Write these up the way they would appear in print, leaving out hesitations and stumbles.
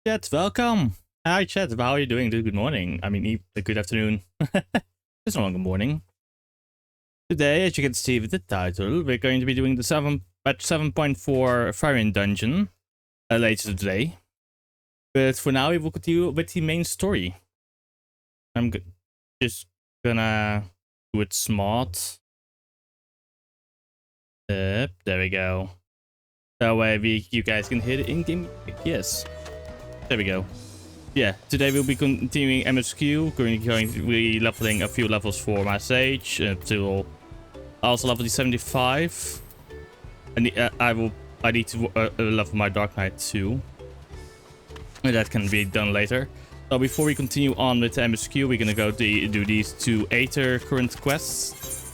Chat, welcome. Hi, chat. How are you doing? Good morning. I mean, good afternoon. It's no longer morning. Today, as you can see with the title, we're going to be doing the patch 7.4 variant dungeon later today. But for now, we will continue with the main story. I'm just gonna do it smart. There we go. That way you guys can hear the in-game music. Yes. There we go. Yeah, today we'll be continuing MSQ, going to be leveling a few levels for my Sage until also level 75. And I need to level my Dark Knight too. And that can be done later. So before we continue on with the MSQ, we're gonna go do these two Aether current quests.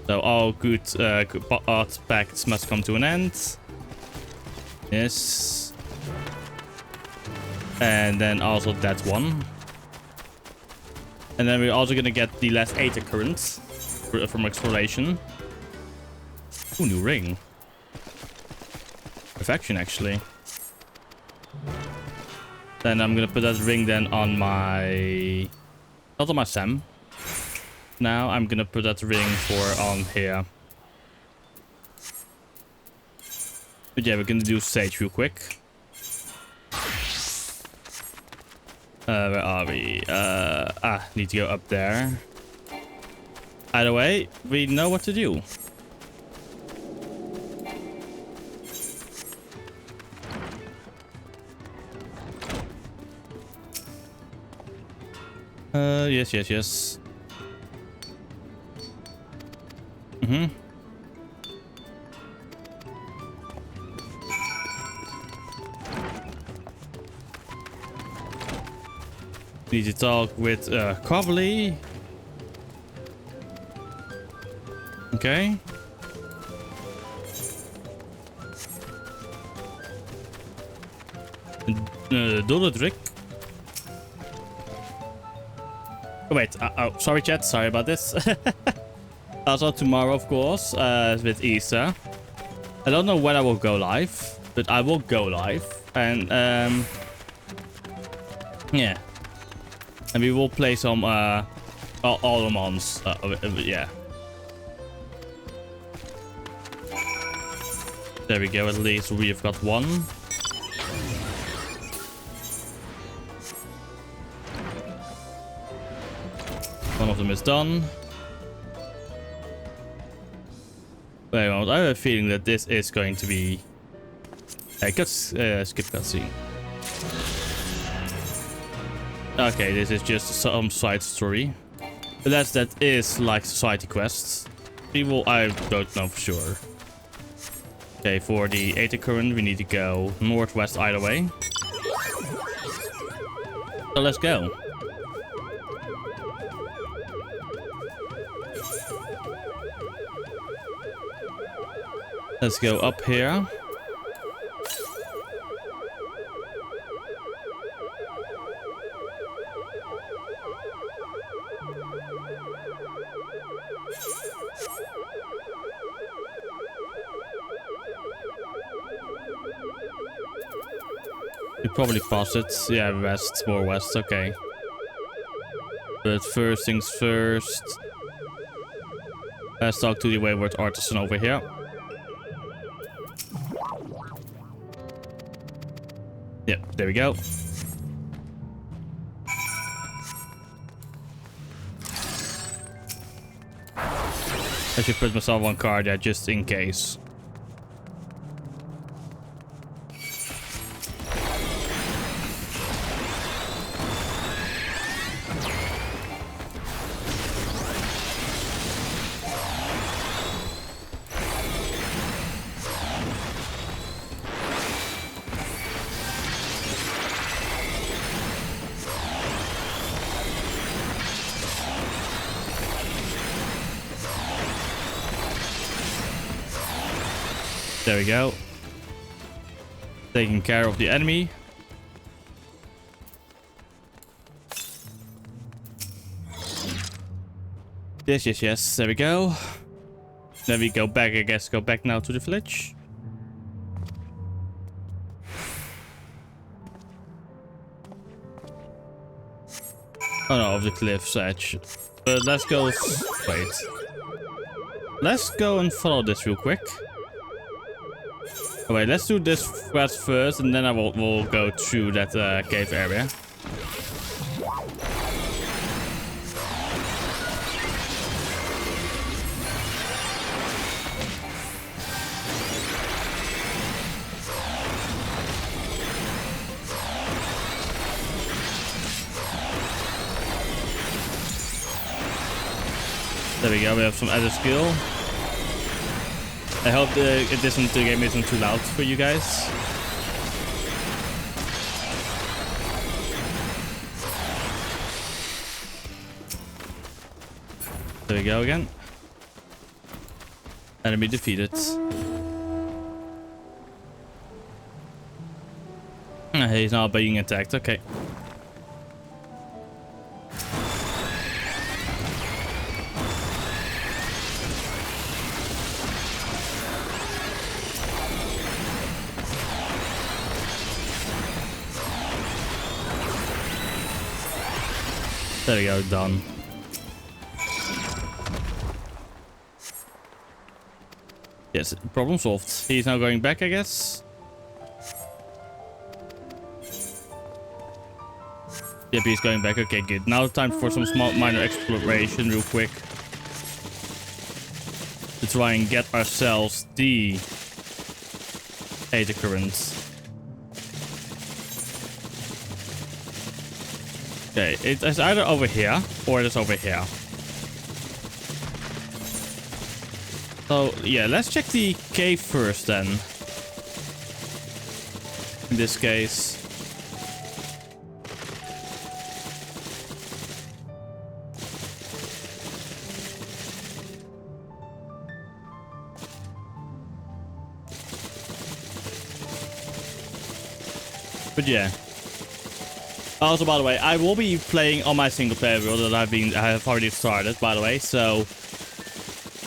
So all good artifacts must come to an end. Yes. And then also that one. And then we're also gonna get the last Aether currents from exploration. Ooh, new ring. Perfection, actually. Then I'm gonna put that ring then on my... not on my Sam. Now I'm gonna put that ring on here. But yeah, we're gonna do Sage real quick. Where are we? Need to go up there. Either way, we know what to do. Yes. Need to talk with Coverly. Okay. Doladrick. Oh, wait. Oh, sorry, chat. Sorry about this. Also tomorrow, of course, with Easter. I don't know when I will go live, but I will go live. And yeah. And we will play some all the mons. Yeah. There we go. At least we've got one. One of them is done. Wait a moment. I have a feeling that this is going to be... skip cutscene. Okay, this is just some side story. But that is like society quests. I don't know for sure. Okay, for the Aether current, we need to go northwest either way. So let's go. Let's go up here. You probably pass it. Yeah, west, more west. Okay. But first things first. Let's talk to the wayward artisan over here. Yeah, there we go. I should put myself on card there just in case. There we go. Taking care of the enemy. Yes. There we go. Then we go back, I guess. Go back now to the village. Oh no, of the cliff's edge. But let's go. Wait. Let's go and follow this real quick. Oh, wait, let's do this quest first, and then we'll go through that cave area. There we go, we have some added skill. I hope the game isn't too loud for you guys. There we go again. Enemy defeated. He's now being attacked, okay. There we go, done. Yes, problem solved. He's now going back, I guess. Yep, he's going back. Okay, good. Now time for some small minor exploration real quick. To try and get ourselves the Aether Currents. Okay, it's either over here or it is over here. So, yeah, let's check the cave first then. In this case. But yeah. Also, by the way, I will be playing on my single player world that I have already started, by the way. So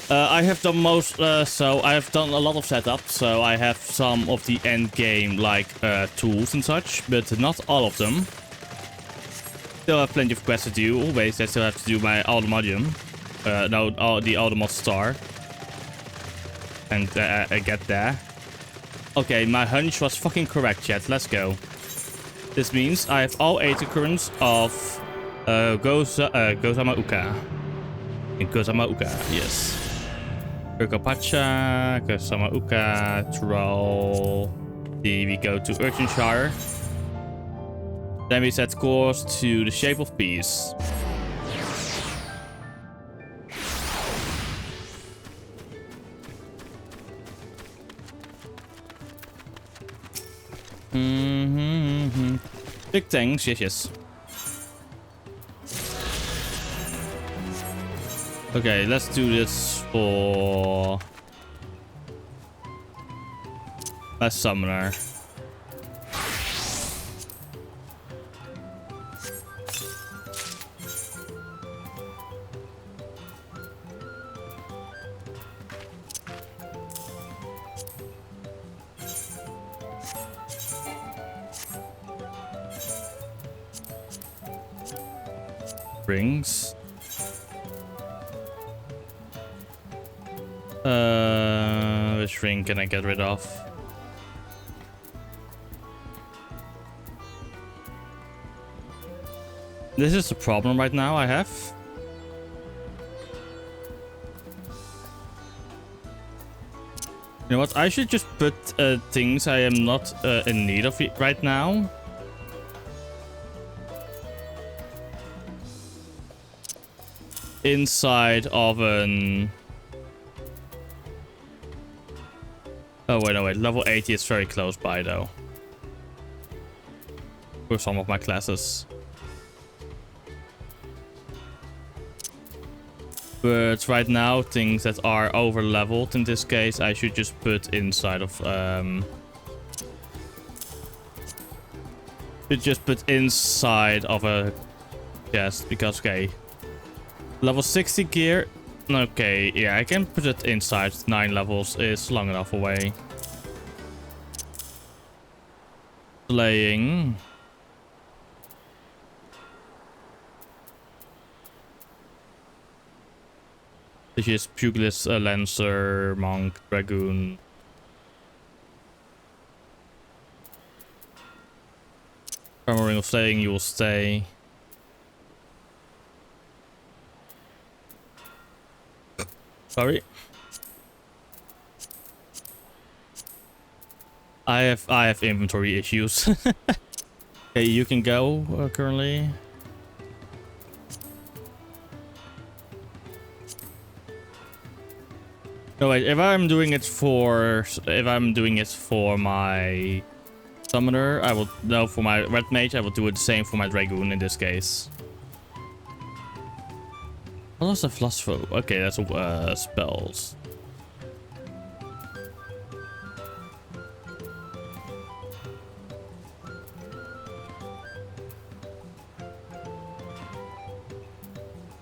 I have done I have done a lot of setup. So I have some of the end game like tools and such, but not all of them. Still have plenty of quests to do. Always, I still have to do my Ultimodium. The Ultimate Star, and I get there. Okay, my hunch was fucking correct, chat. Let's go. This means I have all Aether Currents of Gozamauka. Gozamauka, yes. Kirkopacha, Gozamauka, Troll. We go to Urchinshire. Then we set course to the Shape of Peace. Big thanks, yes. Okay, let's do this for last summoner. Rings. Which ring can I get rid of? This is the problem right now I have. You know what? I should just put things I am not in need of right now. Inside of an... Oh, wait, no, wait. Level 80 is very close by, though. For some of my classes. But right now, things that are over-leveled, in this case, I should just put inside of... Should just put inside of a chest, because, okay... Level 60 gear. Okay, yeah, I can put it inside. 9 levels is long enough away. Slaying. Which is Pugilist, Lancer, Monk, Dragoon. Armoring of Staying, you will stay. Sorry. I have inventory issues. Okay, you can go currently. No wait, if I'm doing it for my summoner, I will no for my red mage, I will do it the same for my dragoon in this case. I lost a philosopher. Okay, that's spells.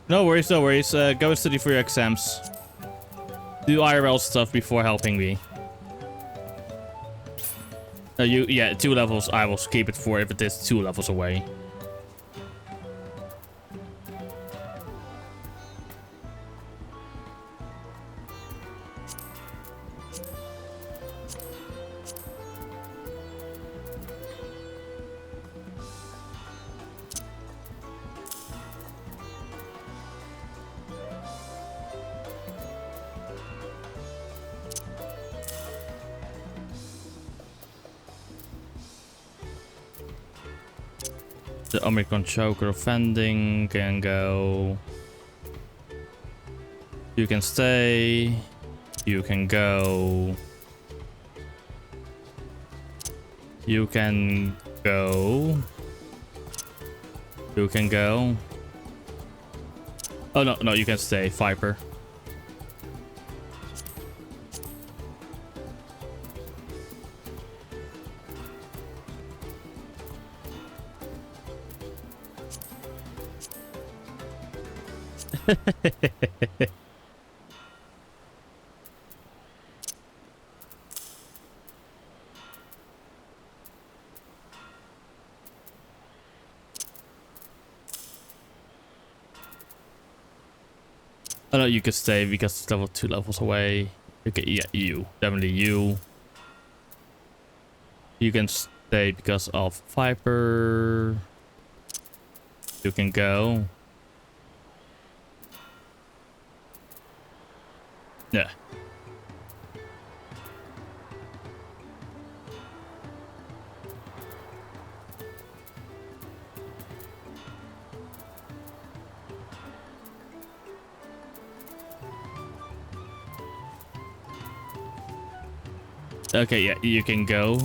No worries, no worries. Go and study for your exams. Do IRL stuff before helping me. Yeah, 2 levels. I will keep it for if it is 2 levels away. The Omicron Choker offending can go. You can stay. You can go. You can go. You can go. Oh no, no, you can stay, Viper. Oh no, you can stay because it's level 2 levels away. Okay, yeah, you. Definitely you. You can stay because of Viper. You can go. Yeah. Okay, yeah, you can go.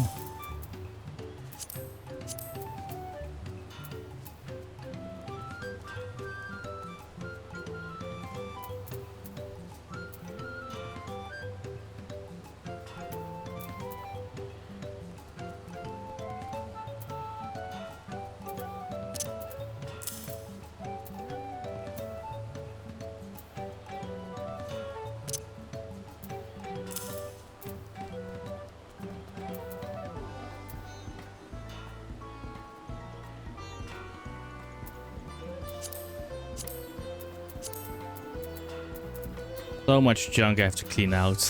So much junk I have to clean out.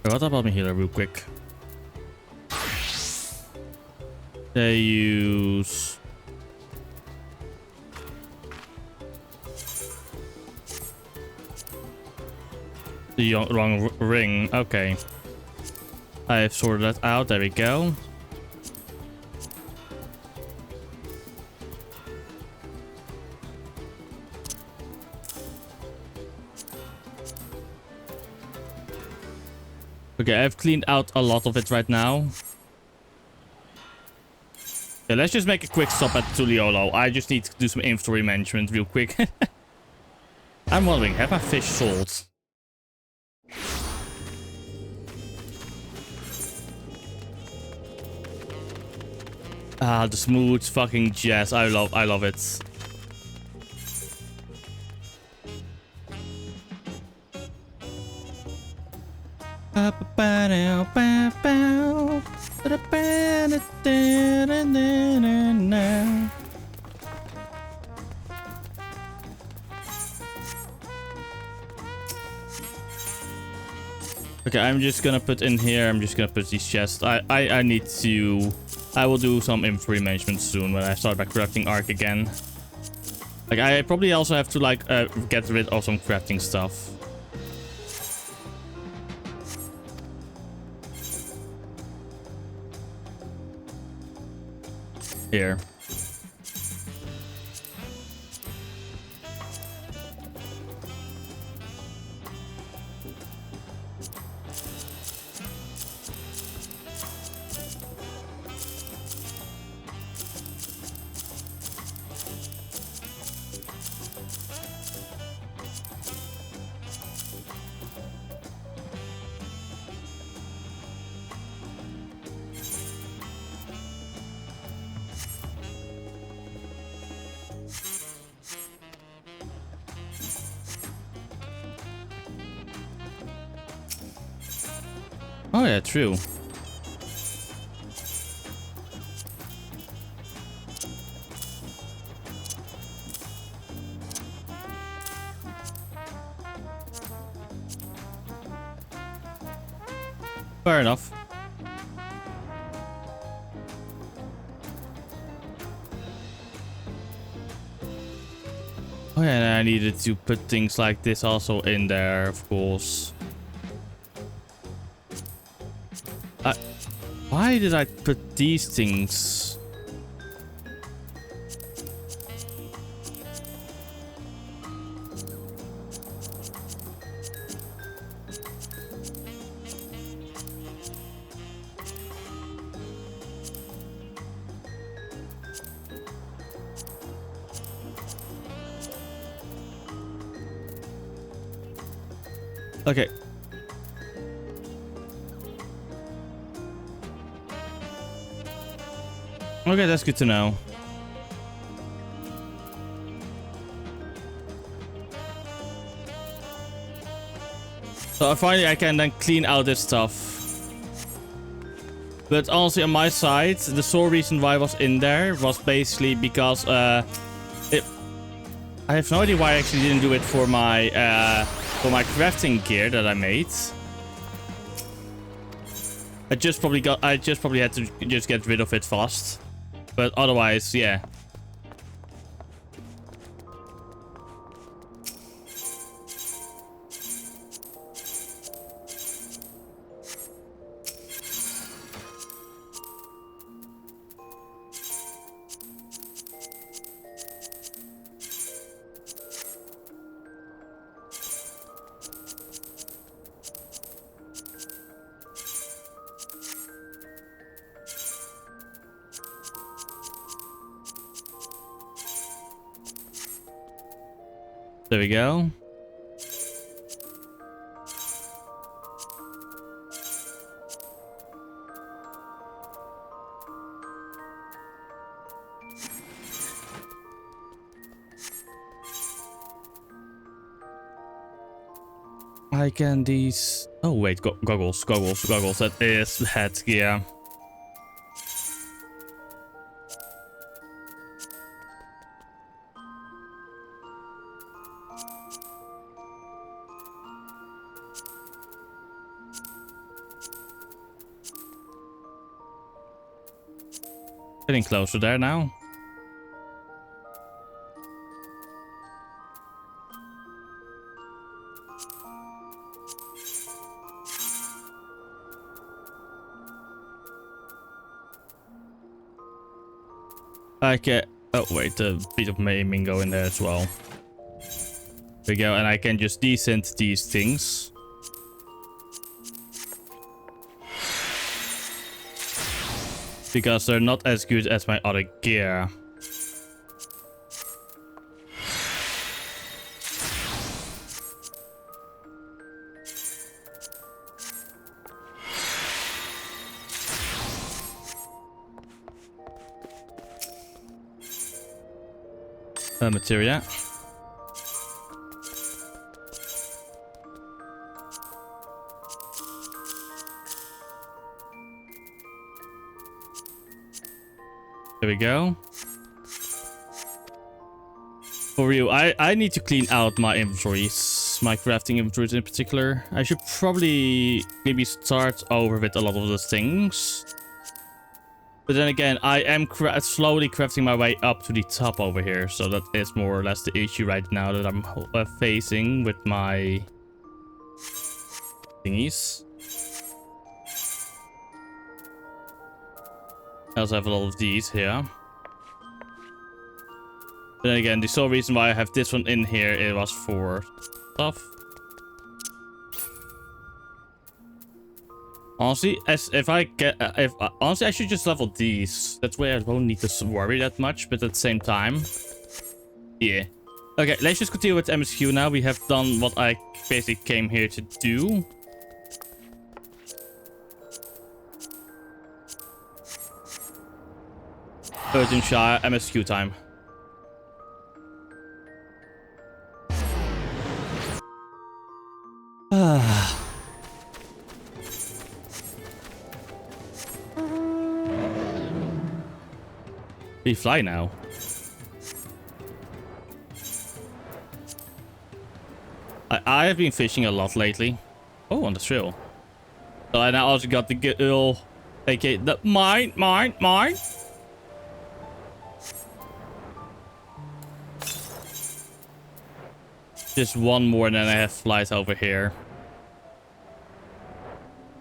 What about my healer real quick? They use... the wrong ring. Okay. I've sorted that out. There we go. Okay, I've cleaned out a lot of it right now. Yeah, let's just make a quick stop at Tuliolo. I just need to do some inventory management real quick. I'm wondering, have my fish sold? Ah, the smooth fucking jazz. I love it. Okay, I'm just gonna put in here. I'm just gonna put these chests. I need to. I will do some inventory management soon when I start back crafting arc again. Like I probably also have to like get rid of some crafting stuff. Here. Oh yeah, true. Fair enough. Oh yeah, and I needed to put things like this also in there, of course. Why did I put these things? Okay. Okay, that's good to know. So finally I can then clean out this stuff. But honestly, on my side, the sole reason why I was in there was basically because I have no idea why I actually didn't do it for my crafting gear that I made. I just probably had to just get rid of it fast. But otherwise, yeah. There we go. I can these. Oh wait, goggles. That is headgear. Getting closer there now. Okay. Oh wait, a bit of maiming go in there as well. There we go, and I can just descend these things. Because they're not as good as my other gear. Materia. There we go. For real, I need to clean out my inventories. My crafting inventories in particular. I should probably maybe start over with a lot of those things. But then again, I am slowly crafting my way up to the top over here. So that is more or less the issue right now that I'm facing with my thingies. I also have a lot of these here. But then again, the sole reason why I have this one in here, it was for stuff. Honestly, honestly, I should just level these. That way I won't need to worry that much, but at the same time, yeah. Okay, let's just continue with MSQ now. We have done what I basically came here to do. Shire MSQ time. We fly now. I have been fishing a lot lately. Oh, on the trail. So I now also got the girl, aka the mine. Just one more, and then I have flies over here.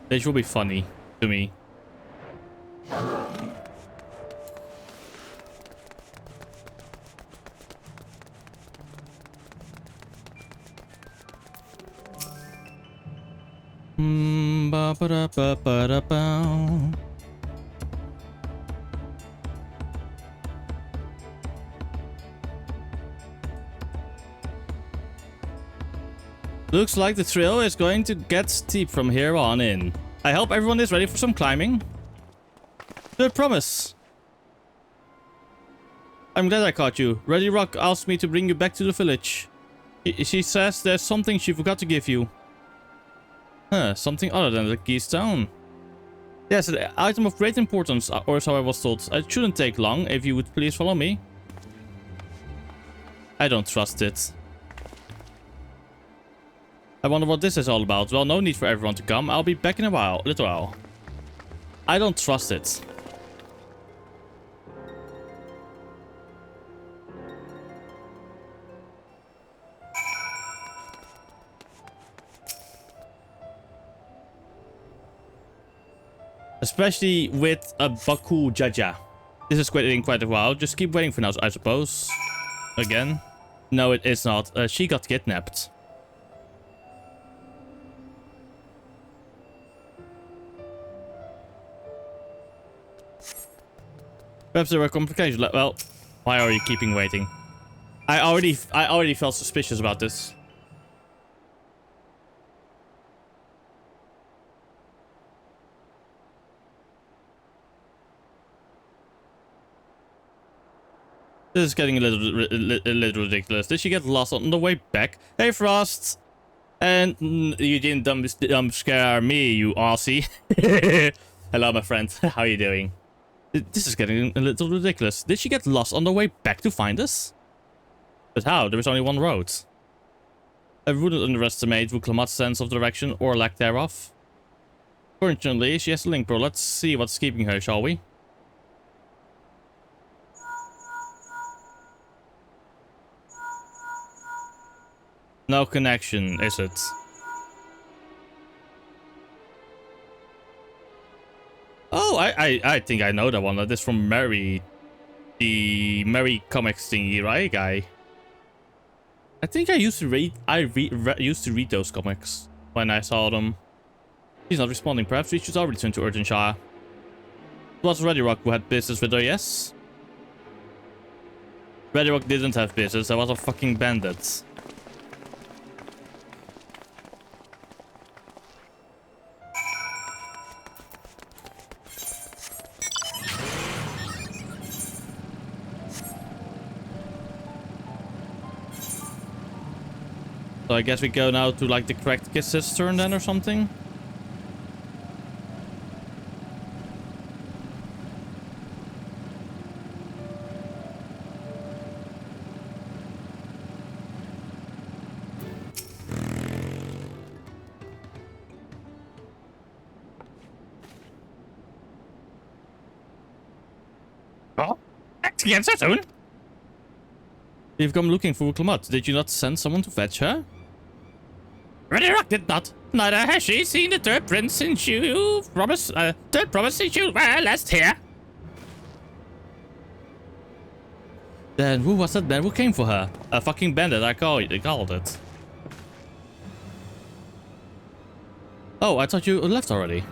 This will be funny to me. Ba ba da ba ba da ba. Looks like the trail is going to get steep from here on in. I hope everyone is ready for some climbing. Good promise. I'm glad I caught you. Ready Rock asked me to bring you back to the village. She says there's something she forgot to give you. Huh, something other than the keystone. Yes, an item of great importance, or so I was told. It shouldn't take long, if you would please follow me. I don't trust it. I wonder what this is all about. Well, no need for everyone to come. I'll be back in a little while. I don't trust it. Especially with a Baku Jaja. This is waiting quite a while. Just keep waiting for now, I suppose. Again. No, it is not. She got kidnapped. Perhaps there were complications. Well, why are you keeping waiting? I already felt suspicious about this. This is getting a little ridiculous. Did she get lost on the way back? Hey, Frost! And you didn't dumb scare me, you Aussie. Hello, my friend. How are you doing? This is getting a little ridiculous. Did she get lost on the way back to find us? But how? There is only one road. I wouldn't underestimate Wuklamat's sense of direction or lack thereof. Fortunately, she has a link pro. Let's see what's keeping her, shall we? No connection, is it? Oh, I think I know that one. That is from Mary. The Mary comics thingy, right, guy? I think I used to read used to read those comics when I saw them. He's not responding. Perhaps we should already return to Urgenshire. It was Ready Rock who had business with her, yes? Ready Rock didn't have business. That was a fucking bandit. So I guess we go now to like the cracked cistern then or something. again so soon? You've come looking for Clamot. Did you not send someone to fetch her? Ready Rock did not. Neither has she seen the third prince since you promised. Third promise since you were last here. Then who was that man who came for her? A fucking bandit, I called it. Oh, I thought you left already.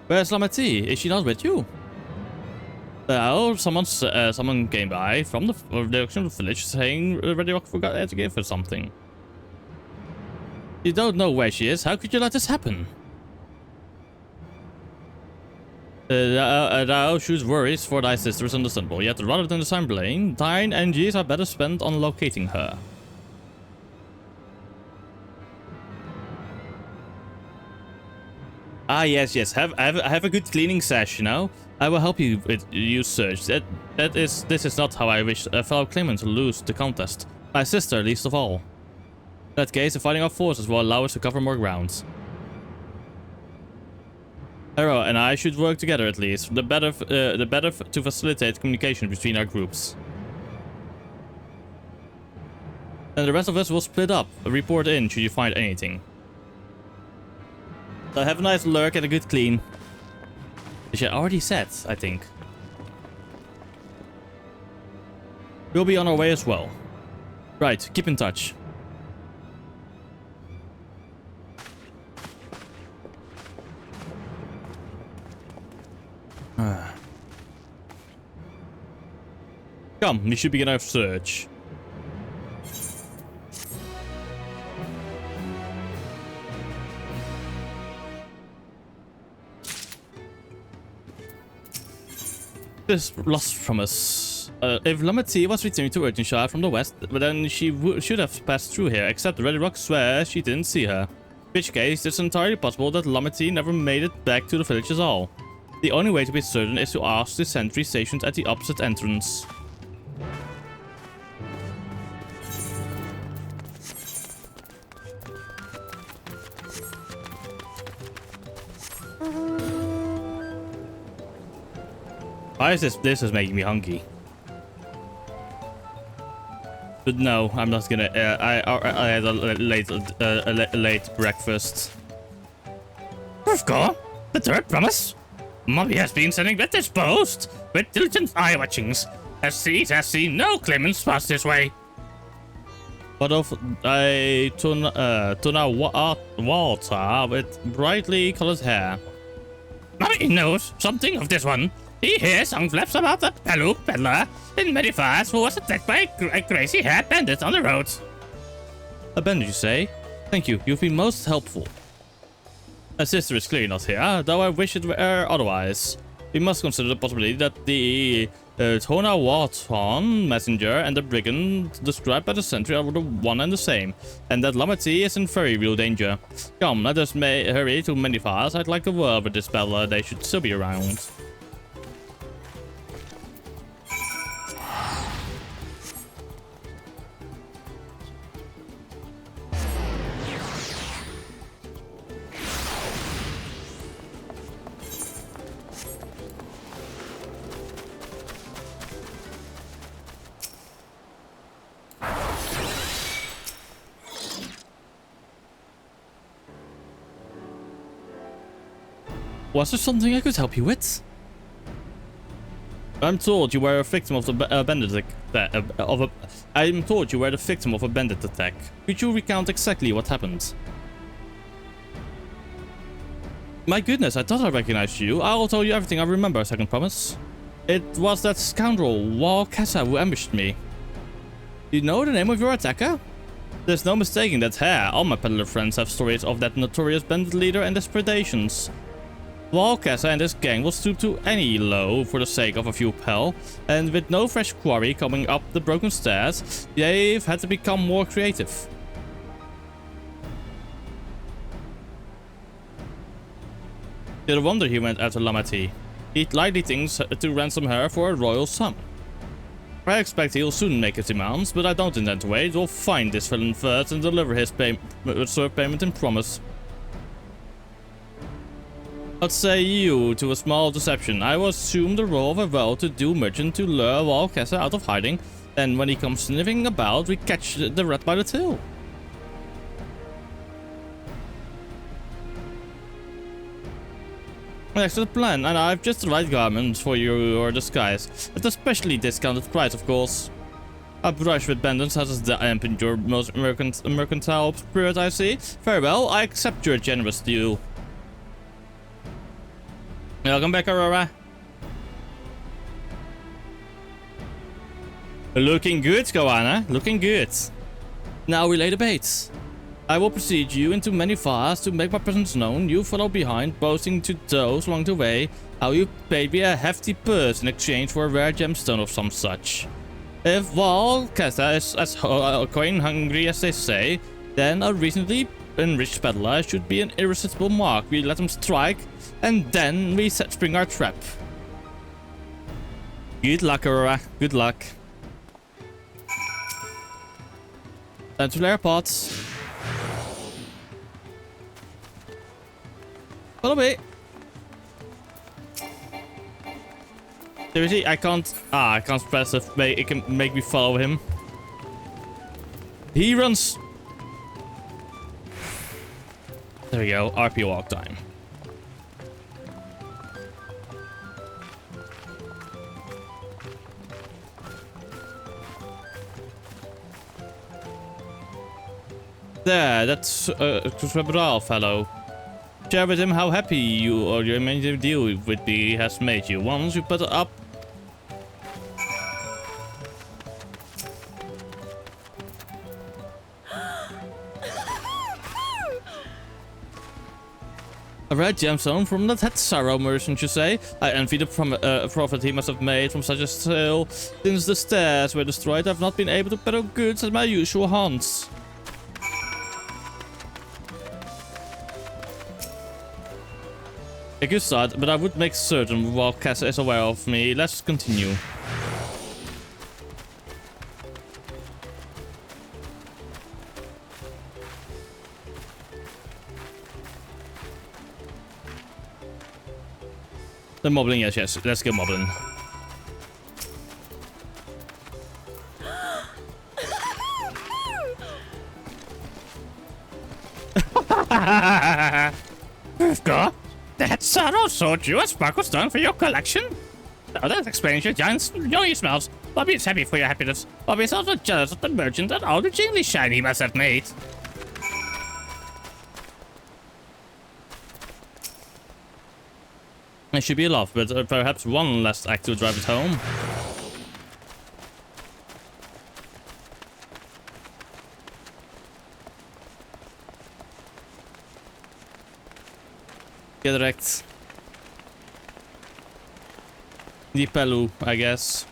Where's Lamati? Is she not with you? Well, someone came by from the direction of the village saying Ready Rock forgot to give her something. You don't know where she is. How could you let this happen? Thou shouldst worries for thy sister is understandable, yet rather than assign blame, thine energies are better spent on locating her. Ah, yes. Have a good cleaning sesh, you know? I will help you with your search. This is not how I wish a fellow claimant to lose the contest. My sister, least of all. In that case, dividing our forces will allow us to cover more ground. Hero and I should work together at least. The better to facilitate communication between our groups. And the rest of us will split up. Report in should you find anything. So have a nice lurk and a good clean. Which I already said, I think. We'll be on our way as well. Right, keep in touch. Come, we should begin our search. This lost from us. If Lamati was returning to Urchinshire from the west, then she should have passed through here, except the Red Rock swears she didn't see her. In which case, it's entirely possible that Lamati never made it back to the village at all. The only way to be certain is to ask the sentry stationed at the opposite entrance. Why is this is making me hungry? But no, I'm not gonna. I had a late breakfast. Rufko, the third promise. Mommy has been sending letters post with diligent eye watchings. Has seen no claimants pass this way. What of a Tuna Walter with brightly colored hair? Mommy knows something of this one. He hears some flaps about the Palu peddler in Medifast who was attacked by a crazy haired bandit on the road. A bandit, you say? Thank you, you've been most helpful. My sister is clearly not here, though I wish it were otherwise. We must consider the possibility that the Tona Warton messenger and the brigand described by the sentry are the one and the same, and that Lamati is in very real danger. Come, let us hurry to Medifast. I'd like a word with this peddler. They should still be around. Was there something I could help you with? I'm told you were a victim of the bandit I'm told you were the victim of a bandit attack. Could you recount exactly what happened? My goodness, I thought I recognized you. I'll tell you everything I remember, second promise. It was that scoundrel, Wal Kessa, who ambushed me. Do you know the name of your attacker? There's no mistaking that hair. All my peddler friends have stories of that notorious bandit leader and his predations. Walkassa and his gang will stoop to any low for the sake of a few pel, and with no fresh quarry coming up the broken stairs, they've had to become more creative. No wonder he went after Lamati. He'd likely thinks to ransom her for a royal sum. I expect he'll soon make his demands, but I don't intend to wait. We'll find this villain first and deliver his reserve payment in promise. What say you to a small deception? I will assume the role of a well-to-do merchant to lure Wildcaster out of hiding. Then when he comes sniffing about, we catch the rat by the tail. Excellent plan, and I've just the right garments for your disguise. At a specially discounted price, of course. A brush with bandits has dampened your most mercantile spirit, I see. Very well, I accept your generous deal. Welcome back, Aurora. Looking good, Goanna. Looking good. Now relay the bait. I will precede you into many fires to make my presence known. You follow behind, boasting to those along the way how you paid me a hefty purse in exchange for a rare gemstone of some such. If Wildcaster is as coin hungry as they say, then a recently enriched peddler should be an irresistible mark. We let him strike, and then we spring our trap. Good luck, Aurora. Good luck. Time to flare pots. Follow me. Seriously, I can't press it. It can make me follow him. He runs. There we go. RP walk time. There, that's Rebral fellow. Share with him how happy you or your main deal with me has made you. Once you put it up. A red gemstone from that sorrow merchant, you say? I envy the profit he must have made from such a sale. Since the stairs were destroyed, I've not been able to peddle goods at my usual haunts. A good start, but I would make certain Wildcaster is aware of me. Let's continue. The moblin, yes. Let's go moblin. Go. That sorrow sold you a sparkle stone for your collection? Oh, that explains your giant joy smells. Bobby is happy for your happiness. Bobby is also jealous of the merchant and all the jingly shine he must have made. It should be a lot, but perhaps one last act to drive it home. Get wrecked. The Pelu, I guess.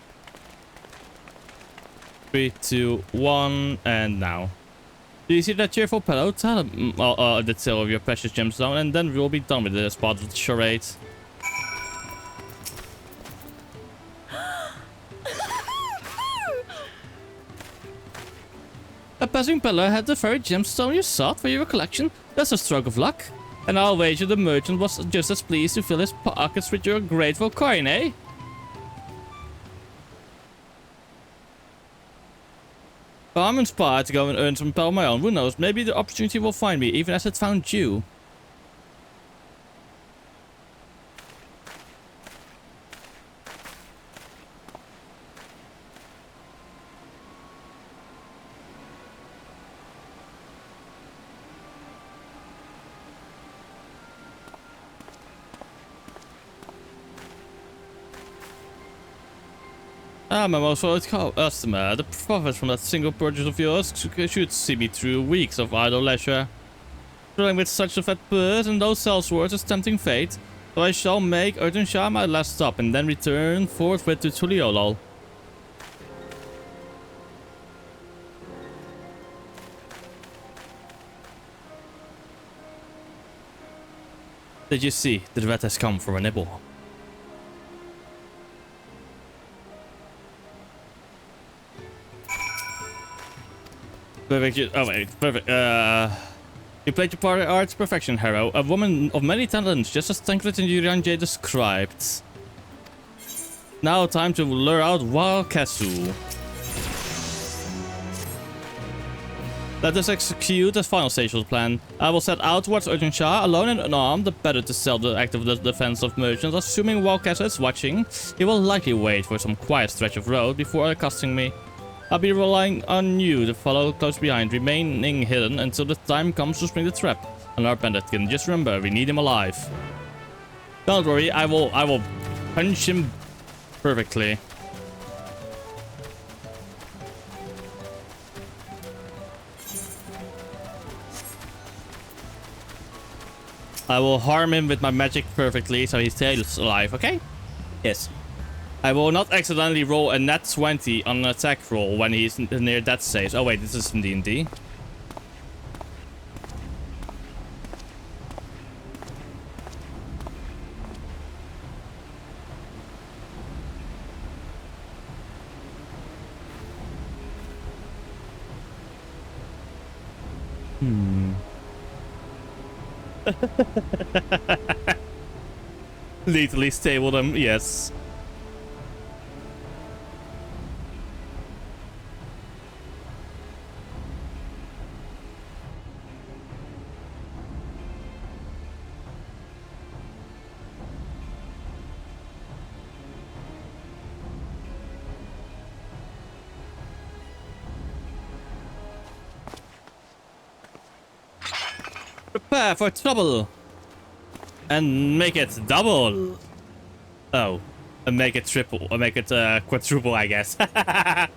3, 2, 1, and now. Do you see that cheerful Pelu? Tell him the tale of your precious gemstone, and then we'll be done with this part of the charade. A passing peddler had the very gemstone you sought for your collection. That's a stroke of luck. And I'll wager the merchant was just as pleased to fill his pockets with your grateful coin, eh? I'm inspired to go and earn some pell of my own. Who knows, maybe the opportunity will find me, even as it found you. Ah, my most valued customer. The profits from that single purchase of yours should see me through weeks of idle leisure. Drilling with such a fat purse and those sellswords is tempting fate, so I shall make Urgenshire my last stop and then return forthwith to Tuliolo. Did you see? The rat has come for a nibble. Perfect. Oh wait, perfect. You played your part art to perfection, Hero. A woman of many talents, just as thankful as Yuranjay described. Now time to lure out Wakasu. Let us execute the final stage of the plan. I will set out towards Urgent Shah, alone and unarmed, the better to sell the active defense of merchants. Assuming Wakasu is watching, he will likely wait for some quiet stretch of road before accosting me. I'll be relying on you to follow close behind, remaining hidden until the time comes to spring the trap. And our bandit can just remember, we need him alive. Don't worry, I will punch him perfectly. I will harm him with my magic perfectly so he stays alive, okay? Yes. I will not accidentally roll a nat 20 on an attack roll when he's near that stage. Oh wait, this is in D&D. Lethally stable them, yes. Prepare for trouble. And make it double. Oh. And make it triple. Or make it quadruple, I guess. I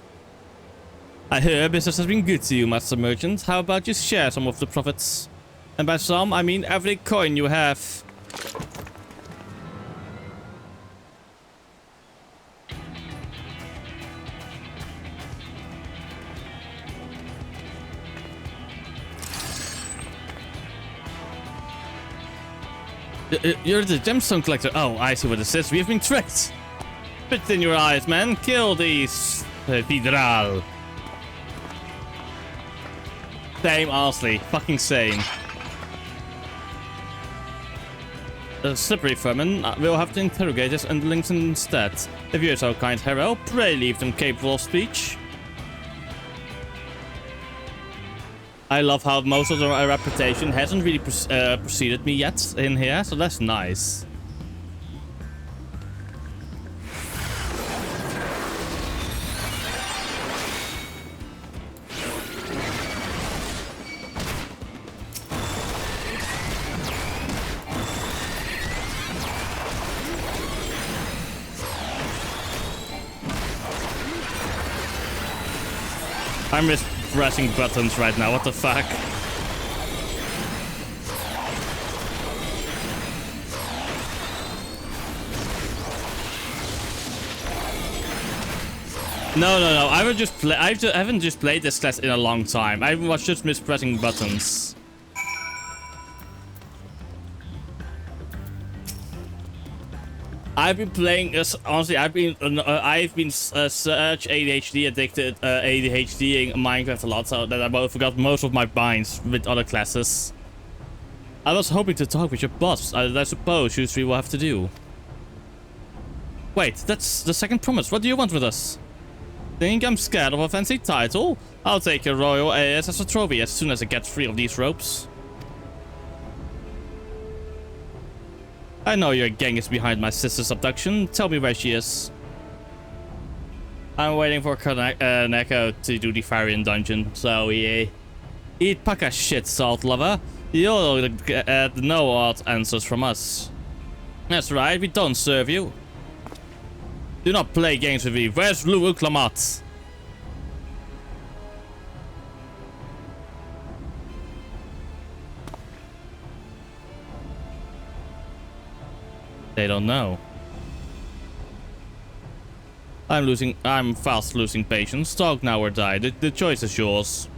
hear business has been good to you, Master Merchant. How about you share some of the profits? And by some, I mean every coin you have. You're the gemstone collector. Oh, I see what this is. We've been tricked. Spit in your eyes, man. Kill these Fidral. Same, honestly. Fucking same. The slippery vermin. We'll have to interrogate his underlings instead. If you're so kind, Hero, pray leave them capable of speech. I love how most of the reputation hasn't really preceded me yet in here, so that's nice. I'm just pressing buttons right now, what the fuck? No. I haven't just played this class in a long time. I was just mispressing buttons. I've been playing this, honestly, I've been such ADHD addicted, ADHDing Minecraft a lot, so that I forgot most of my binds with other classes. I was hoping to talk with your boss. I suppose you three will have to do. Wait, that's the second promise. What do you want with us? Think I'm scared of a fancy title? I'll take your royal ass as a trophy as soon as I get free of these ropes. I know your gang is behind my sister's abduction. Tell me where she is. I'm waiting for Neko to do the Farian dungeon, so yeah. Eat paka shit, salt lover. You'll get no odd answers from us. That's right, we don't serve you. Do not play games with me. Where's Louis Clamat? They don't know. I'm fast losing patience. Talk now or die. The choice is yours.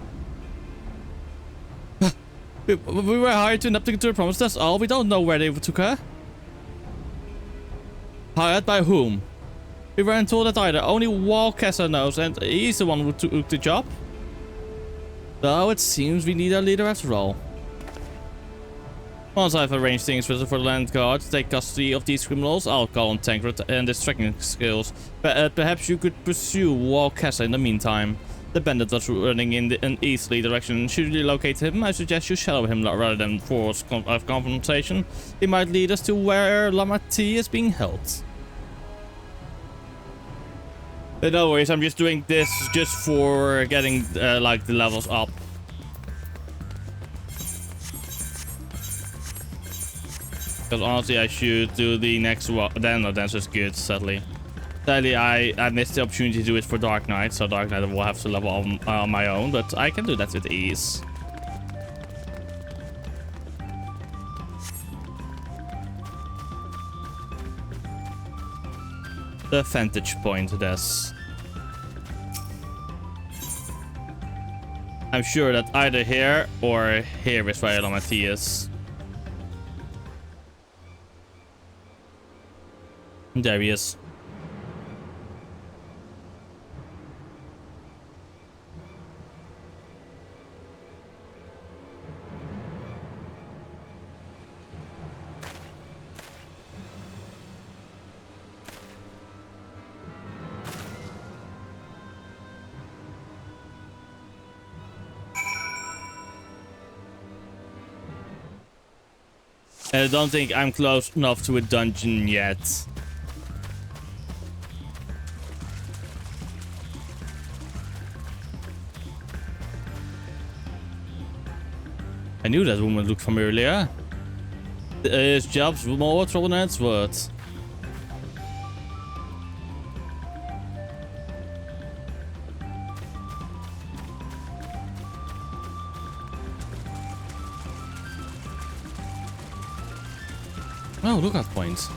we were hired to navigate to a promise, that's all. We don't know where they took her. Hired by whom? We weren't told that either. Only Walkesser knows, and he's the one who took the job. So it seems we need a leader after all. Once I've arranged things for the land guard to take custody of these criminals, I'll call on Tancred and his tracking skills. Perhaps you could pursue Walcassa in the meantime. The bandit was running in an easterly direction. Should you locate him, I suggest you shadow him rather than force confrontation. He might lead us to where Lamati is being held. But no worries, I'm just doing this just for getting like the levels up. Because honestly, I should do the next one. Then no, that's just good, sadly. Sadly, I missed the opportunity to do it for Dark Knight, so Dark Knight will have to level on my own, but I can do that with ease. The vantage point, this. I'm sure that either here or here is where Lamati is. There he is. I don't think I'm close enough to a dungeon yet. I knew that woman looked familiar. Is jobs more trouble than it's worth. Oh, lookout points.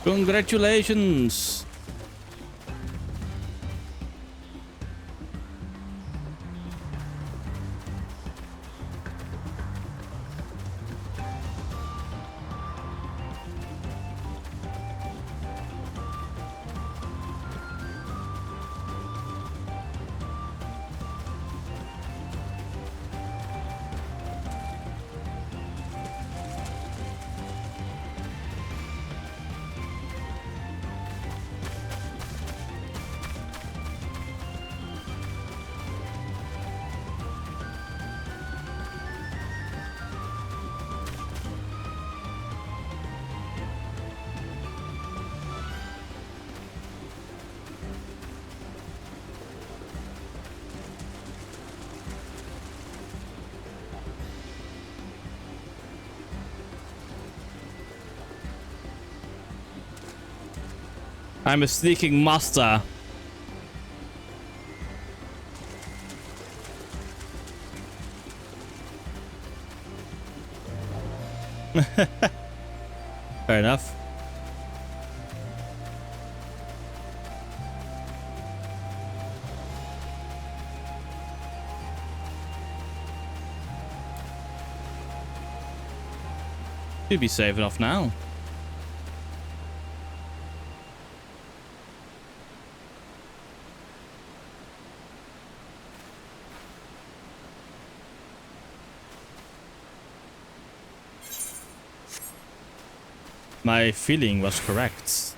Congratulations! I'm a sneaking master. Fair enough. Should be safe enough now. My feeling was correct.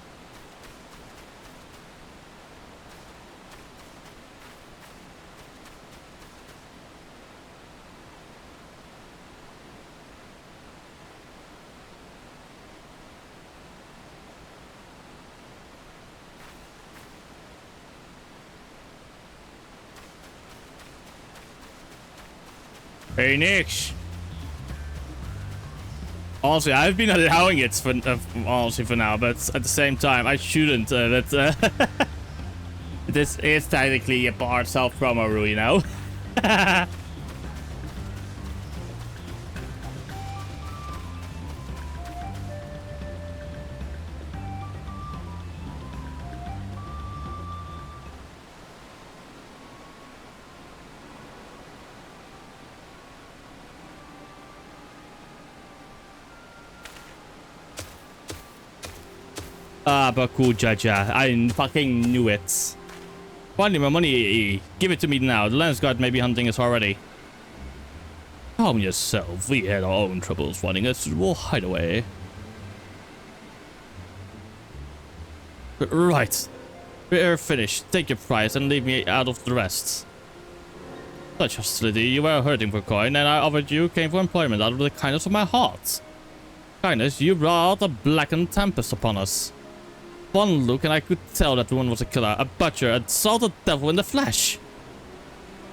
Hey, Nix. Honestly, I've been allowing it for honestly for now, but at the same time, I shouldn't. This is technically a part self-promo rule, you know. Ah, but cool, Jaja. I fucking knew it. Finally, my money. Give it to me now. The Lance Guard may be hunting us already. Calm yourself. We had our own troubles finding a suitable hideaway. Right. We're finished. Take your prize and leave me out of the rest. Such hostility. You were hurting for coin, and I offered you gainful employment out of the kindness of my heart. Kindness, you brought a blackened tempest upon us. One look and I could tell that the one was a killer, a butcher, a salted devil in the flesh.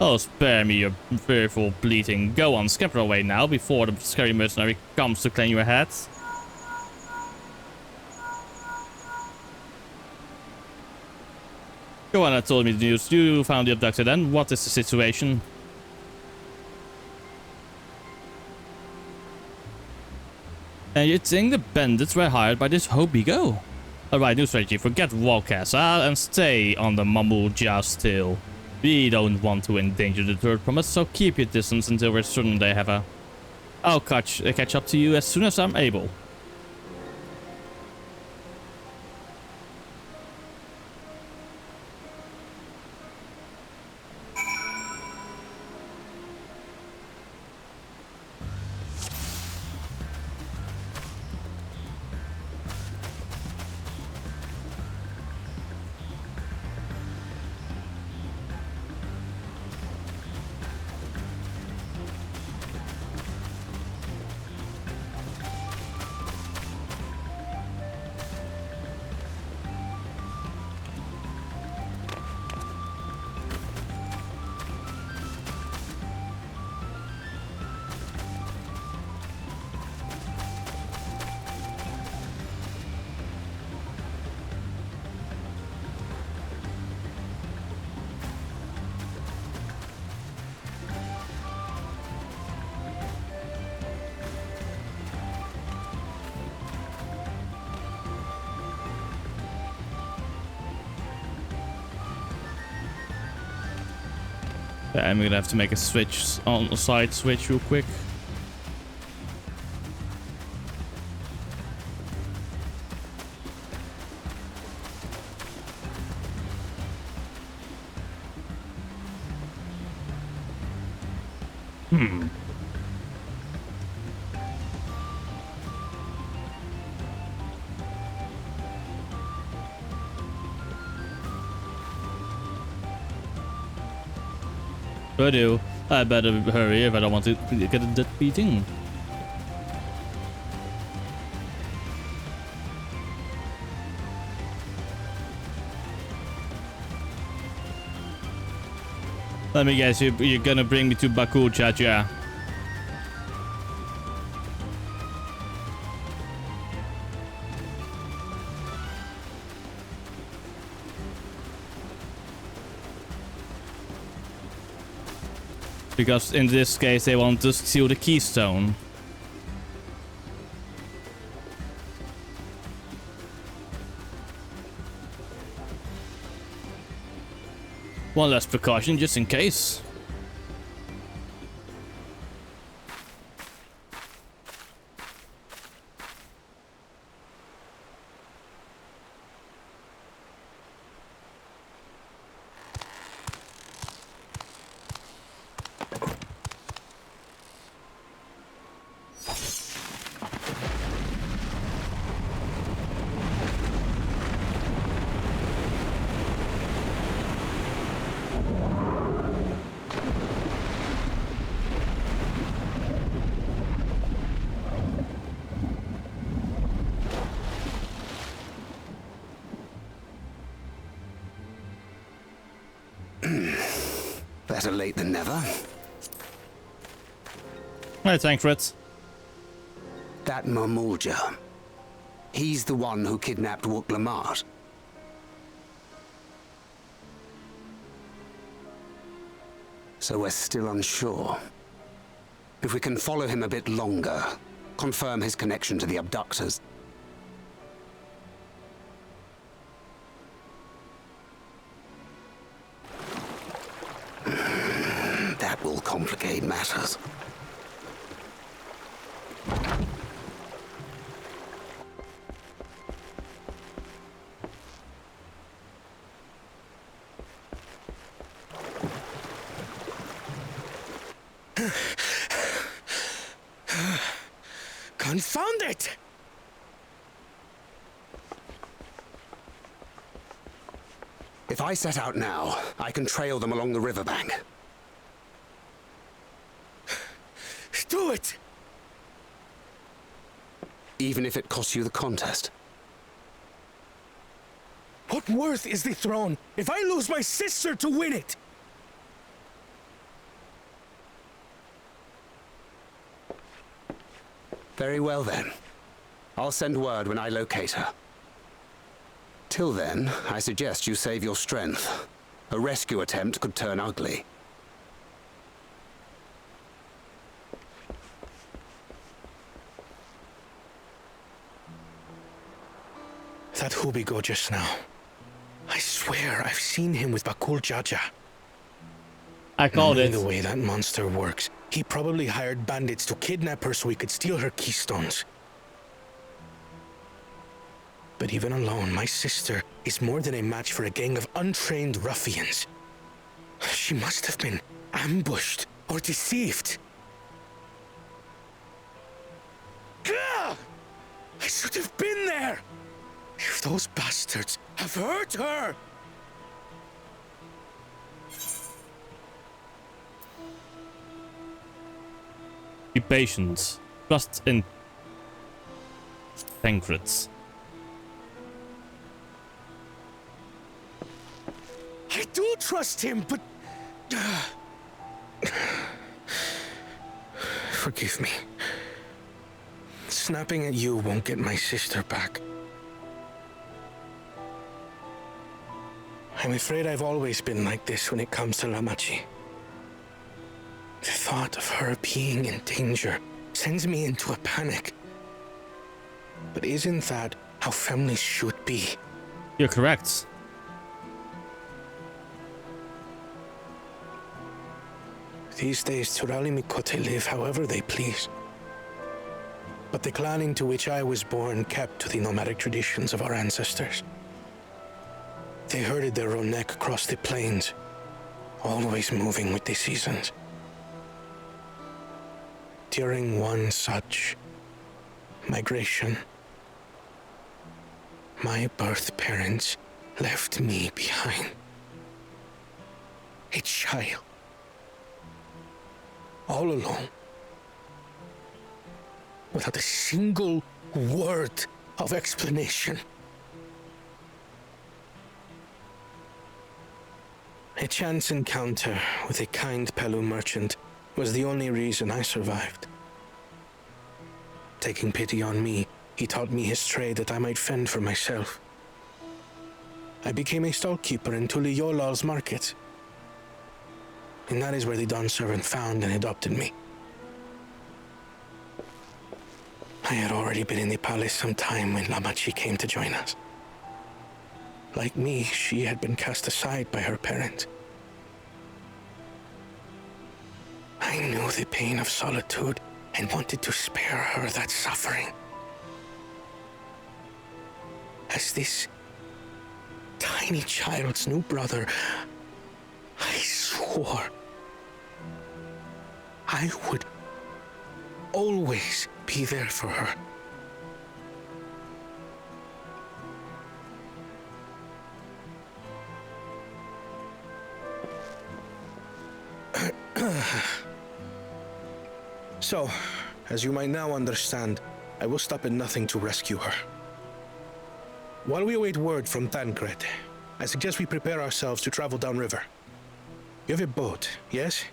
Oh, spare me your fearful bleating. Go on, scamper away now before the scary mercenary comes to claim your head. Go on, I told me the news. You found the abducted then. What is the situation? And you think the bandits were hired by this Hobigo? Alright, new strategy. Forget Walcassa and stay on the Mamuja still. We don't want to endanger the third promise, so keep your distance until we're certain they have a... I'll catch up to you as soon as I'm able. I'm gonna have to make a switch on a side switch real quick. I better hurry if I don't want to get a dead beating. Let me guess, you're gonna bring me to Baku, Chacha. Because in this case they want to steal the keystone. One less precaution just in case. Better late than never. Alright, thanks, Fritz. That Mamulja. He's the one who kidnapped Wook Lamart. So we're still unsure. If we can follow him a bit longer, confirm his connection to the abductors. That will complicate matters. Confound it! If I set out now, I can trail them along the riverbank. Do it! Even if it costs you the contest. What worth is the throne if I lose my sister to win it? Very well then. I'll send word when I locate her. Till then, I suggest you save your strength. A rescue attempt could turn ugly. That Hubigo just now. I swear I've seen him with Bakul Jaja. I called Knowing it. the way that monster works, he probably hired bandits to kidnap her so he could steal her keystones. But even alone, my sister is more than a match for a gang of untrained ruffians. She must have been ambushed or deceived. Gah! I should have been there! If those bastards have hurt her! Be patient. Trust in Tancreds. I do trust him, but... Forgive me. Snapping at you won't get my sister back. I'm afraid I've always been like this when it comes to Lamachi. The thought of her being in danger sends me into a panic. But isn't that how families should be? You're correct. These days, Turali Mikote live however they please. But the clan into which I was born kept to the nomadic traditions of our ancestors. They herded their own neck across the plains, always moving with the seasons. During one such migration, my birth parents left me behind. A child. All alone. Without a single word of explanation. A chance encounter with a kind Pelu merchant was the only reason I survived. Taking pity on me, he taught me his trade that I might fend for myself. I became a stallkeeper in Tuliyolal's market. And that is where the Dawn servant found and adopted me. I had already been in the palace some time when Lamachi came to join us. Like me, she had been cast aside by her parents. I knew the pain of solitude and wanted to spare her that suffering. As this tiny child's new brother, I swore I would always be there for her. So, as you might now understand, I will stop at nothing to rescue her. While we await word from Tancred, I suggest we prepare ourselves to travel downriver. You have a boat, yes?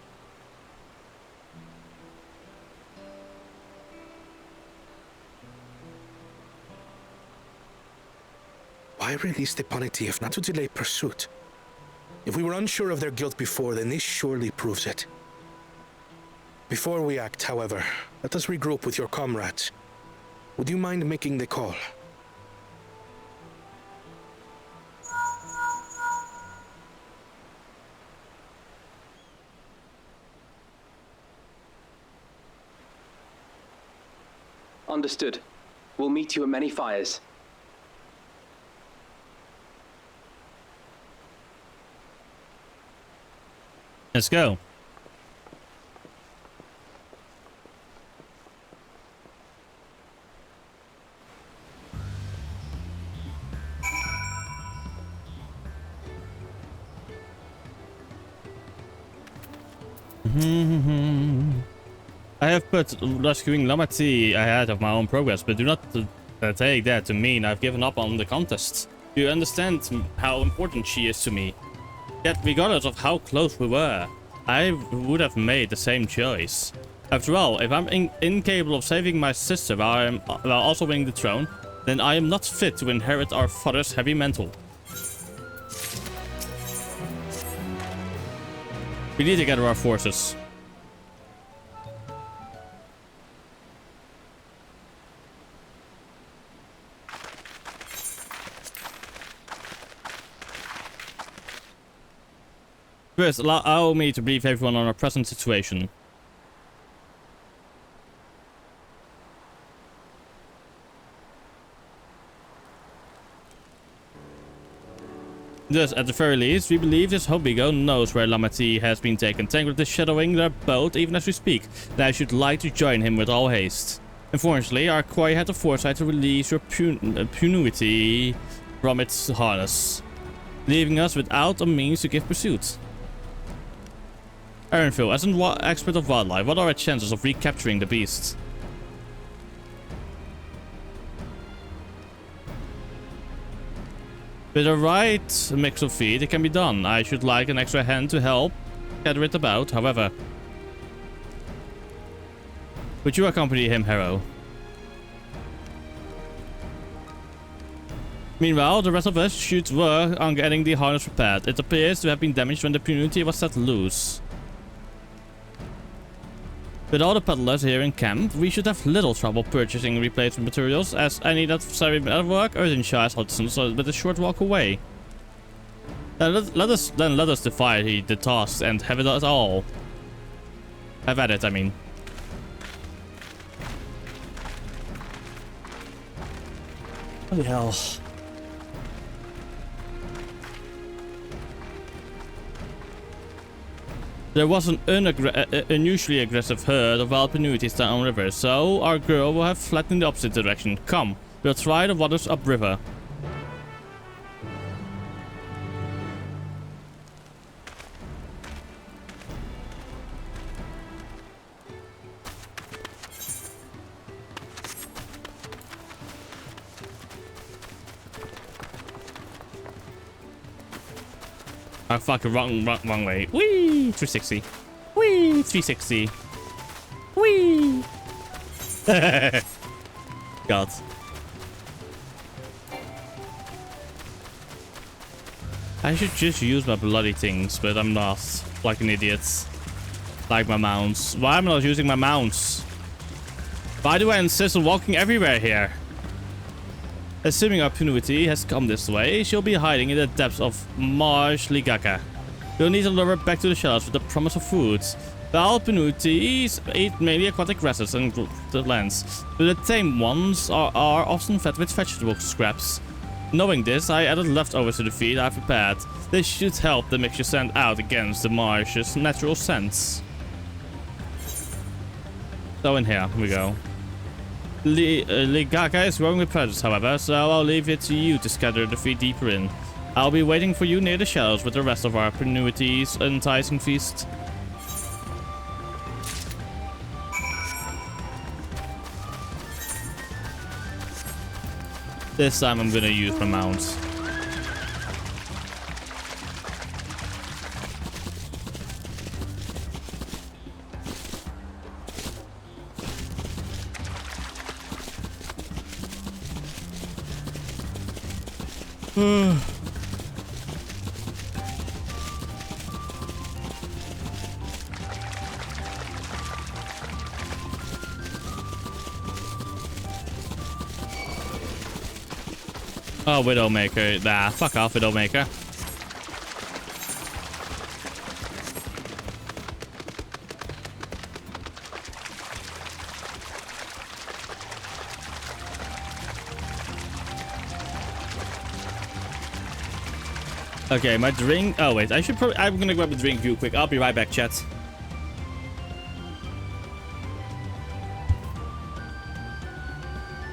Why release the Paniti if not to delay pursuit? If we were unsure of their guilt before, then this surely proves it. Before we act, however, let us regroup with your comrades. Would you mind making the call? Understood. We'll meet you at many fires. Let's go. I have put rescuing Lamati ahead of my own progress, but do not take that to mean I've given up on the contest. Do you understand how important she is to me? Yet, regardless of how close we were, I would have made the same choice. After all, if I'm incapable of saving my sister while also winning the throne, then I am not fit to inherit our father's heavy mantle. We need to gather our forces. First, allow me to brief everyone on our present situation. Thus, at the very least, we believe this Hobigo knows where Lamati has been taken, tangled shadowing their boat even as we speak, and I should like to join him with all haste. Unfortunately, our quarry had the foresight to release your Punuity from its harness, leaving us without a means to give pursuit. Aaronville, as an expert of wildlife, what are our chances of recapturing the beast? With the right mix of feed, it can be done. I should like an extra hand to help gather it about, however. Would you accompany him, Harrow? Meanwhile, the rest of us should work on getting the harness repaired. It appears to have been damaged when the Punuity was set loose. With all the peddlers here in camp, we should have little trouble purchasing replacement materials, as any necessary work Earthenshire Hudson's with a short walk away. Let us defy the task and have it at all. Have at it, I mean. Holy hell. There was an unusually aggressive herd of wild Punuities downriver, so our girl will have fled in the opposite direction. Come, we'll try the waters upriver. Oh fuck, wrong way. Whee! 360. Whee! 360. Whee! God. I should just use my bloody things, but I'm not. Like an idiot. Like my mounts. Why am I not using my mounts? Why do I insist on walking everywhere here? Assuming our Punuity has come this way, she'll be hiding in the depths of Marsh Ligaka. We'll need to lure her back to the shells with the promise of food. The wild Punuities eat mainly aquatic grasses and plants, but the tame ones are often fed with vegetable scraps. Knowing this, I added leftovers to the feed I've prepared. This should help the mixture stand out against the marsh's natural scents. So in here we go. Ligaka is growing with predators, however, so I'll leave it to you to scatter the feed deeper in. I'll be waiting for you near the shells with the rest of our Punuities' enticing feast. This time I'm gonna use my mounts. Oh, Widowmaker. Nah, fuck off, Widowmaker. Okay, my drink. Oh, wait. I should probably. I'm gonna grab a drink real quick. I'll be right back, chat.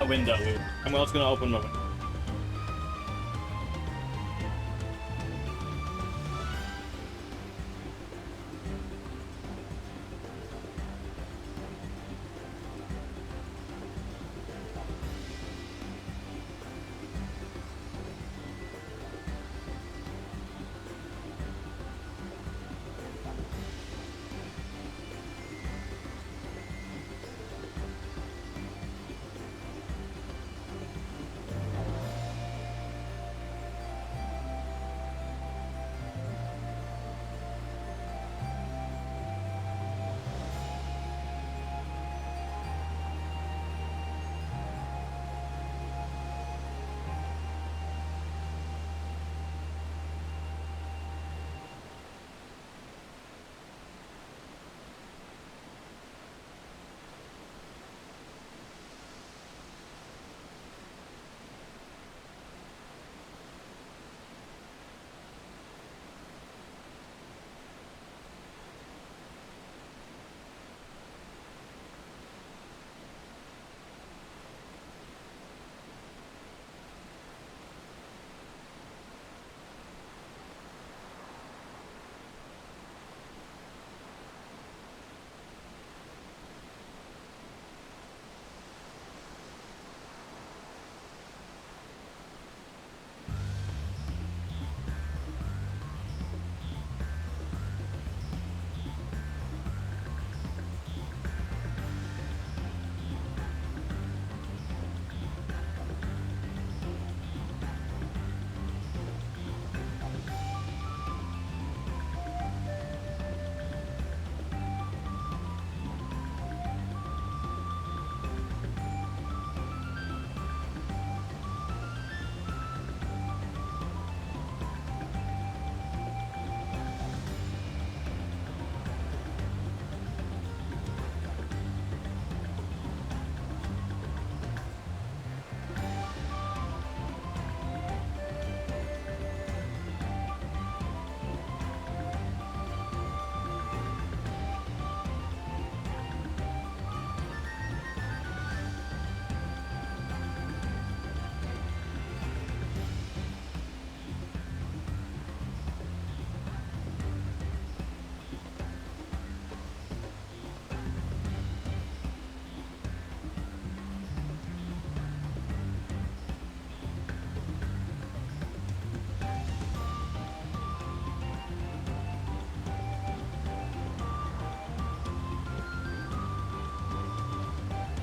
A window. I'm also gonna open my window.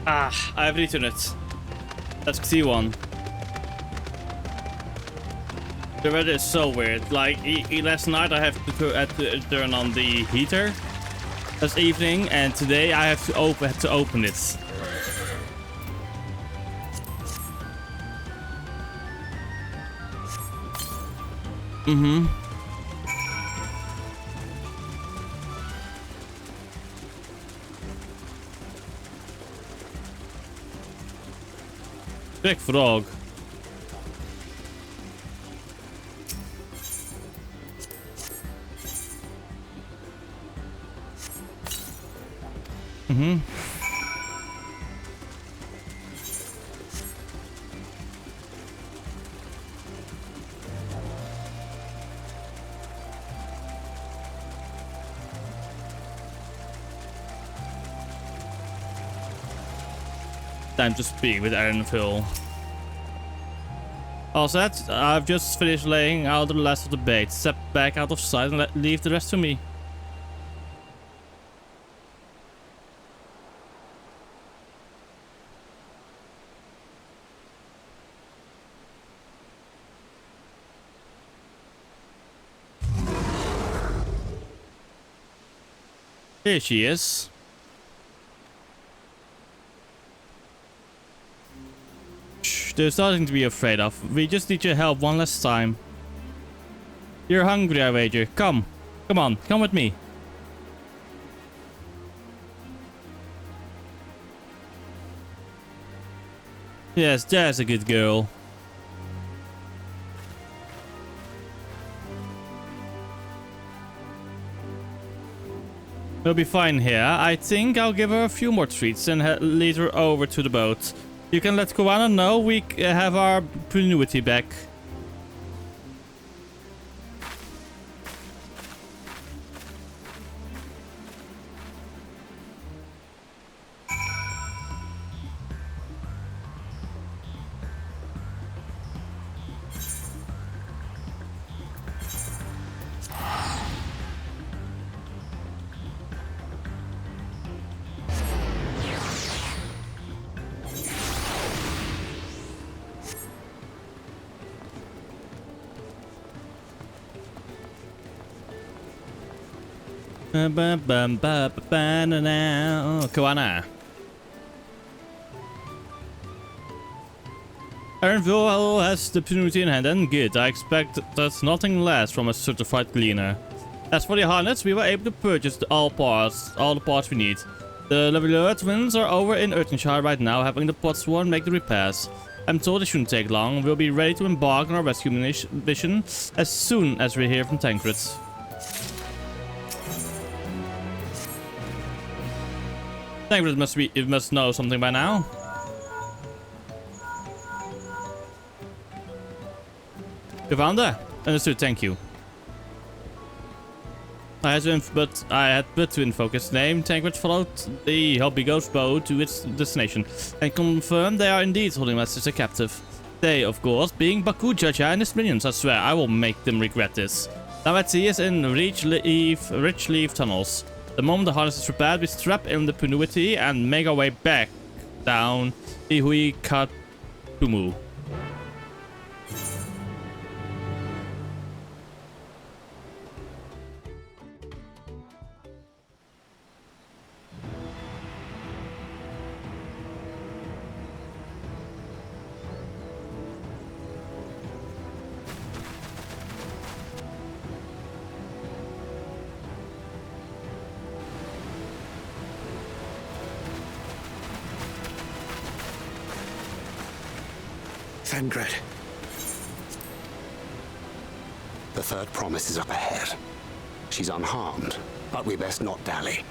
Ah, I have returned it. Let's see one. The weather is so weird. Like last night I have to turn on the heater. Last evening, and today I have to open it. Mm-hmm. Big frog. Mm-hmm. Time to speak with Aaron Phil. All set. I've just finished laying out the last of the bait. Step back out of sight and leave the rest to me. Here she is. Shh, there's nothing to be afraid of. We just need your help one last time. You're hungry, I wager. Come. Come on, come with me. Yes, there's a good girl. We'll be fine here. I think I'll give her a few more treats and lead her over to the boat. You can let Koana know we have our Pnuity back. Koana. Aaronville has the Pnuity in hand, and good. I expect that's nothing less from a certified cleaner. As for the harness, we were able to purchase all the parts we need. The Leveler twins are over in Earthenshire right now, having the Potsworn make the repairs. I'm told it shouldn't take long. We'll be ready to embark on our rescue mission as soon as we hear from Tancred. Tancred must know something by now. Commander, understood. Thank you. I had but to invoke his name. Tancred followed the Hobby Ghost boat to its destination and confirmed they are indeed holding my sister captive. They, of course, being Baku Jaja and his minions. I swear, I will make them regret this. Now at sea is in Rich Leaf tunnels. The moment the harness is repaired, we strap in the Pnuity and make our way back down Ihui Katumu. Tancred. The third promise is up ahead. She's unharmed, but we best not dally.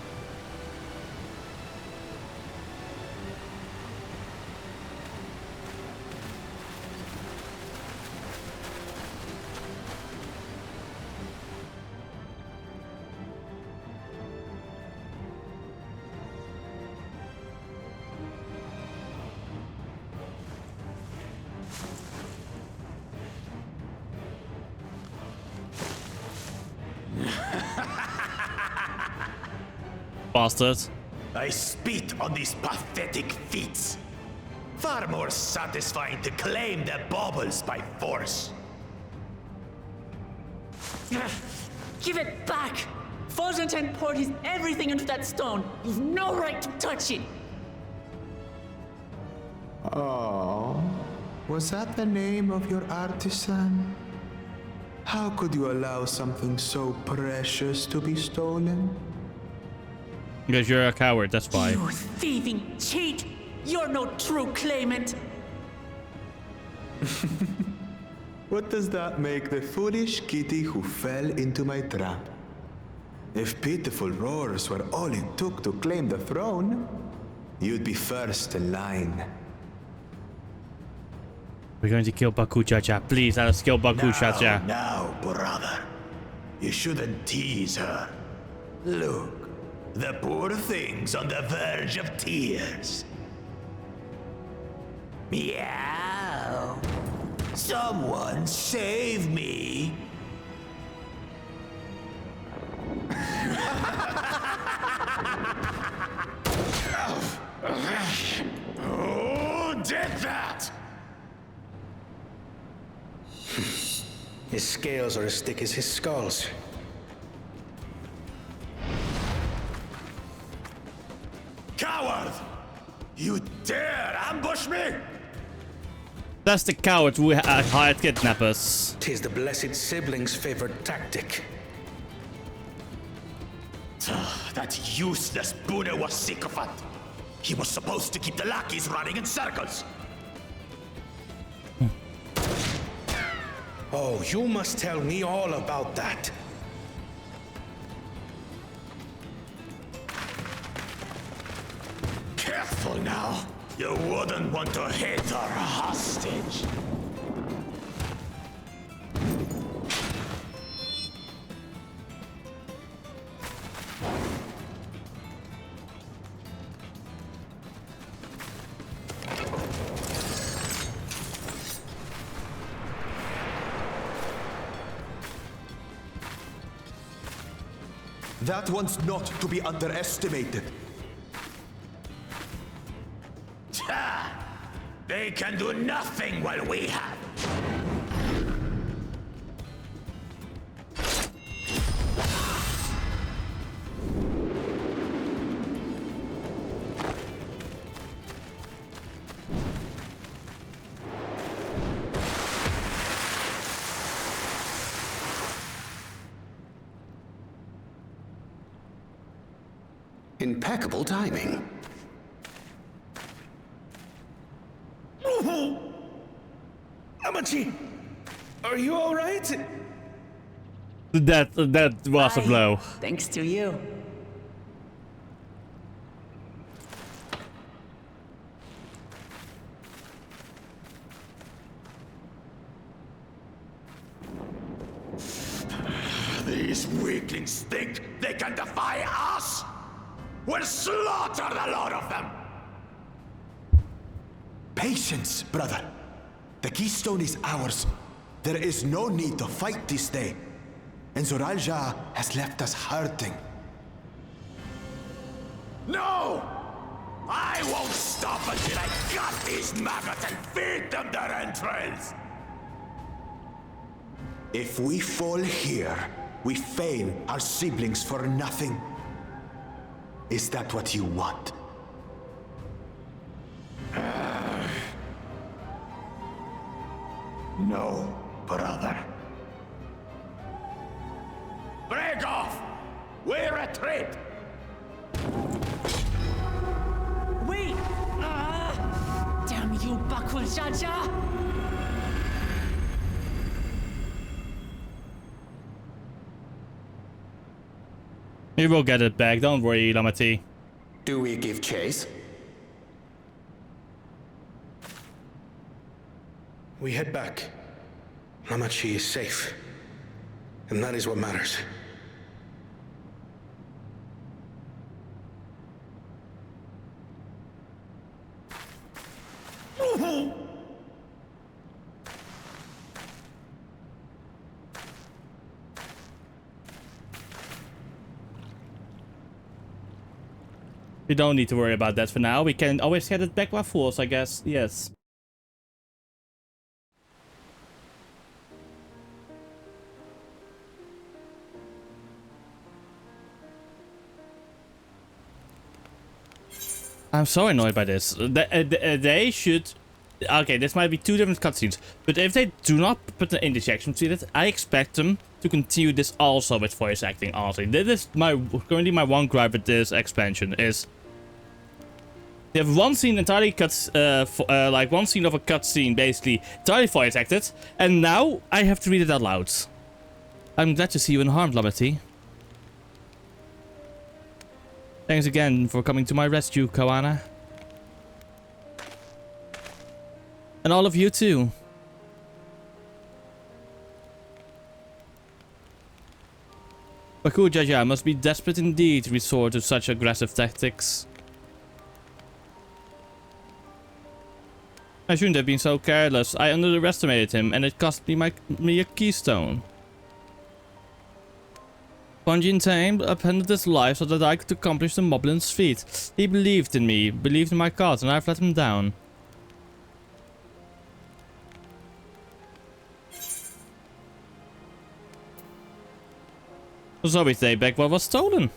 Bastard. I spit on these pathetic feats. Far more satisfying to claim the baubles by force. Give it back! Fosunten poured his everything into that stone. You've no right to touch it! Oh, was that the name of your artisan? How could you allow something so precious to be stolen? Because you're a coward, that's why. You thieving cheat! You're no true claimant! What does that make the foolish kitty who fell into my trap? If pitiful roars were all it took to claim the throne, you'd be first in line. We're going to kill Baku Chacha. Please, let us kill Baku Chacha. Now, brother. You shouldn't tease her. Look, the poor thing's on the verge of tears. Meow. Someone save me. Who did that? His scales are as thick as his skulls. Coward! You dare ambush me? That's the cowards who hired kidnappers. Tis the blessed sibling's favorite tactic. That useless Buddha was sycophant. He was supposed to keep the lackeys running in circles. Oh, you must tell me all about that. Careful now. You wouldn't want to hit her hostage. That one's not to be underestimated. They can do nothing while we have. Impeccable timing. Amachi, are you all right? That was a Aye, blow. Thanks to you. These weaklings think they can defy us? We'll slaughter the lot of them! Patience, brother. The keystone is ours. There is no need to fight this day. And Zoralja has left us hurting. No! I won't stop until I gut these maggots and feed them their entrails! If we fall here, we fail our siblings for nothing. Is that what you want? No, brother. Break off! We retreat! Wait! Damn you, Bakul Jaja! We will get it back, don't worry, Lamati. Do we give chase? We head back. Hamachi is safe. And that is what matters. We don't need to worry about that for now. We can always get it back by force, I guess. Yes. I'm so annoyed by this. They should... Okay, this might be two different cutscenes. But if they do not put the interjection to it, I expect them to continue this also with voice acting, honestly. This is currently my one gripe with this expansion is... They have one scene entirely like one scene of a cutscene, basically, entirely voice acted. And now I have to read it out loud. I'm glad to see you unharmed, Lamity. Thanks again for coming to my rescue, Koana. And all of you too. Baku Jaja must be desperate indeed to resort to such aggressive tactics. I shouldn't have been so careless. I underestimated him and it cost me a keystone. Bunjin Tame appended his life so that I could accomplish the Moblin's feat. He believed in me, believed in my cause, and I've let him down. So we take back what was stolen.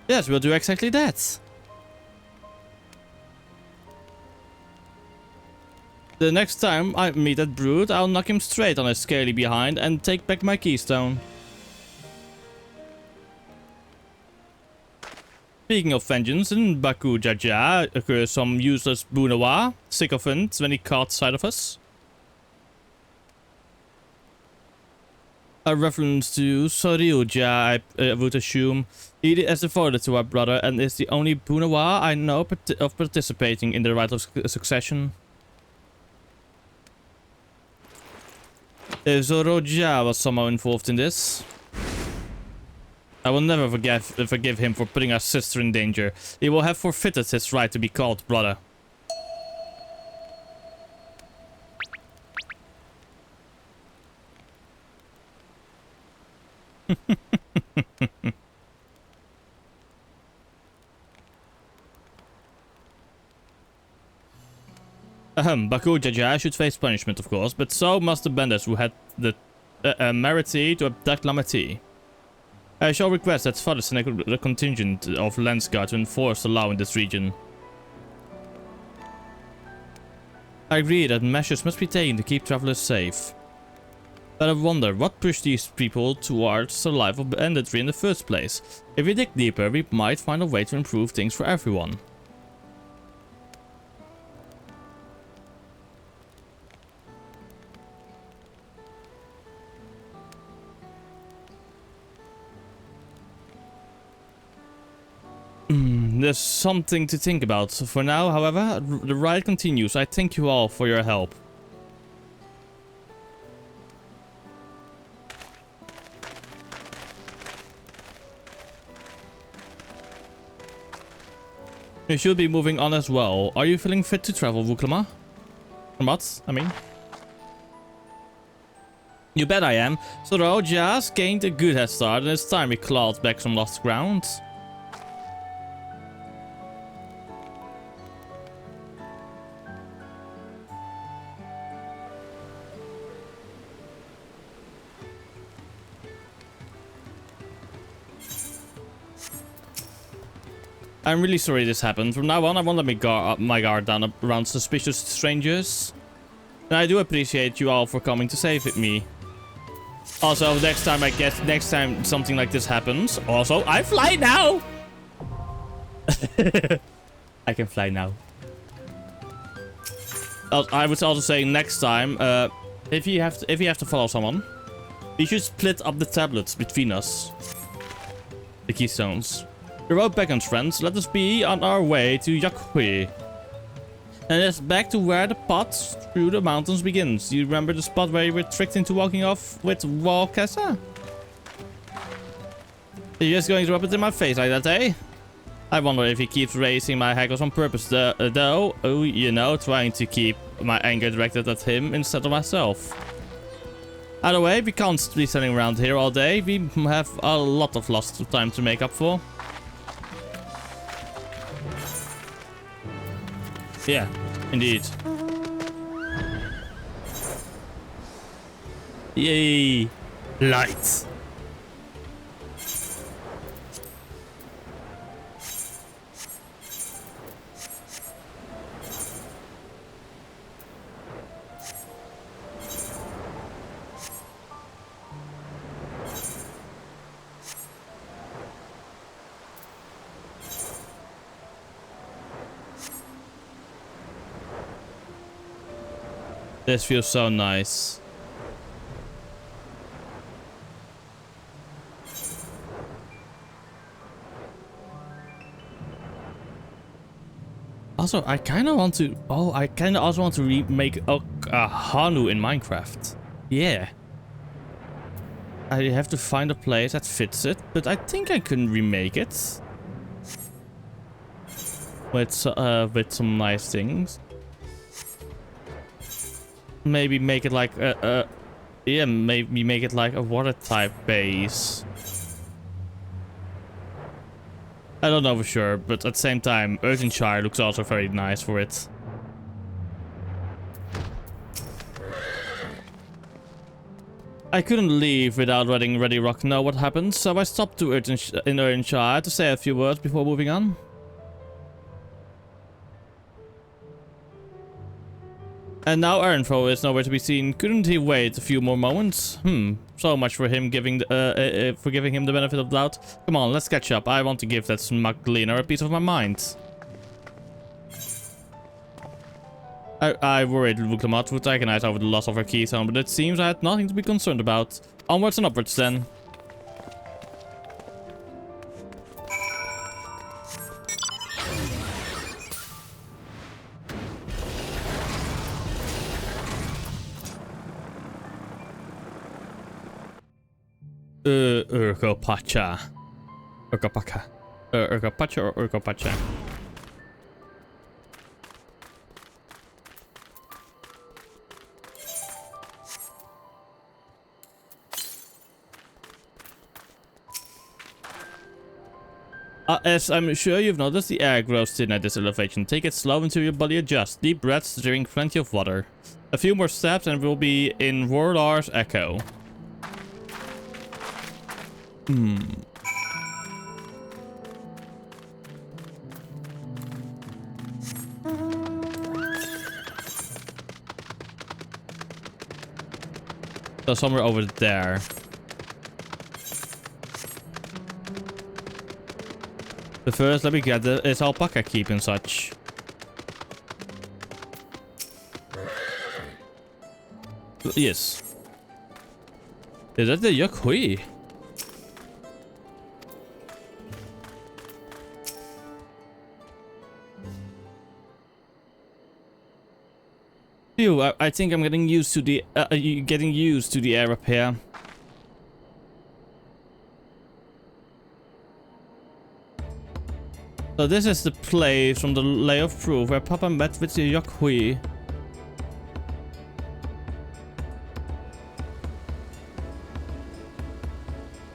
Yes, we'll do exactly that. The next time I meet that brute, I'll knock him straight on his scaly behind and take back my keystone. Speaking of vengeance, in Baku Jaja occurs some useless Bunawa sycophant when he caught sight of us. A reference to Soryuja, I would assume. He is devoted to our brother and is the only Bunawa I know of participating in the rite of succession. If Zoroja was somehow involved in this, I will never forgive him for putting our sister in danger. He will have forfeited his right to be called brother. Baku Jaja should face punishment, of course, but so must the bandits who had the temerity to abduct Lamity. I shall request that Father send a contingent of Landsguard to enforce the law in this region. I agree that measures must be taken to keep travelers safe. But I wonder what pushed these people towards the life of banditry in the first place. If we dig deeper, we might find a way to improve things for everyone. There's something to think about. For now, however, the ride continues. I thank you all for your help. You should be moving on as well. Are you feeling fit to travel, Wuklama? What? I mean. You bet I am. So just gained a good head start and it's time we clawed back some lost ground. I'm really sorry this happened. From now on, I won't let my guard down around suspicious strangers. And I do appreciate you all for coming to save me. Also, next time something like this happens. Also, I fly now! I can fly now. I would also say next time, if you have to follow someone, we should split up the tablets between us. The keystones. The road beckons, friends. Let us be on our way to Yakhui. And it's back to where the path through the mountains begins. Do you remember the spot where you were tricked into walking off with Walkessa? You're just going to rub it in my face like that, eh? I wonder if he keeps raising my hackles on purpose, though. Oh, you know, trying to keep my anger directed at him instead of myself. Either way, we can't be standing around here all day. We have a lot of lost time to make up for. Yeah, indeed. Yay! Lights! This feels so nice. Also, I kind of want to... Oh, I kind of also want to remake a Hanu in Minecraft. Yeah. I have to find a place that fits it, but I think I can remake it. With some nice things. Maybe make it like yeah, maybe make it like a water type base. I don't know for sure, but at the same time, Earthenshire looks also very nice for it. I couldn't leave without letting Ready Rock know what happened, so I stopped in Earthenshire to say a few words before moving on. And now Aaronfo is nowhere to be seen. Couldn't he wait a few more moments? So much for him giving him the benefit of the doubt. Come on, let's catch up. I want to give that smug gleaner a piece of my mind. I worried Vuklamat would agonize over the loss of her keystone, but it seems I had nothing to be concerned about. Onwards and upwards then. Urgopacha. Urgopacha. Urgopacha or Urgopacha? As I'm sure you've noticed, the air grows thin at this elevation. Take it slow until your body adjusts. Deep breaths, drink plenty of water. A few more steps and we'll be in Warlar's Echo. So somewhere over there. But first, let me get this alpaca keep and such. Yes. Is that the Yakhui? Phew, I think I'm getting used to the air up here. So this is the place from the Lay of Proof where Papa met with the Yakhui.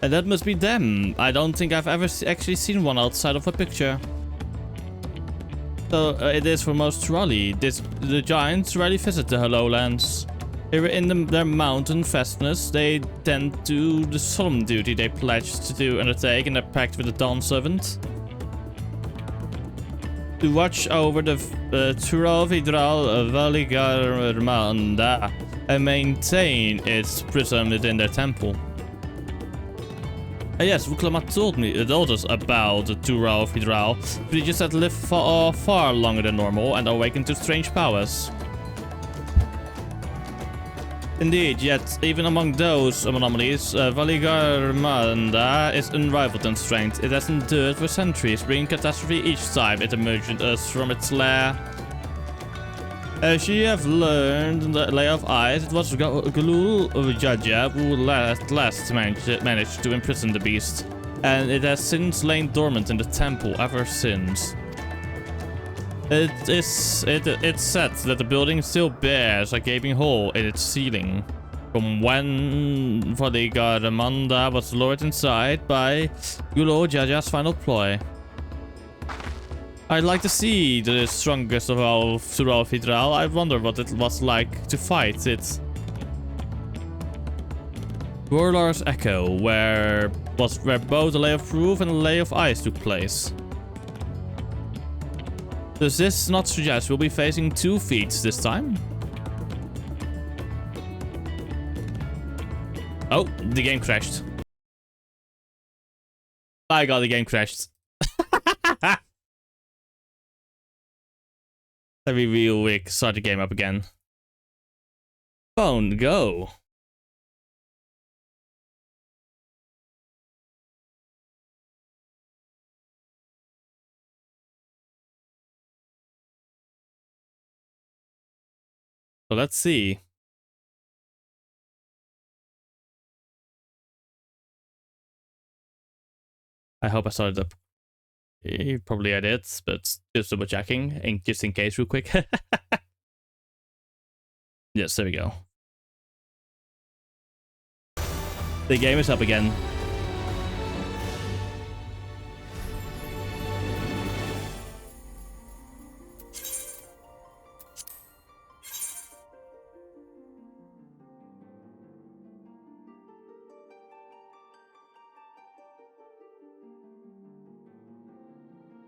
And that must be them. I don't think I've ever actually seen one outside of a picture. So it is for most Turali. The giants rarely visit the Lowlands. Here in their mountain fastness, they tend to the solemn duty they pledged to undertake in their pact with the Dawn Servant. To watch over the Tural Valigarmanda and maintain its prism within their temple. Yes, Vuklamat told us about the Tural Vidral, creatures that live far longer than normal and awaken to strange powers. Indeed, yet even among those anomalies, Valigarmanda is unrivaled in strength. It has endured for centuries, bringing catastrophe each time it emerges from its lair. As you have learned in the Lay of Ice, it was Galul Jaja who last managed to imprison the beast, and it has since lain dormant in the temple ever since. It's said that the building still bears a gaping hole in its ceiling. From when the god Amanda was lured inside by Yulo Jaja's final ploy. I'd like to see the strongest of all throughout Hydral. I wonder what it was like to fight it. Warlord's Echo, where both a Lay of Proof and a Lay of Ice took place. Does this not suggest we'll be facing 2 feats this time? Oh, the game crashed. My god, the game crashed. Let me real quick start the game up again. Phone, go. So let's see. I hope I started up. Probably I did, but just double checking, and just in case real quick. Yes, there we go. The game is up again.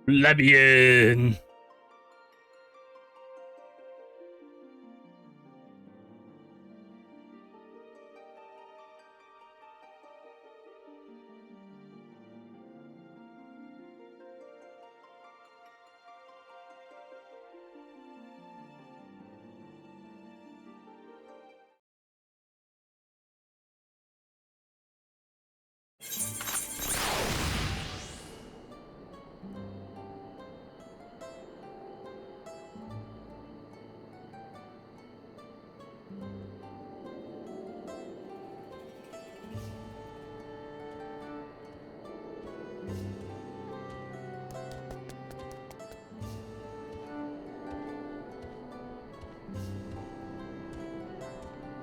Labian.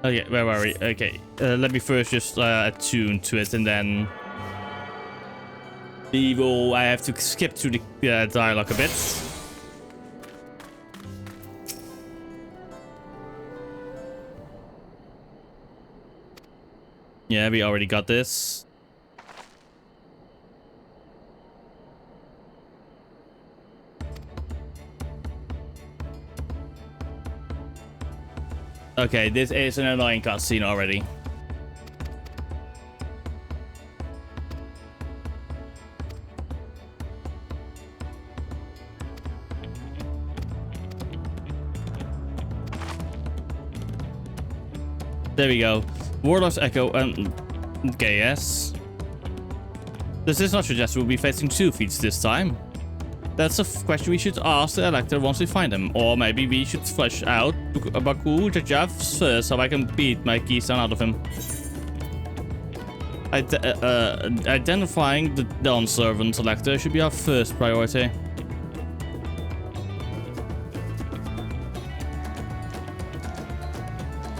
Okay, where were we? Okay, let me first just attune to it, and then I have to skip through the dialogue a bit. Yeah, we already got this. Okay, this is an annoying cutscene already. There we go. Warlord's Echo. Okay, yes. Does this not suggest we'll be facing 2 feats this time? That's a question we should ask the Elector once we find him. Or maybe we should flesh out Baku Jajav first so I can beat my Keystone out of him. Identifying the Dawn Servant Elector should be our first priority.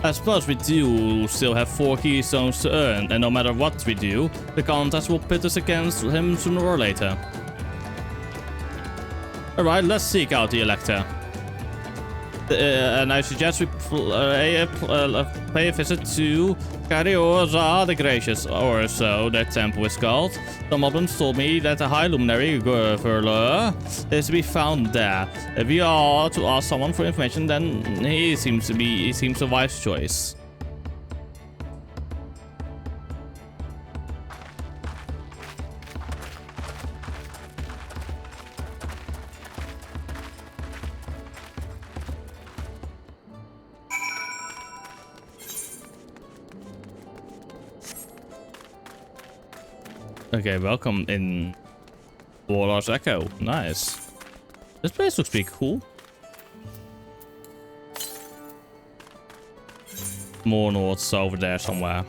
I suppose we do still have 4 keystones to earn, and no matter what we do, the contest will pit us against him sooner or later. Alright, let's seek out the Elector. And I suggest we pay a visit to Carioza the Gracious, or so that temple is called. Some moblins told me that the High Luminary Gurfurler is to be found there. If we are to ask someone for information, then he seems a wise choice. Okay, welcome in Warlord's Echo. Nice. This place looks pretty cool. More north, so over there somewhere.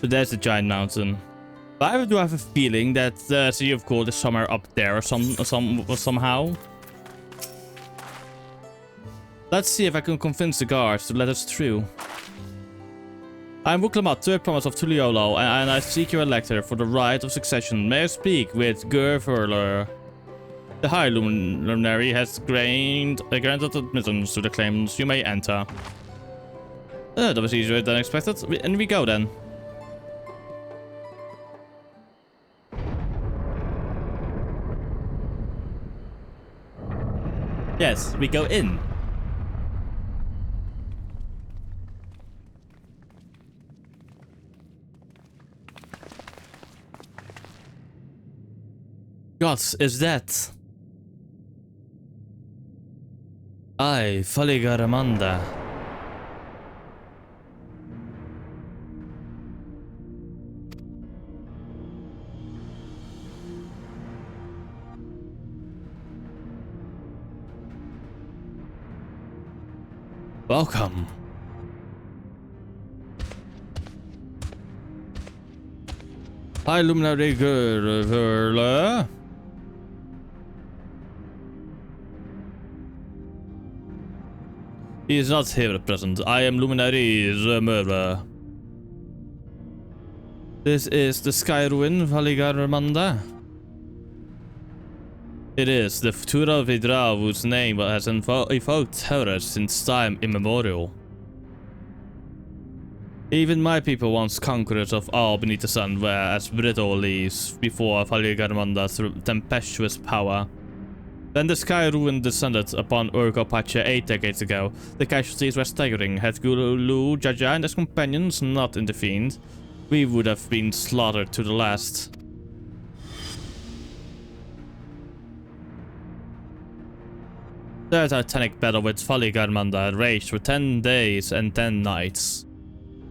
But there's the giant mountain. But I do have a feeling that the Sea of Gold is somewhere up there or somehow. Let's see if I can convince the guards to let us through. I'm Wuklamat, third promise of Tuliolo, and I seek your elector for the right of succession. May I speak with Gerverler? The High Luminary has granted admittance to the claimants. You may enter. That was easier than expected. And we go then. Yes, we go in. God, is that? I, Faligaramanda. Welcome. Hi, Luminary Gerverler. He is not here at present. I am Luminary the Murderer. This is the Sky Ruin, Valigaramanda. It is the Futura Vidra whose name has evoked terror since time immemorial. Even my people, once conquerors of all beneath the sun, were as brittle leaves before Valigaramanda's tempestuous power. When the Sky Ruin descended upon Urgopacha 8 decades ago, the casualties were staggering. Had Gulu, Jaja and his companions not intervened, we would have been slaughtered to the last. The titanic battle with Valigaramanda had raged for 10 days and 10 nights.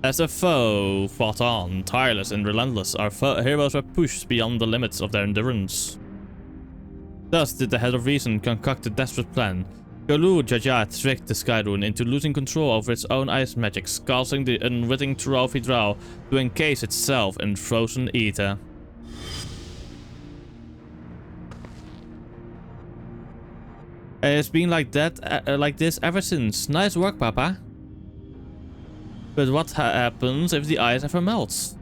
As the foe fought on, tireless and relentless, our heroes were pushed beyond the limits of their endurance. Thus did the Head of Reason concoct a desperate plan. Gulu Jaja tricked the Sky Ruin into losing control over its own ice magics, causing the unwitting Trophy Drow to encase itself in frozen ether. It's been like this ever since. Nice work, Papa. But what happens if the ice ever melts?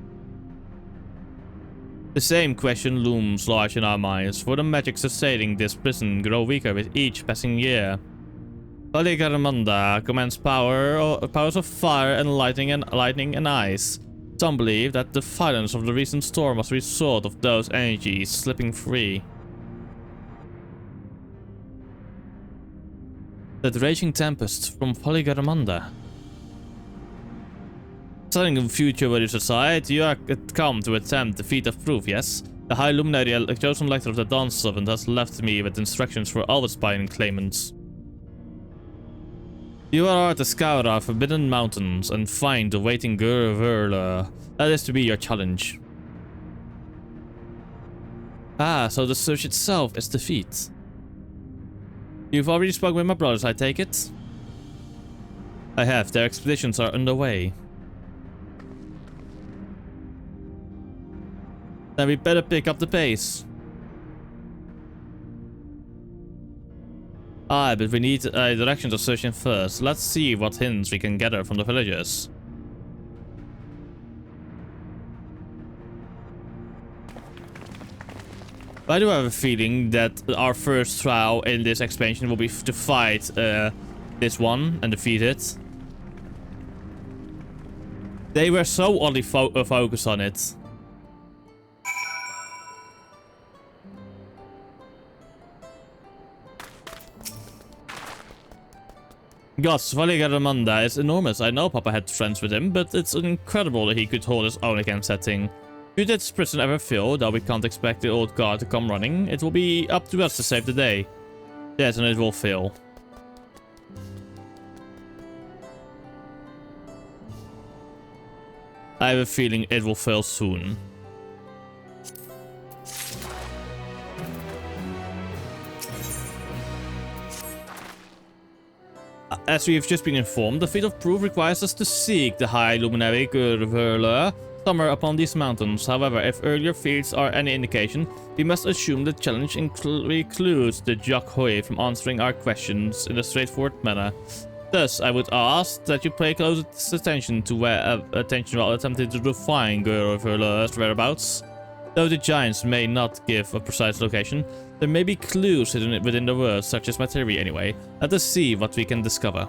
The same question looms large in our minds, for the magic sustaining this prison grow weaker with each passing year. Valigaramanda commands powers of fire and lightning and ice. Some believe that the violence of the recent storm was a result of those energies slipping free. That raging tempest from Valigaramanda. Studying the future worthy society, you are come to attempt the feat of proof, yes? The High Luminary, chosen lector of the Dawn Servant, has left me with instructions for all aspiring claimants. You are to scour our forbidden mountains and find the waiting Gerverler. That is to be your challenge. Ah, so the search itself is the feat. You've already spoken with my brothers, I take it? I have. Their expeditions are underway. Then we better pick up the pace. Ah, but we need directions of searching first. Let's see what hints we can gather from the villagers. I do have a feeling that our first trial in this expansion will be to fight this one and defeat it. They were so oddly focused on it. Gods, Valigaramanda is enormous. I know Papa had friends with him, but it's incredible that he could hold his own against that thing. Should its prison ever fail, though we can't expect the old guard to come running, it will be up to us to save the day. Yes, and it will fail. I have a feeling it will fail soon. As we have just been informed, the feat of proof requires us to seek the High Luminary Gerverler somewhere upon these mountains. However, if earlier feats are any indication, we must assume the challenge includes the Yakuhui from answering our questions in a straightforward manner. Thus, I would ask that you pay close attention to while attempting to define Gurul's whereabouts. Though the giants may not give a precise location, there may be clues hidden within the words, such as materia anyway. Let us see what we can discover.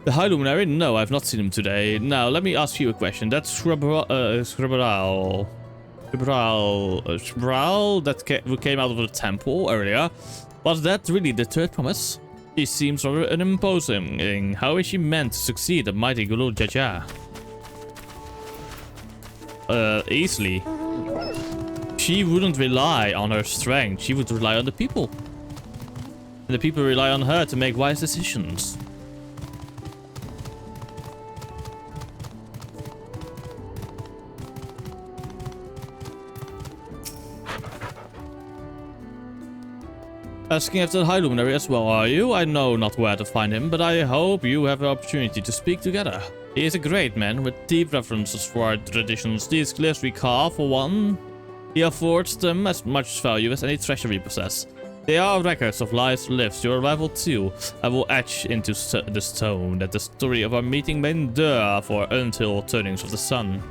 The High Luminary? No, I've not seen him today. Now, let me ask you a question. That Shrubral that came out of the temple earlier, was that really the third promise? She seems rather unimposing. How is she meant to succeed the mighty Gulu Jaja? Easily. She wouldn't rely on her strength. She would rely on the people. And the people rely on her to make wise decisions. Asking after the High Luminary as well, are you? I know not where to find him, but I hope you have the opportunity to speak together. He is a great man with deep references for our traditions. These glyphs we carve, for one, he affords them as much value as any treasure we possess. They are records of lives lived, your arrival too. I will etch into the stone that the story of our meeting may endure for until turnings of the sun.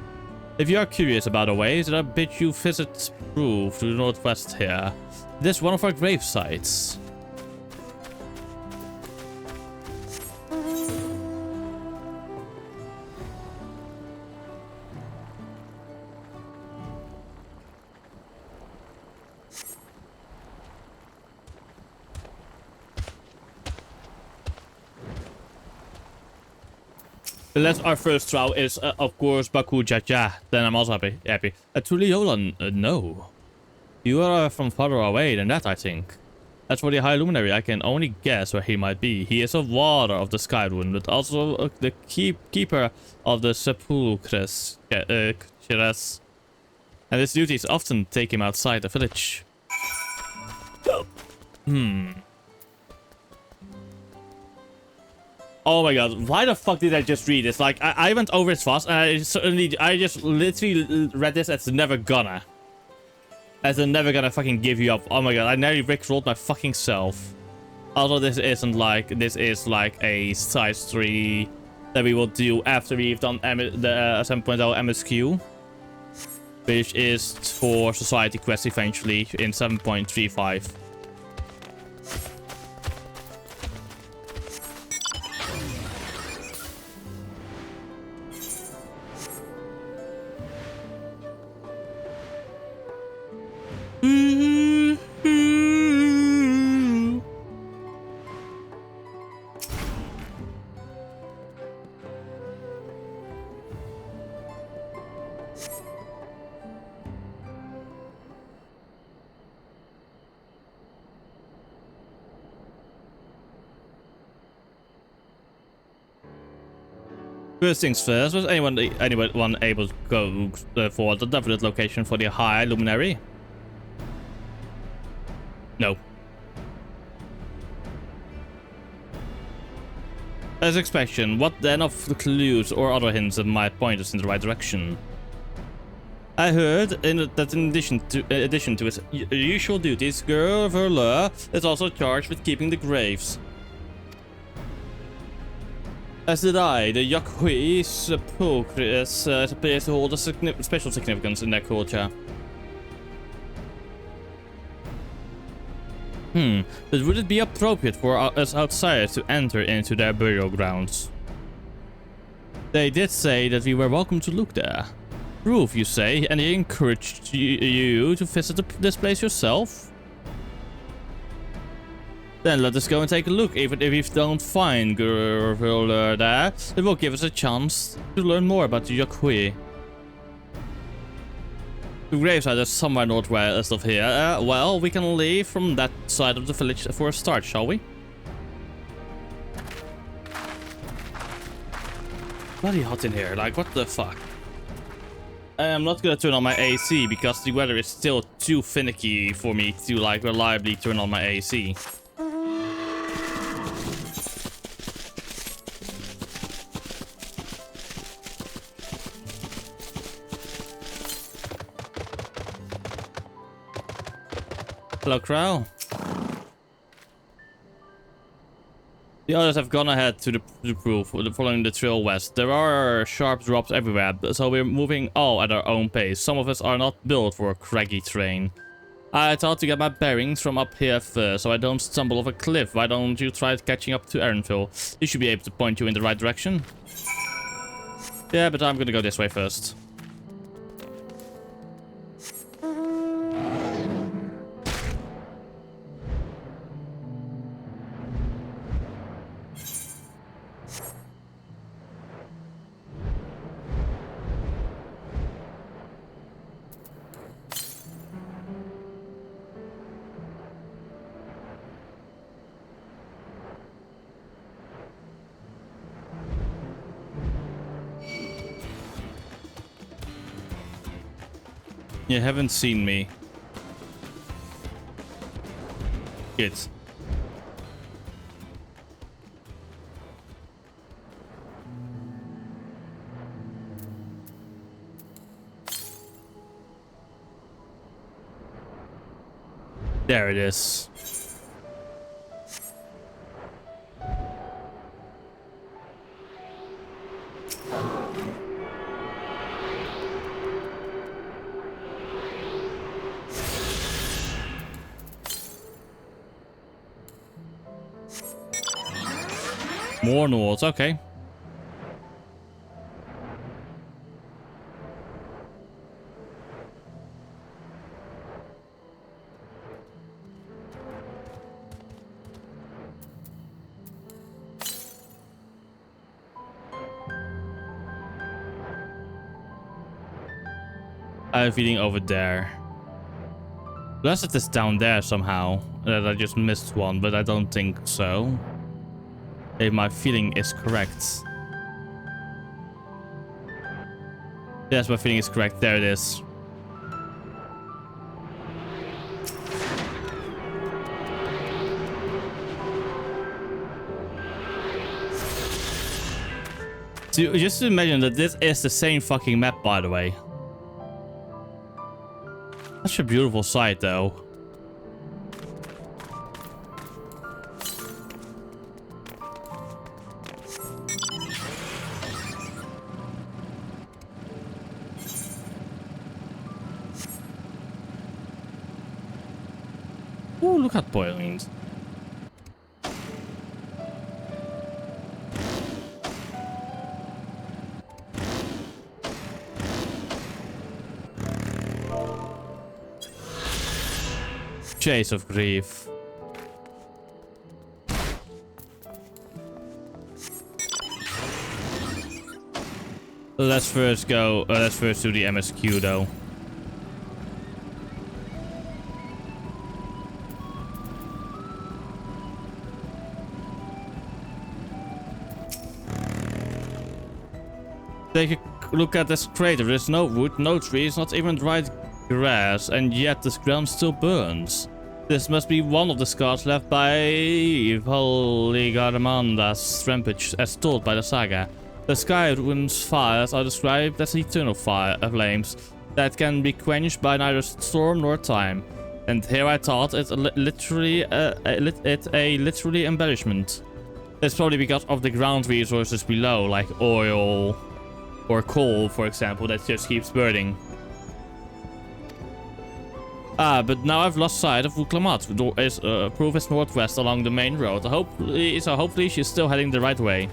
If you are curious about our ways, then I bid you visit Proof to the northwest here. This is one of our grave sites. Unless our first trial is, of course, Baku Jaja, then I'm also happy. Tuliola, no. You are from farther away than that, I think. As for the High Luminary, I can only guess where he might be. He is a warder of the Sky Rune, but also the keeper of the Sepulchres. And his duties often take him outside the village. Oh my god, why the fuck did I just read this? Like, I went over it fast, and I just literally read this as never gonna. As in never gonna fucking give you up. Oh my god, I nearly rickrolled my fucking self. Although this is like a size 3 that we will do after we've done the 7.0 MSQ. Which is for Society Quest eventually in 7.35. First things first, was anyone able to go for the definite location for the High Luminary? No. As expected, what then of the clues or other hints that might point us in the right direction? I heard that in addition to his usual duties, Gurulur is also charged with keeping the graves. As did I. The Yakuhui Sepulchres appears to hold a special significance in their culture. But would it be appropriate for us outsiders to enter into their burial grounds? They did say that we were welcome to look there. Proof, you say, and they encouraged you to visit this place yourself? Then let us go and take a look. Even if we don't find Gurulur there, it will give us a chance to learn more about the Yakuhui. The gravesite is somewhere northwest of here. Well, we can leave from that side of the village for a start, shall we? Bloody hot in here, like what the fuck? I'm not gonna turn on my AC because the weather is still too finicky for me to like reliably turn on my AC. Hello, Crow. The others have gone ahead to the proof, following the trail west. There are sharp drops everywhere, so we're moving all at our own pace. Some of us are not built for a craggy terrain. I thought to get my bearings from up here first, so I don't stumble off a cliff. Why don't you try catching up to Erinville? He should be able to point you in the right direction. Yeah, but I'm gonna go this way first. You haven't seen me. Good. There it is. More north, okay. I have feeling over there. Unless it is down there somehow. That I just missed one, but I don't think so. If my feeling is correct. Yes, my feeling is correct. There it is. So just imagine that this is the same fucking map, by the way. Such a beautiful sight, though. Oh, look at boiling. Chase of grief. Let's first go. Let's first do the MSQ though. Take a look at this crater. There's no wood, no trees, not even dried grass, and yet this ground still burns. This must be one of the scars left by Valligaramanda's rampage, as told by the saga. The sky ruins fires are described as eternal flames that can be quenched by neither storm nor time. And here I thought it literally embellishment. It's probably because of the ground resources below, like oil or coal, for example, that just keeps burning. Ah, but now I've lost sight of Vuklamat. Proof is northwest along the main road. Hopefully she's still heading the right way.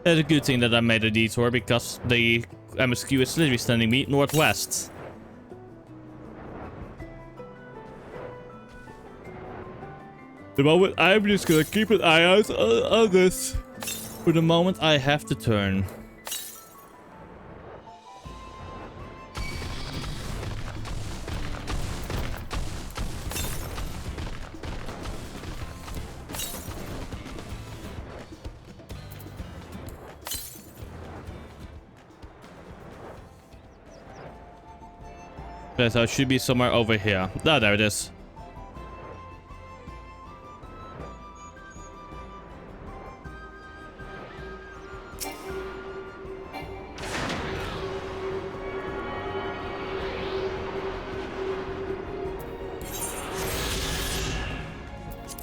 It's a good thing that I made a detour because the MSQ is literally standing me northwest. The moment I'm just gonna keep an eye out on this. For the moment I have to turn. Okay, so it should be somewhere over here. Oh, there it is.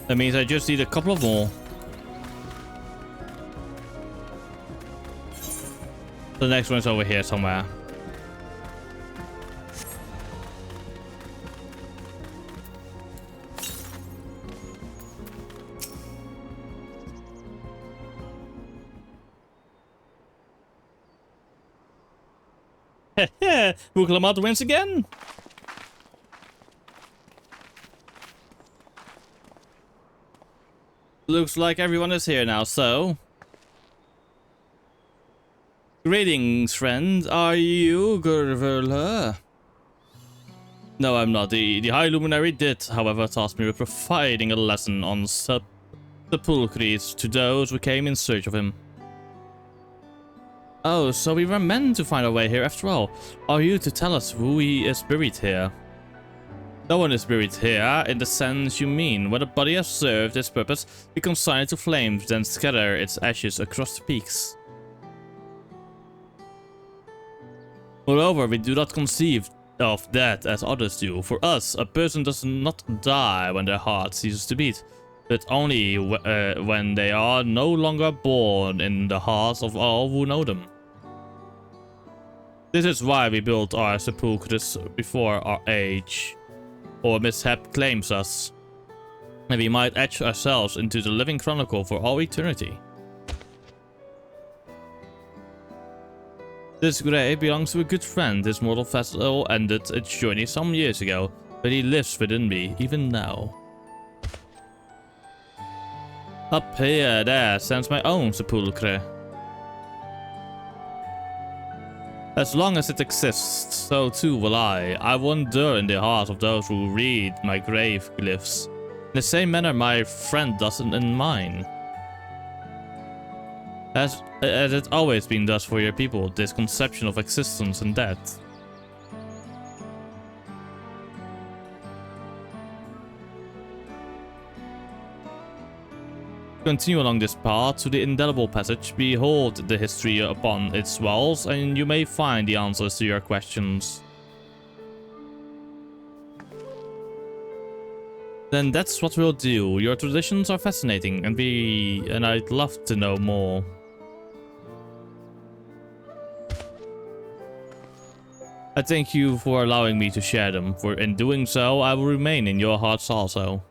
That means I just need a couple of more. The next one's over here somewhere. Heh, Wuklamat wins again. Looks like everyone is here now, so... Greetings, friend. Are you Gurverla? No, I'm not. The High Luminary did, however, task me with providing a lesson on sepulchres to those who came in search of him. Oh, so we were meant to find our way here after all. Are you to tell us who he is buried here? No one is buried here, in the sense you mean. When a body has served its purpose, we consign it to flames, then scatter its ashes across the peaks. Moreover, we do not conceive of death as others do. For us, a person does not die when their heart ceases to beat, but only when they are no longer born in the hearts of all who know them. This is why we built our sepulchres before our age, or mishap claims us, and we might etch ourselves into the living chronicle for all eternity. This grave belongs to a good friend. His mortal vessel ended its journey some years ago, but he lives within me, even now. Up here, there, stands my own sepulchre. As long as it exists, so too will I. I wander in the hearts of those who read my grave glyphs, in the same manner my friend does in mine. Has it always been thus for your people, this conception of existence and death? Continue along this path to the indelible passage, behold the history upon its walls, and you may find the answers to your questions. Then that's what we'll do. Your traditions are fascinating, and I'd love to know more. I thank you for allowing me to share them, for in doing so, I will remain in your hearts also.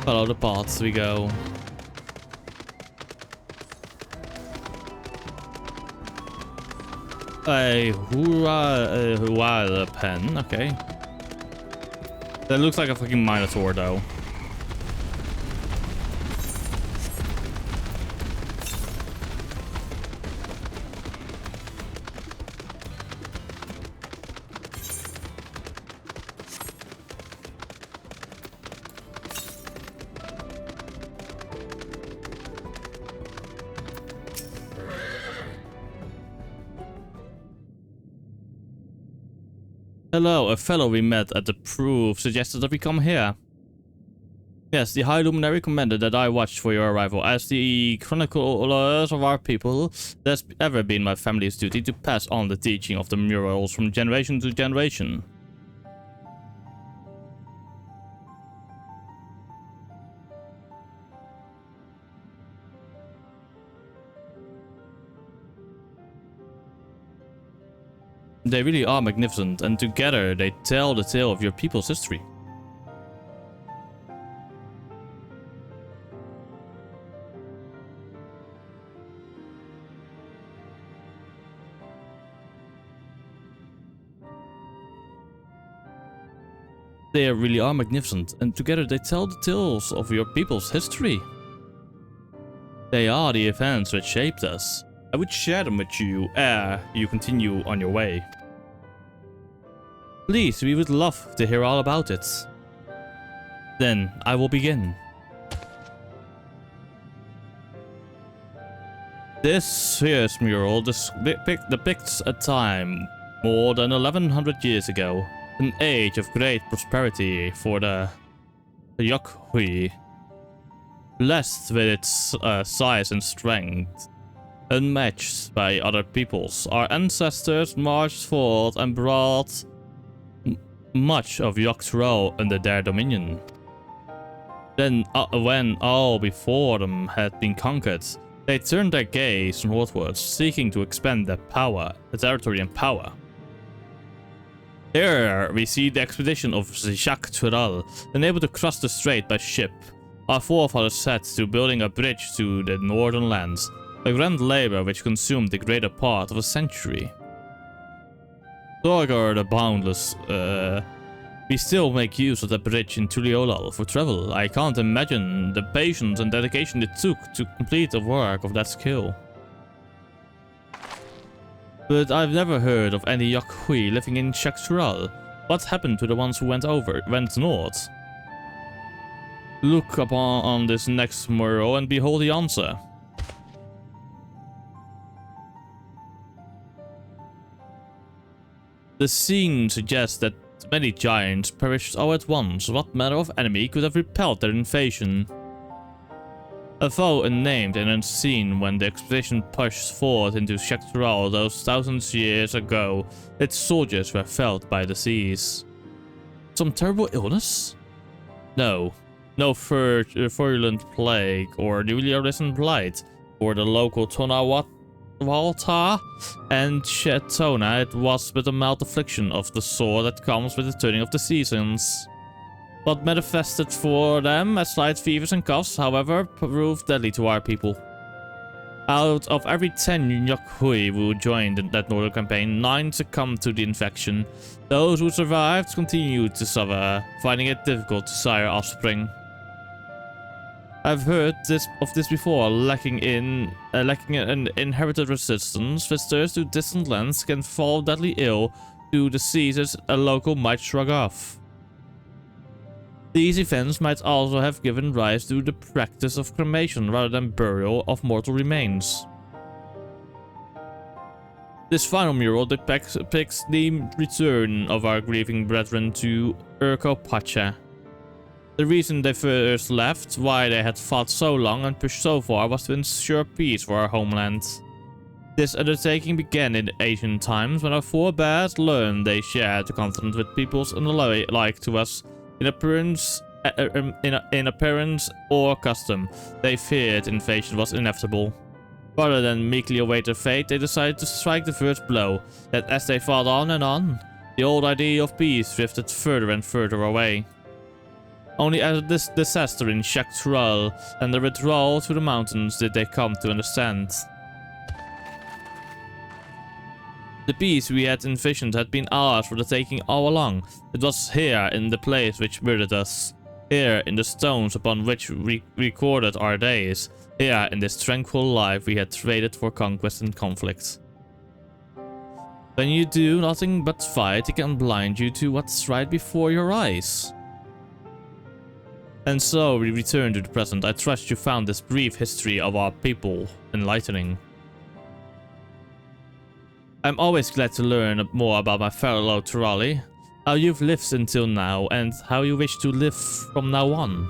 Follow the paths we go. A hurrah pen, okay. That looks like a fucking minotaur though. Hello, a fellow we met at the proof suggested that we come here. Yes, the High Luminary commanded that I watch for your arrival. As the chroniclers of our people, it has ever been my family's duty to pass on the teaching of the murals from generation to generation. They really are magnificent, and together they tell the tale of your people's history. They really are magnificent, and together they tell the tales of your people's history. They are the events that shaped us. I would share them with you ere you continue on your way. Please, we would love to hear all about it. Then, I will begin. This here's mural depicts a time more than 1100 years ago, an age of great prosperity for the Yokhui. Blessed with its size and strength, unmatched by other peoples, our ancestors marched forth and brought much of Dawntrail under their dominion. Then, when all before them had been conquered, they turned their gaze northwards, seeking to expand their territory and power. Here we see the expedition of Dawntrail, unable to cross the strait by ship. Our forefathers set to building a bridge to the northern lands, a grand labor which consumed the greater part of a century. Torgar the Boundless, we still make use of the bridge in Tuliolal for travel. I can't imagine the patience and dedication it took to complete the work of that skill. But I've never heard of any Yokhui living in Dawntrail. What happened to the ones who went north? Look upon this next mural and behold the answer. The scene suggests that many giants perished all at once. What manner of enemy could have repelled their invasion? A foe unnamed and unseen when the expedition pushed forth into Dawntrail those thousands years ago, its soldiers were felled by disease. Some terrible illness? No. No virulent plague or newly arisen blight. For the local Tonawalta and Shetona, it was but a mild affliction of the sore that comes with the turning of the seasons. What manifested for them as slight fevers and coughs, however, proved deadly to our people. Out of every 10 Yokhui who joined that northern campaign, 9 succumbed to the infection. Those who survived continued to suffer, finding it difficult to sire offspring. I've heard of this before. Lacking an inherited resistance, visitors to distant lands can fall deadly ill to diseases a local might shrug off. These events might also have given rise to the practice of cremation rather than burial of mortal remains. This final mural depicts the return of our grieving brethren to Urkopacha. The reason they first left, why they had fought so long and pushed so far, was to ensure peace for our homeland. This undertaking began in ancient times when our forebears learned they shared the continent with peoples unlike to us in appearance or custom. They feared invasion was inevitable. Rather than meekly await their fate, they decided to strike the first blow, that as they fought on and on, the old idea of peace drifted further and further away. Only after this disaster in Dawntrail and the withdrawal to the mountains did they come to understand. The peace we had envisioned had been ours for the taking all along. It was here in the place which murdered us. Here in the stones upon which we recorded our days. Here in this tranquil life we had traded for conquest and conflict. When you do nothing but fight, it can blind you to what's right before your eyes. And so we return to the present. I trust you found this brief history of our people enlightening. I'm always glad to learn more about my fellow Turali, how you've lived until now, and how you wish to live from now on.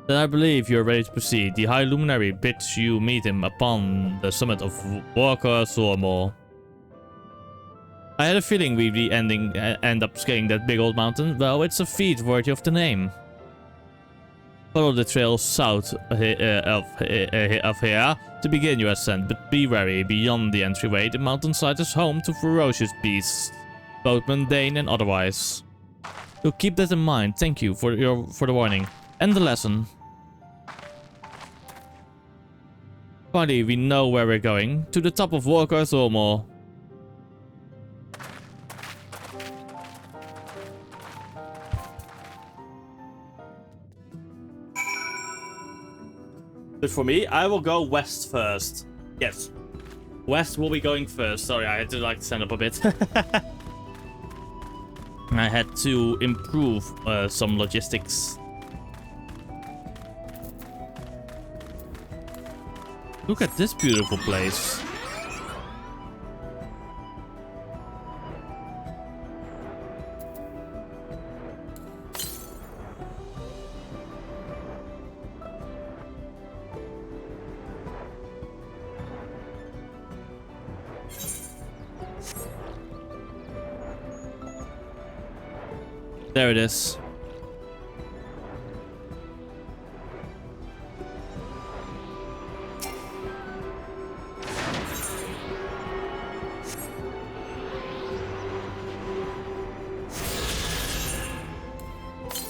Then I believe you're ready to proceed. The High Luminary bids you meet him upon the summit of Walker Sormore. I had a feeling we'd be end up scaling that big old mountain. Well, it's a feat worthy of the name. Follow the trail south of here to begin your ascent, but be wary. Beyond the entryway, the mountainside is home to ferocious beasts, both mundane and otherwise. So keep that in mind. Thank you for the warning and the lesson. Finally, we know where we're going. To the top of Walker Sormore. The but for me, I will go west first. Yes. West will be going first. Sorry, I had to like stand up a bit. I had to improve some logistics. Look at this beautiful place. There it is.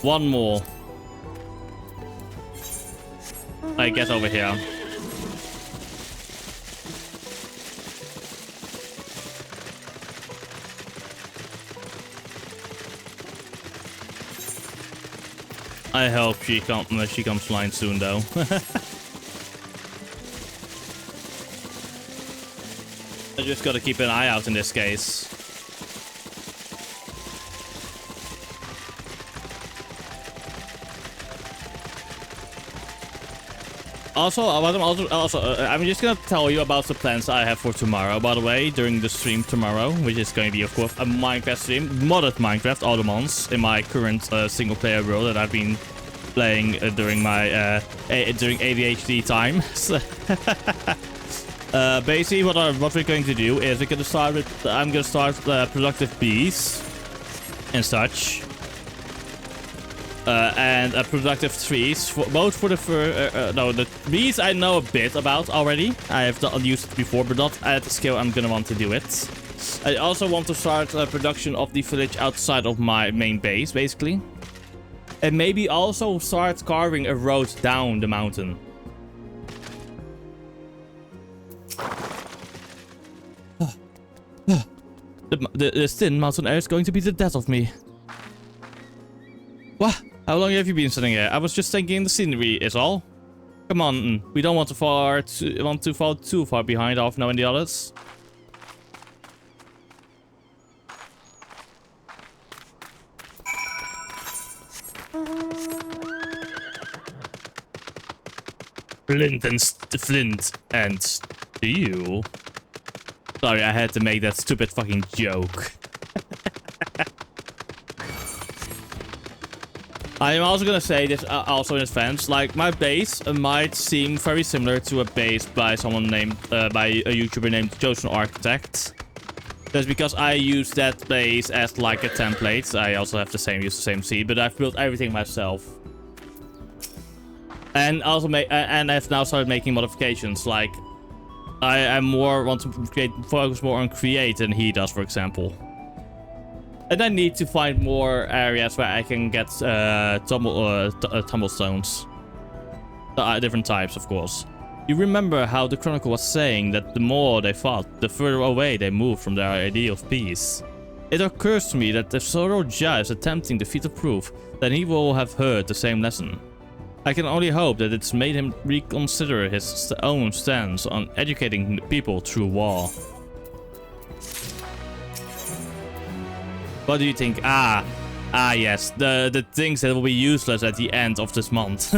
One more. I get over here. I hope she comes flying soon, though. I just gotta keep an eye out in this case. I'm just gonna tell you about the plans I have for tomorrow, by the way, during the stream tomorrow, which is going to be, of course, a Minecraft stream, modded Minecraft, all the months, in my current single-player world that I've been playing during my during ADHD time. Basically, what we're going to do is I'm gonna start productive bees and such. And productive trees, both for the the bees I know a bit about already. I have used it before, but not at the scale I'm gonna want to do it. I also want to start production of the village outside of my main base, basically. And maybe also start carving a road down the mountain. The thin mountain air is going to be the death of me. What? How long have you been sitting here? I was just taking the scenery, is all. Come on, we don't want to fall too far behind Arfno and the others. Flint and steel. Sorry, I had to make that stupid fucking joke. I am also gonna say this also in advance, like my base might seem very similar to a base by someone named, by a YouTuber named Chosen Architect. That's because I use that base as like a template. I also have use the same seed, but I've built everything myself. And also and I've now started making modifications. Like I want to focus more on create than he does, for example. And I need to find more areas where I can get tumblestones. Different types, of course. You remember how the Chronicle was saying that the more they fought, the further away they moved from their idea of peace. It occurs to me that if Zoro Ja is attempting the feat of proof, then he will have heard the same lesson. I can only hope that it's made him reconsider his own stance on educating people through war. What do you think? Yes, the things that will be useless at the end of this month.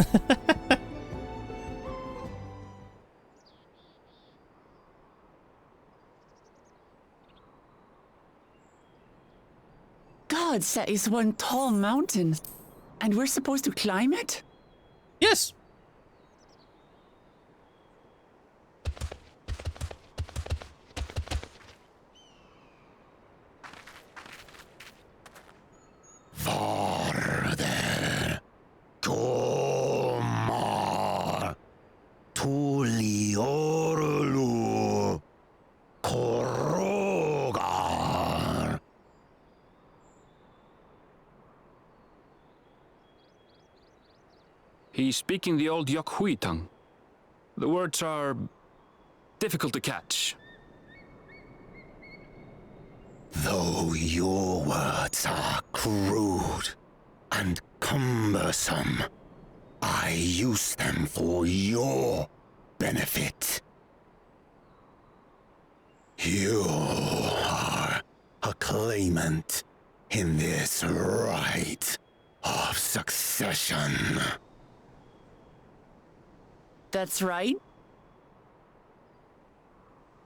God, that is one tall mountain. And we're supposed to climb it? Yes. Farther. Komar. Tuliorlu. Korogar. He's speaking the old Yokhui tongue. The words are difficult to catch. Though your words are crude and cumbersome, I use them for your benefit. You are a claimant in this right of succession. That's right.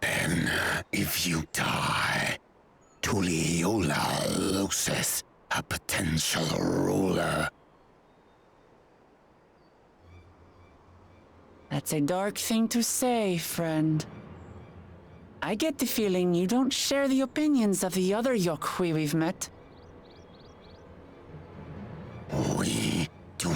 Then, if you die, Tuliyola loses a potential ruler. That's a dark thing to say, friend. I get the feeling you don't share the opinions of the other Yokhui we've met. We do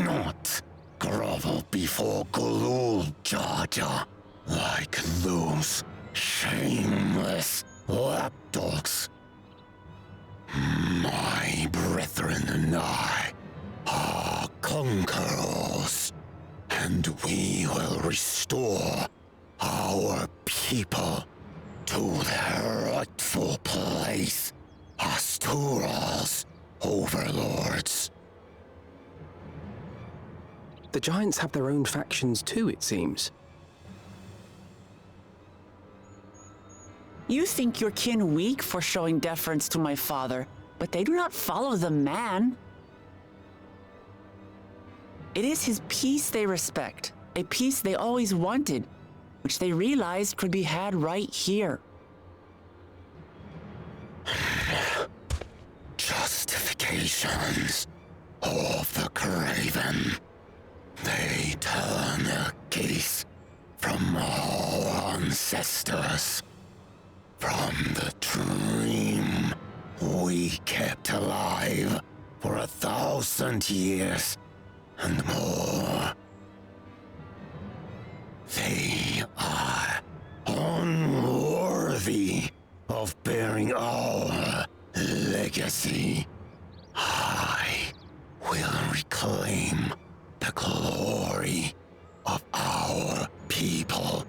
not grovel before Gulul, Jaja, like those shameless lapdogs. My brethren and I are conquerors, and we will restore our people to their rightful place as Tural's overlords. The Giants have their own factions too, it seems. You think your kin weak for showing deference to my father, but they do not follow the man. It is his peace they respect, a peace they always wanted, which they realized could be had right here. Justifications of the craven. They turn their gaze from our ancestors, from the dream we kept alive for 1,000 years and more. They are unworthy of bearing our legacy. I will reclaim the glory of our people.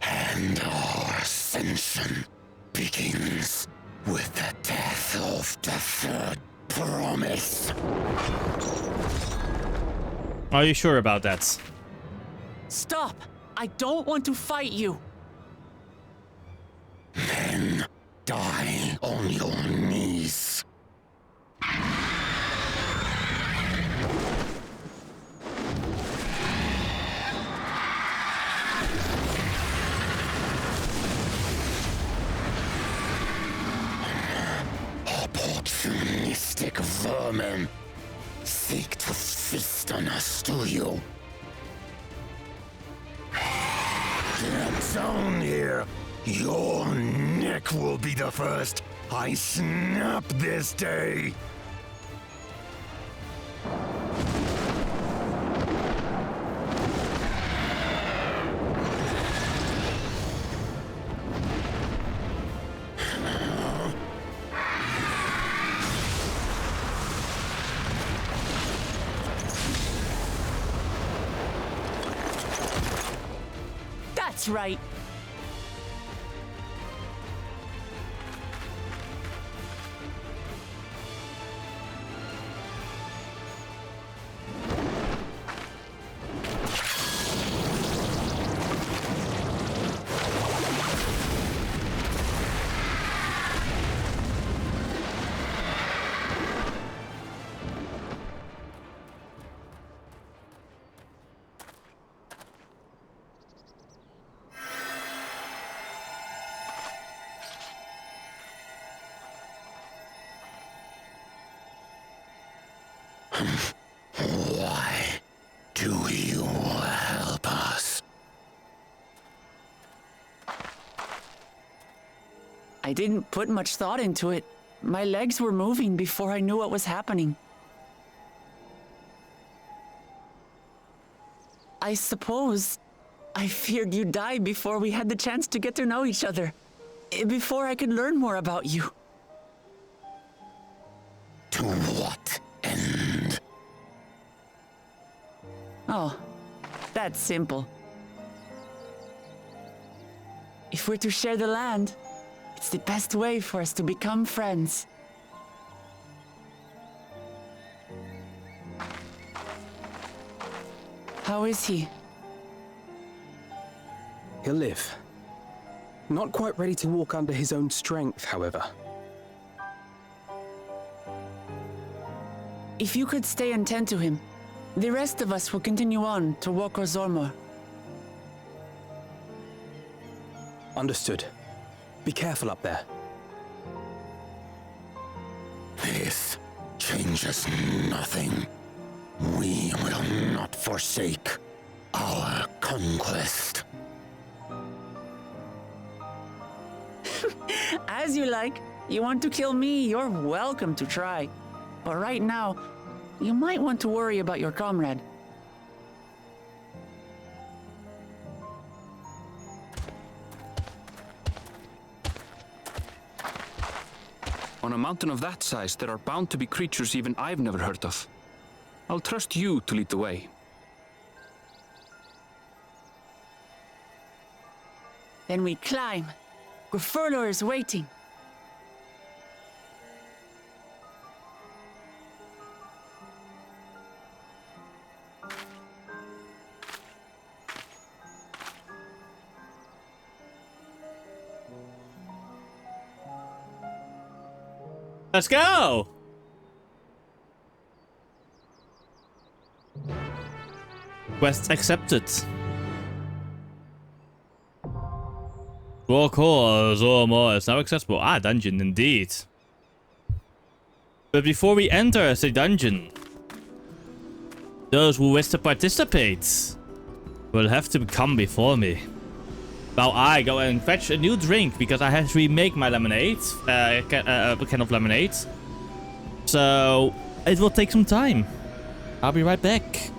And our ascension begins with the death of the third promise. Are you sure about that? Stop! I don't want to fight you! Then die on your knees. Opportunistic vermin seek to feast on us, do you? Then down here, your neck will be the first I snap this day. That's right. Why do you help us? I didn't put much thought into it. My legs were moving before I knew what was happening. I suppose I feared you'd die before we had the chance to get to know each other. Before I could learn more about you. To what end? Oh, that's simple. If we're to share the land, it's the best way for us to become friends. How is he? He'll live. Not quite ready to walk under his own strength, however. If you could stay and tend to him, the rest of us will continue on to Wokor Zormor. Understood. Be careful up there. This changes nothing. We will not forsake our conquest. As you like. You want to kill me, you're welcome to try. But right now, you might want to worry about your comrade. On a mountain of that size, there are bound to be creatures even I've never heard of. I'll trust you to lead the way. Then we climb. Gurfurlor is waiting. Let's go! Quest accepted. Wokor Zormor is now accessible. Ah, dungeon indeed. But before we enter the dungeon, those who wish to participate will have to come before me. While I go and fetch a new drink because I have to remake my lemonade, a can of lemonade. So it will take some time. I'll be right back.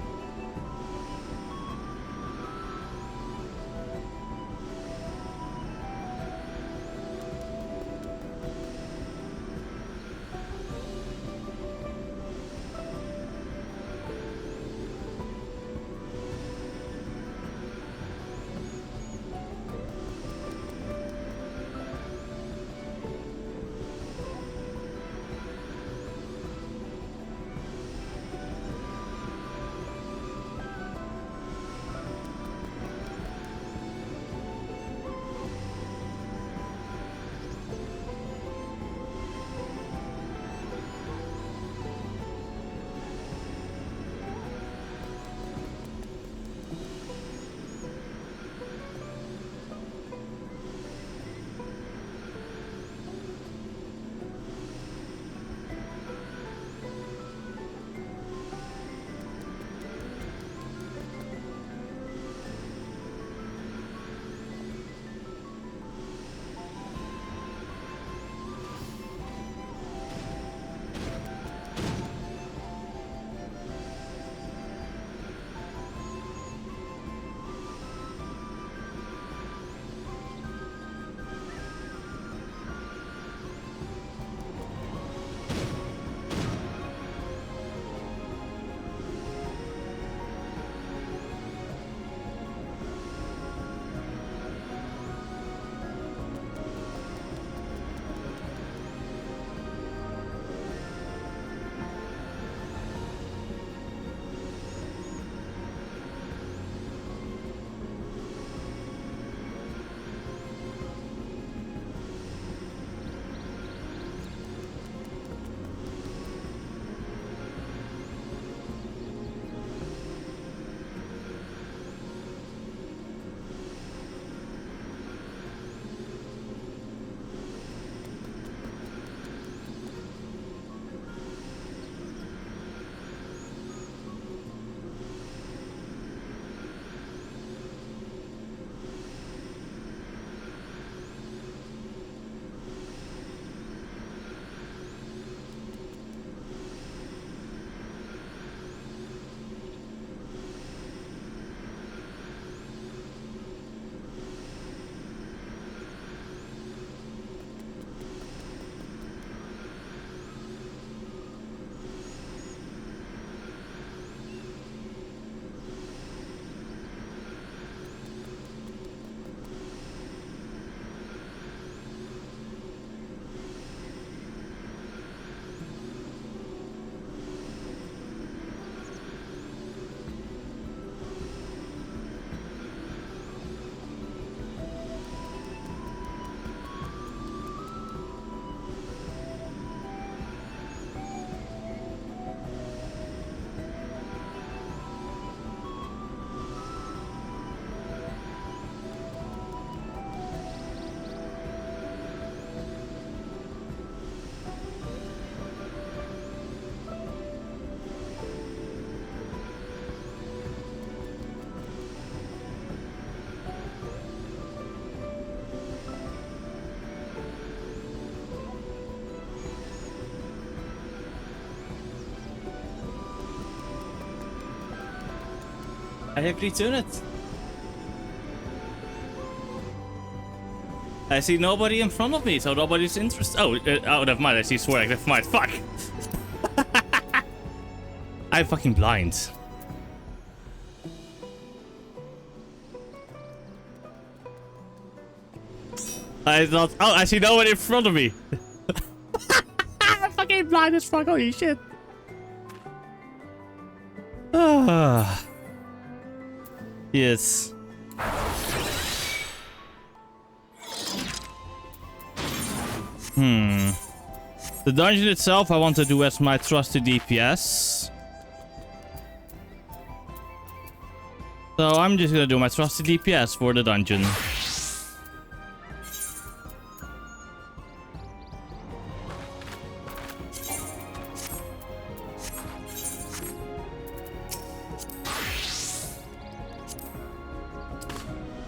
I have returned it. I see nobody in front of me, so nobody's interested. Oh, never mind. I see Swerve. Never mind. Fuck. I'm fucking blind. I thought. Oh, I see nobody in front of me. I'm fucking blind as fuck. Holy shit. Ah. Yes. The dungeon itself I want to do as my trusty DPS. So I'm just gonna do my trusty DPS for the dungeon.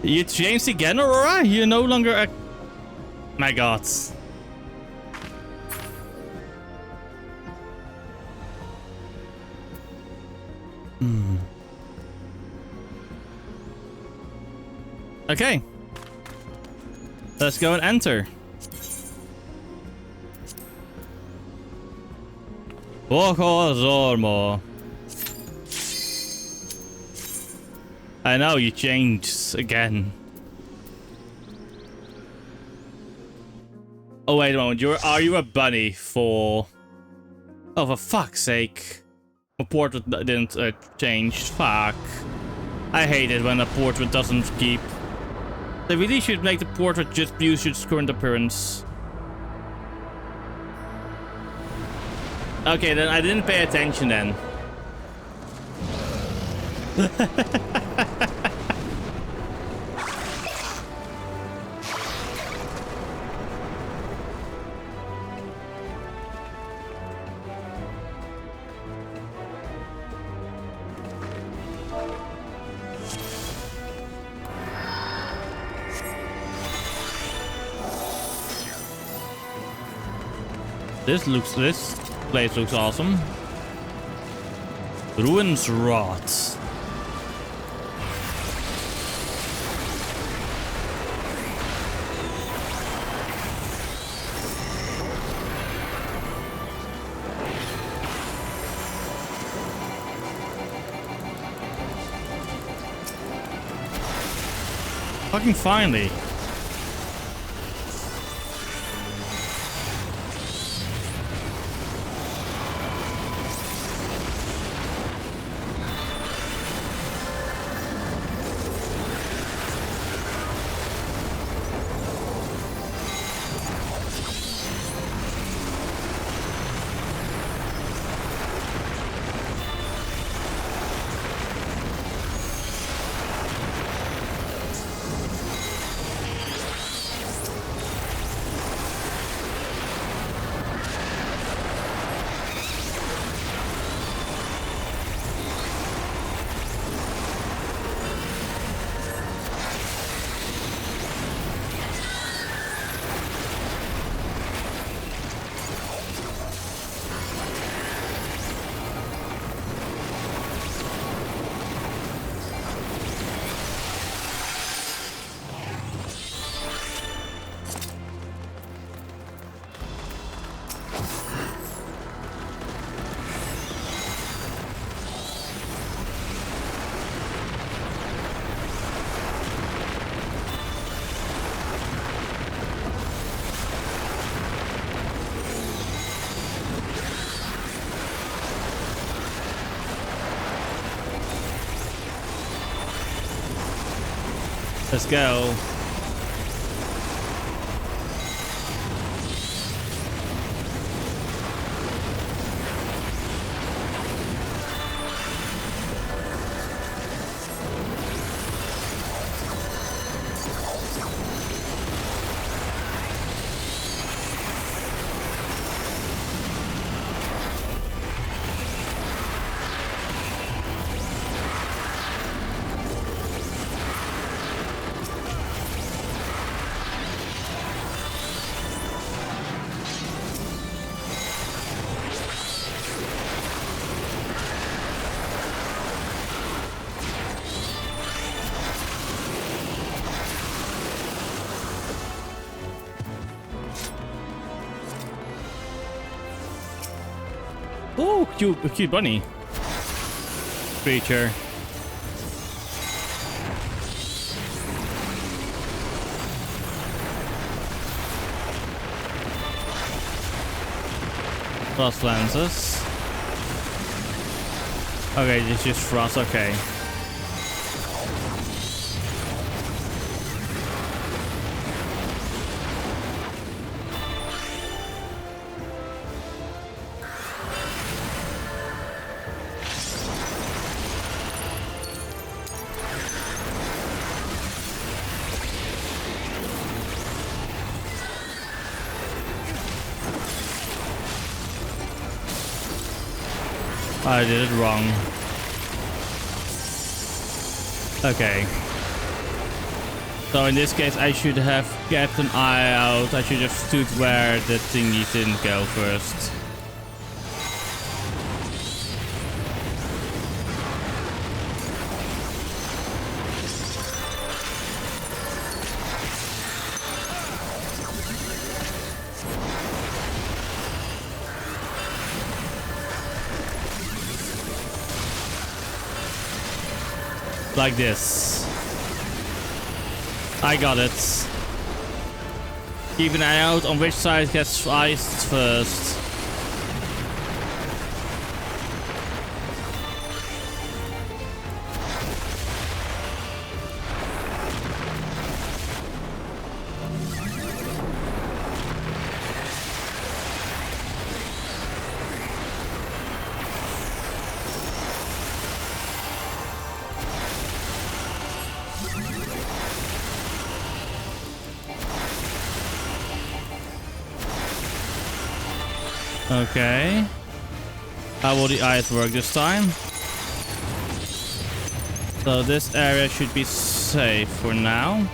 You changed again, Aurora? You're no longer a... My god. Okay. Let's go and enter. I know you changed again. Oh wait a moment, are you a bunny for... Oh, for fuck's sake. My portrait didn't change. Fuck. I hate it when a portrait doesn't keep. They really should make the portrait just use its current appearance. Okay, then I didn't pay attention then. This place looks awesome. Ruins rot. Fucking finally. Let's go. cute bunny creature. Frost lances. Okay, it's just frost. Okay. I did it wrong. Okay. So in this case, I should have kept an eye out. I should have stood where the thingy didn't go first. Like this. I got it. Keep an eye out on which side gets iced first. Okay. How will the eyes work this time? So this area should be safe for now.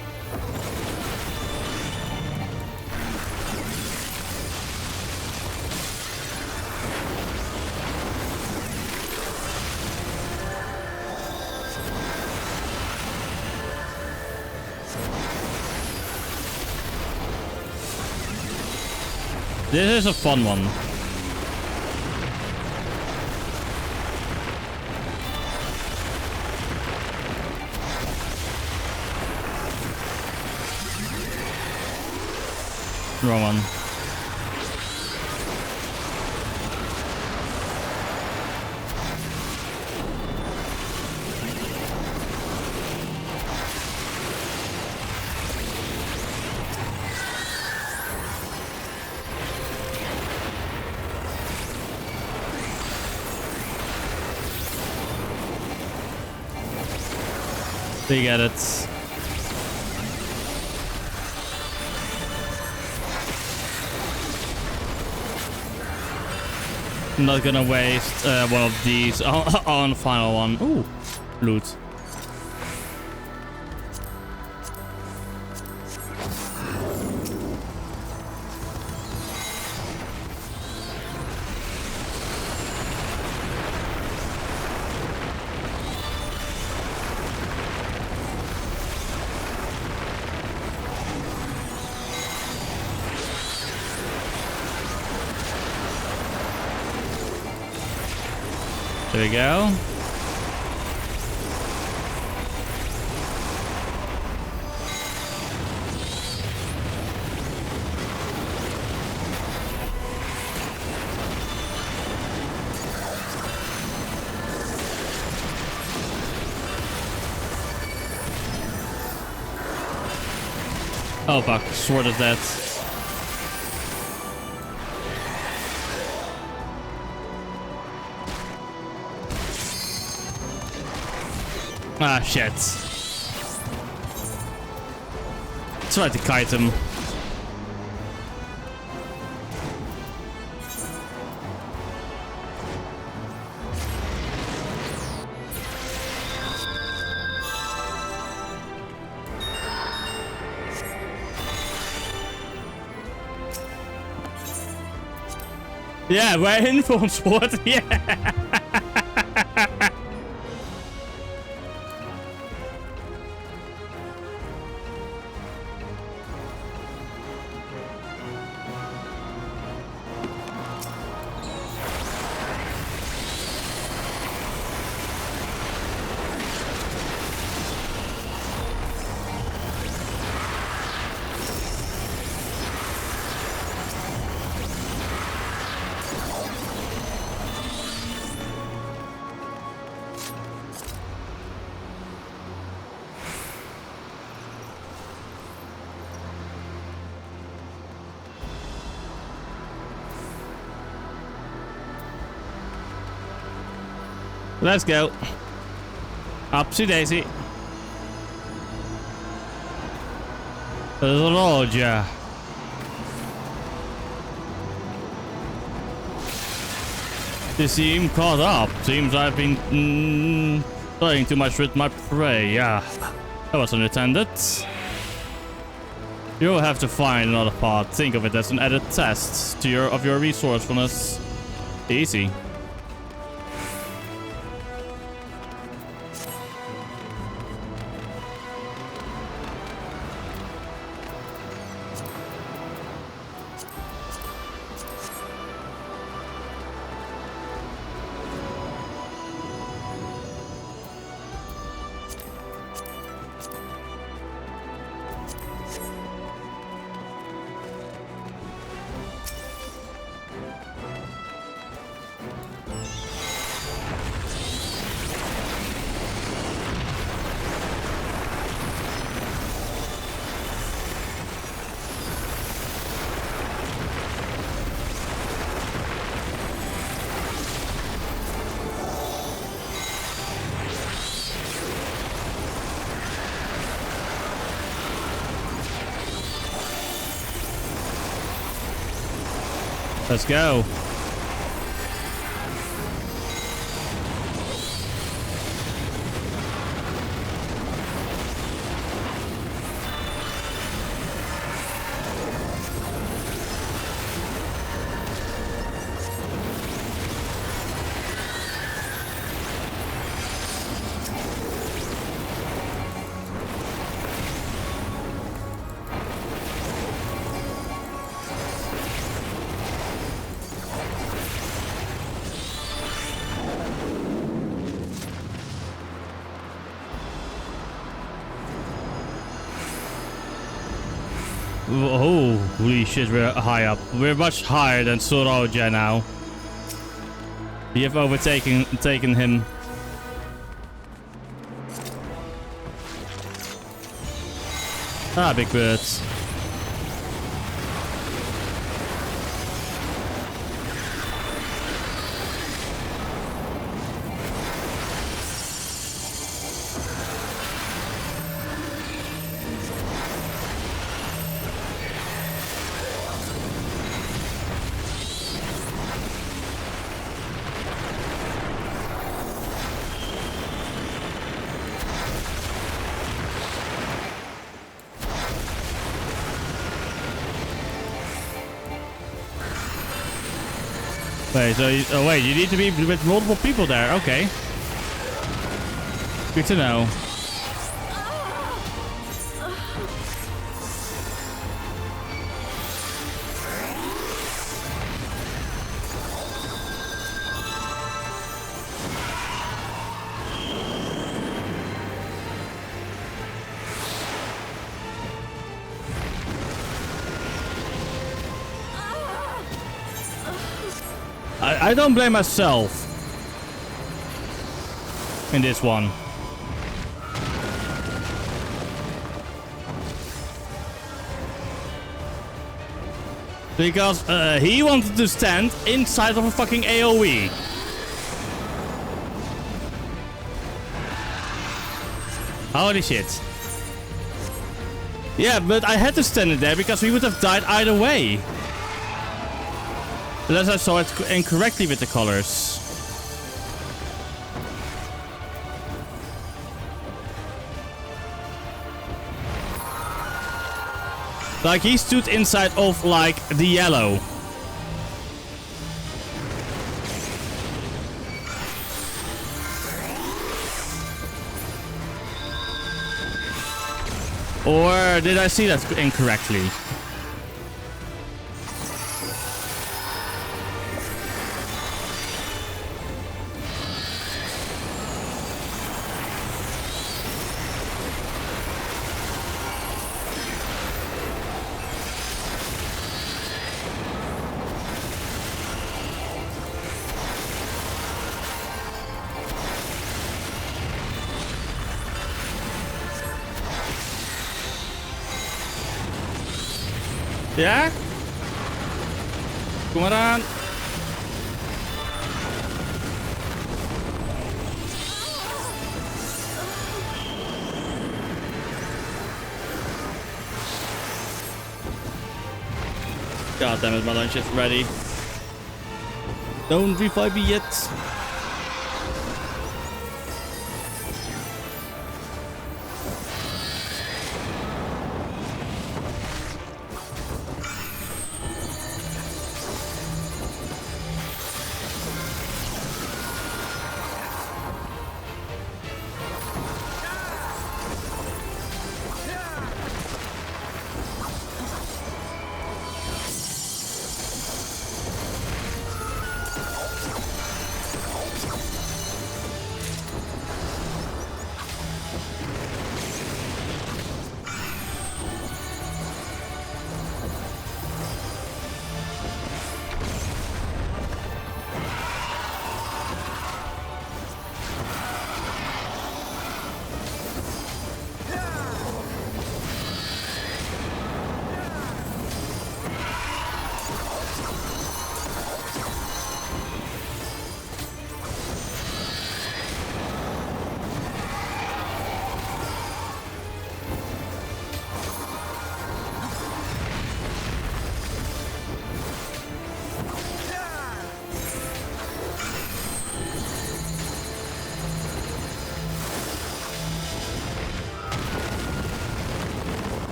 This is a fun one. Wrong one. They get it. I'm not gonna waste one of these on the final one. Ooh, loot. There we go. Oh fuck, sword is dead. Ah, shit. Try to kite him. Yeah, we're in for sport. Yeah. Let's go. Upsy daisy. Roger. They seem caught up. Seems I've been playing too much with my prey. Yeah, that was unintended. You'll have to find another path. Think of it as an added test to your resourcefulness. Easy. Let's go. Oh, holy shit, we're high up. We're much higher than Soroja now. We have taken him. Ah, big birds. Wait, so wait, you need to be with multiple people there. Okay. Good to know. I don't blame myself in this one. Because he wanted to stand inside of a fucking AoE. Holy shit. Yeah, but I had to stand in there because we would have died either way. Unless I saw it incorrectly with the colors. Like he stood inside of like the yellow. Or did I see that incorrectly? Ja? Kom maar aan. God damn it, my lunch is ready. Don't revive me yet.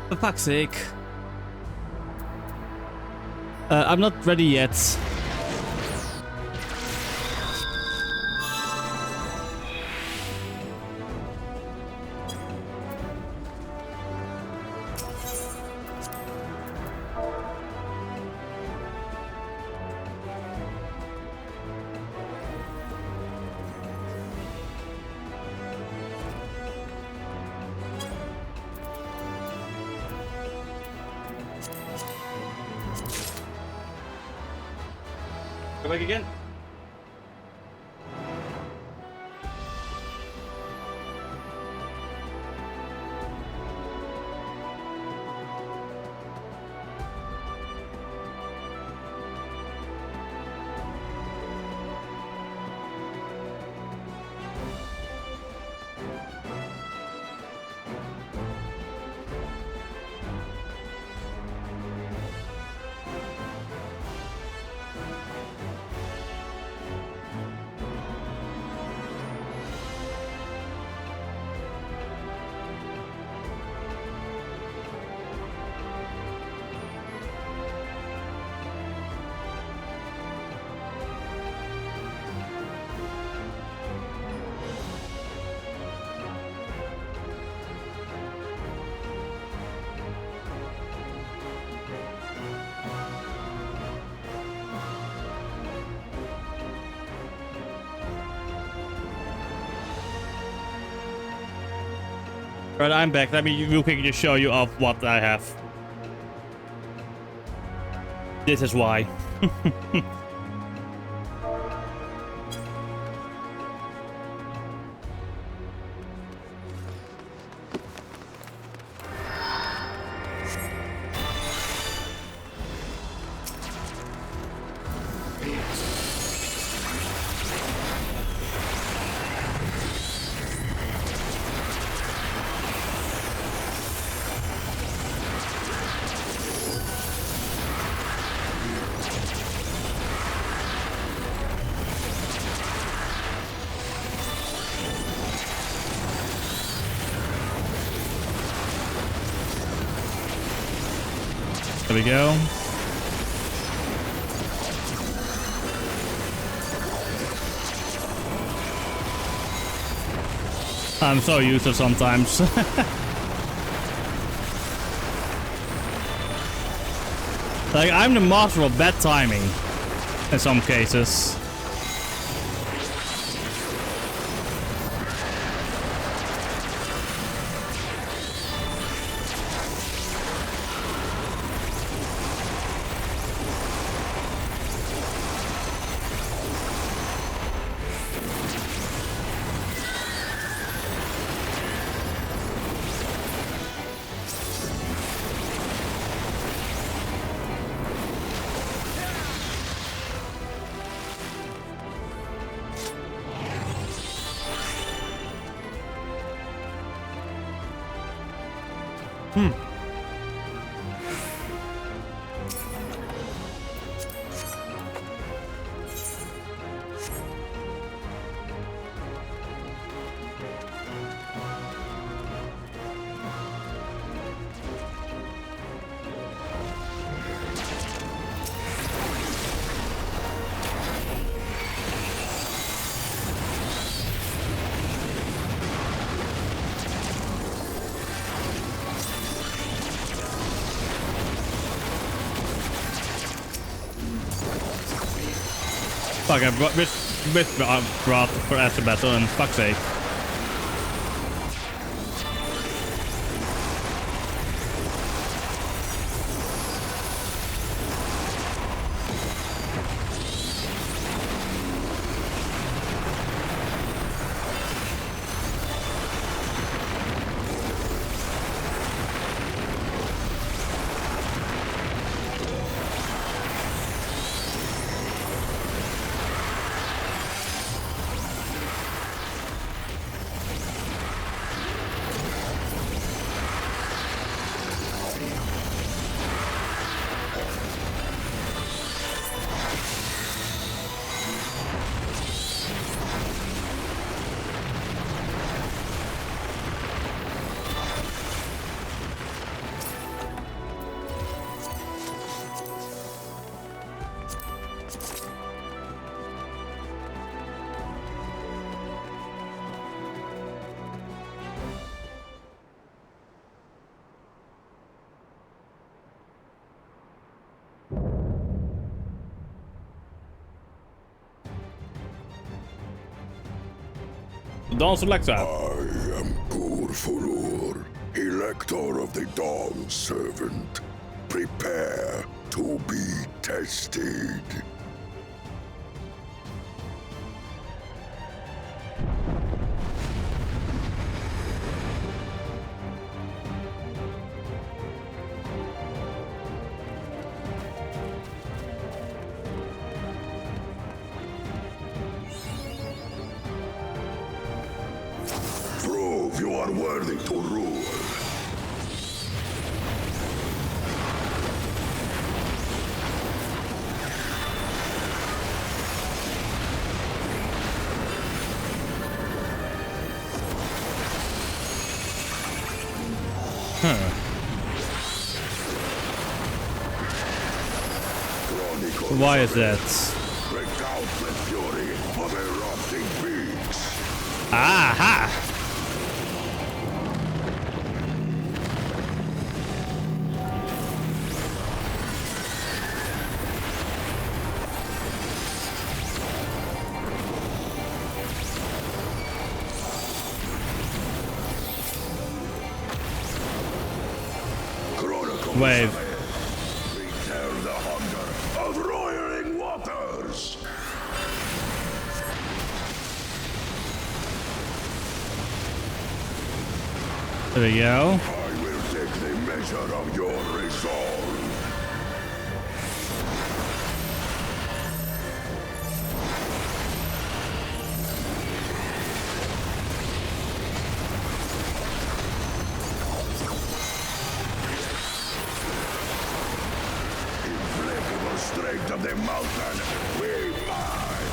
For fuck's sake. I'm not ready yet. Go back again. Right, I'm back. Let me real quick just show you off what I have. This is why. There we go. I'm so useless sometimes. Like, I'm the master of bad timing in some cases. Fuck, I brought for after battle and fuck's sake. Dawn Selector. I am Purfurur, Elector of the Dawn Servant. Prepare to be tested. Prove you are worthy to rule. Why is that? Recount the fury of erupting beaks. Aha! Wave. Return the hunger of roiling waters. There we go. I will take the measure of your resolve. Implacable strength of the mountain, we mine.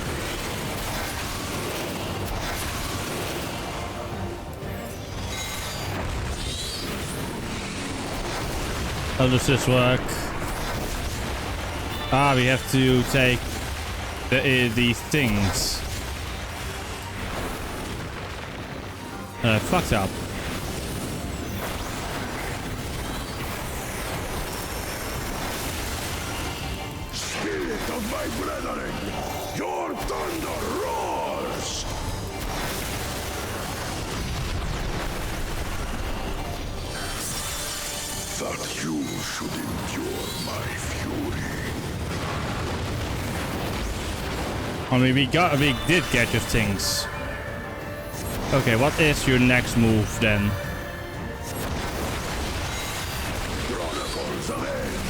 How does this work? Ah, we have to take these things. Fucked up. Spirit of my brethren, your thunder roars! That you should endure my fury. I mean, we did get your things. Okay, what is your next move then? Chronicles of End,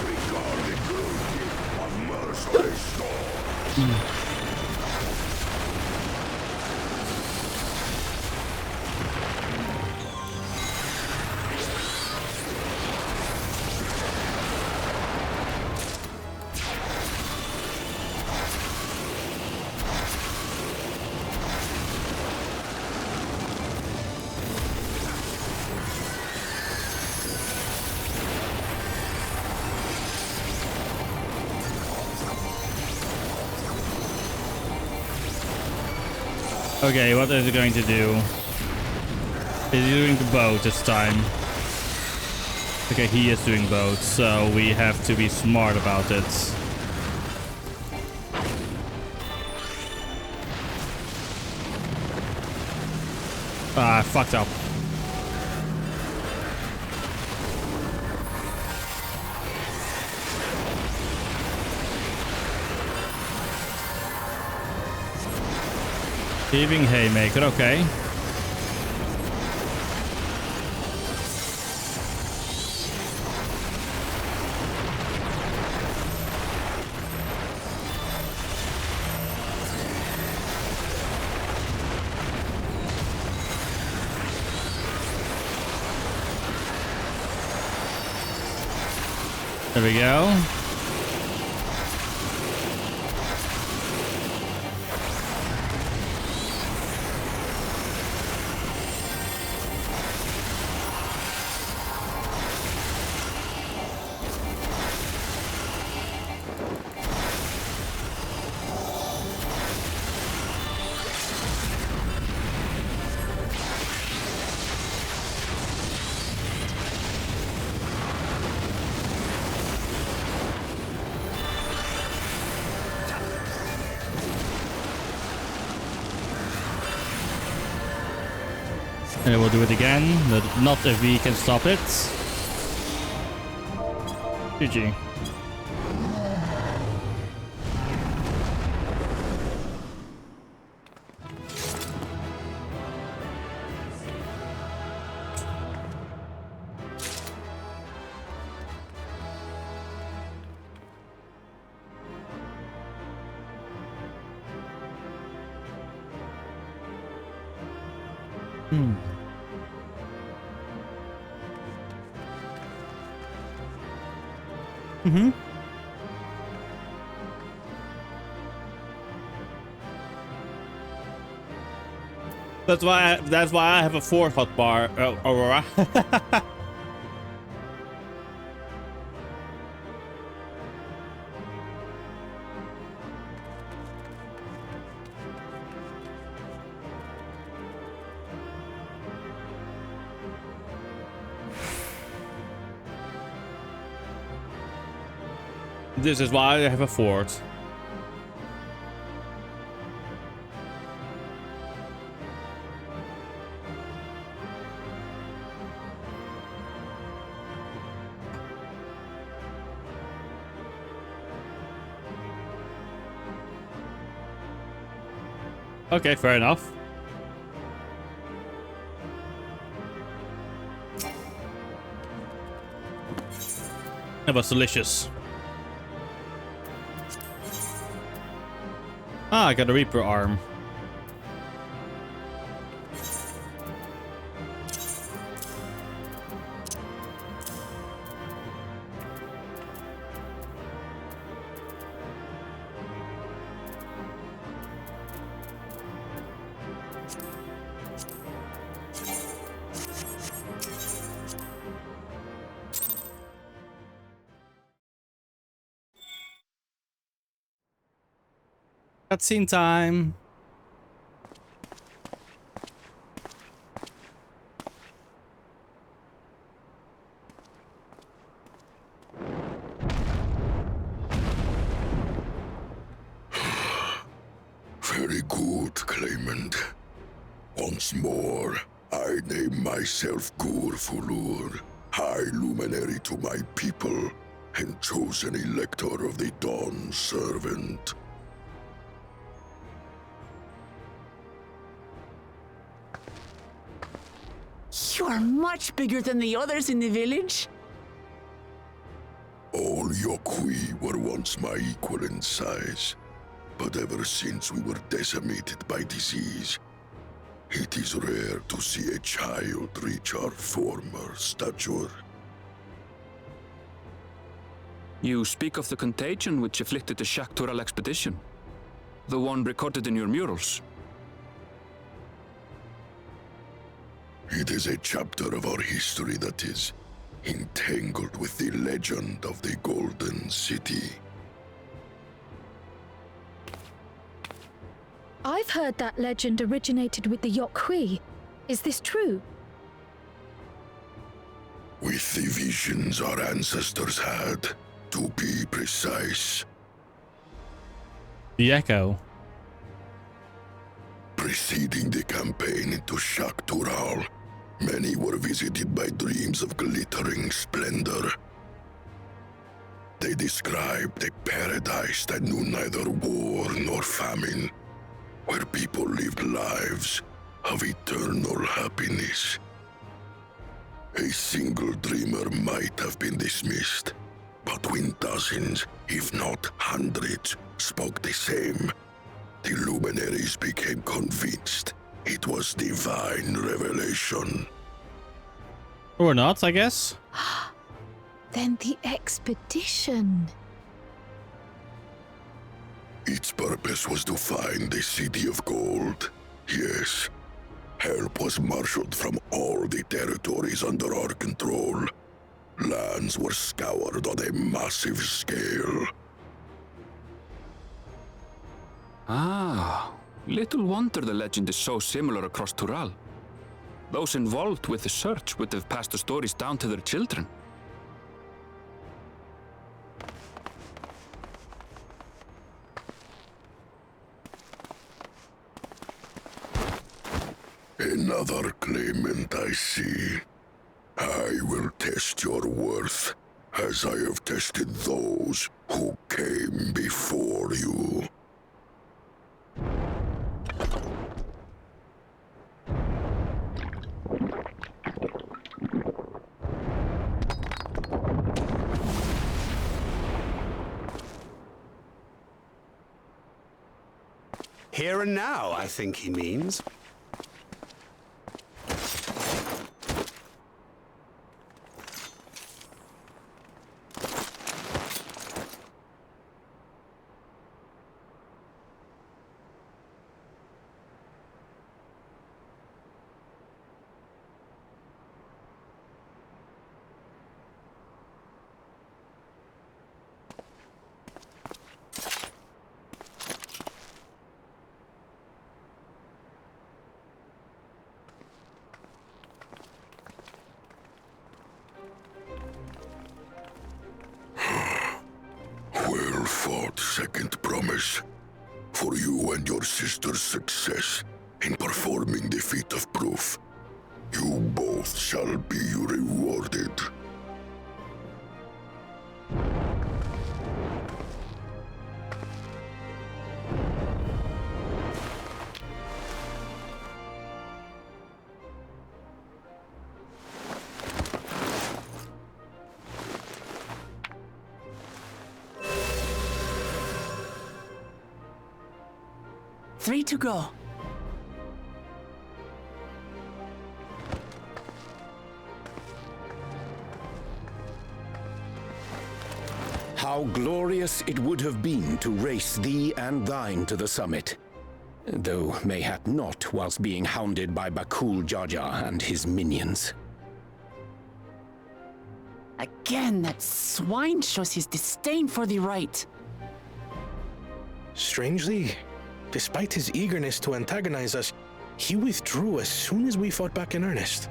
regard the cruelty of merciless storm. Okay, what is it going to do? Is he doing the boat this time? Okay, he is doing both, so we have to be smart about it. Ah, fucked up. Heaving haymaker, okay. There we go. And we'll do it again, but not if we can stop it. GG. Mm-hmm. That's why I have a 4 hotbar, Aurora. This is why I have a 4th. Okay, fair enough. That was delicious. Ah, I got a Reaper arm. Cutscene time. Very good, claimant. Once more, I name myself Gur-Fulur, High Luminary to my people, and chosen Elector of the Dawn Servant. You are much bigger than the others in the village. All Yokwi were once my equal in size, but ever since we were decimated by disease, it is rare to see a child reach our former stature. You speak of the contagion which afflicted the Shaktural expedition, the one recorded in your murals. It is a chapter of our history that is entangled with the legend of the Golden City. I've heard that legend originated with the Yokwi. Is this true? With the visions our ancestors had, to be precise. The Echo. Preceding the campaign into Shaktural, many were visited by dreams of glittering splendor. They described a paradise that knew neither war nor famine, where people lived lives of eternal happiness. A single dreamer might have been dismissed, but when dozens, if not hundreds, spoke the same, the luminaries became convinced it was divine revelation. Or not, I guess. Then the expedition. Its purpose was to find the City of Gold. Yes, help was marshaled from all the territories under our control. Lands were scoured on a massive scale. Ah, little wonder the legend is so similar across Tural. Those involved with the search would have passed the stories down to their children. Another claimant, I see. I will test your worth, as I have tested those who came before you. Here and now, I think he means. second promise. For you and your sister's success in performing the feat of proof, you both shall be rewarded. Three to go. How glorious it would have been to race thee and thine to the summit. Though mayhap not whilst being hounded by Bakul Jaja and his minions. Again, that swine shows his disdain for the right. Strangely, despite his eagerness to antagonize us, he withdrew as soon as we fought back in earnest.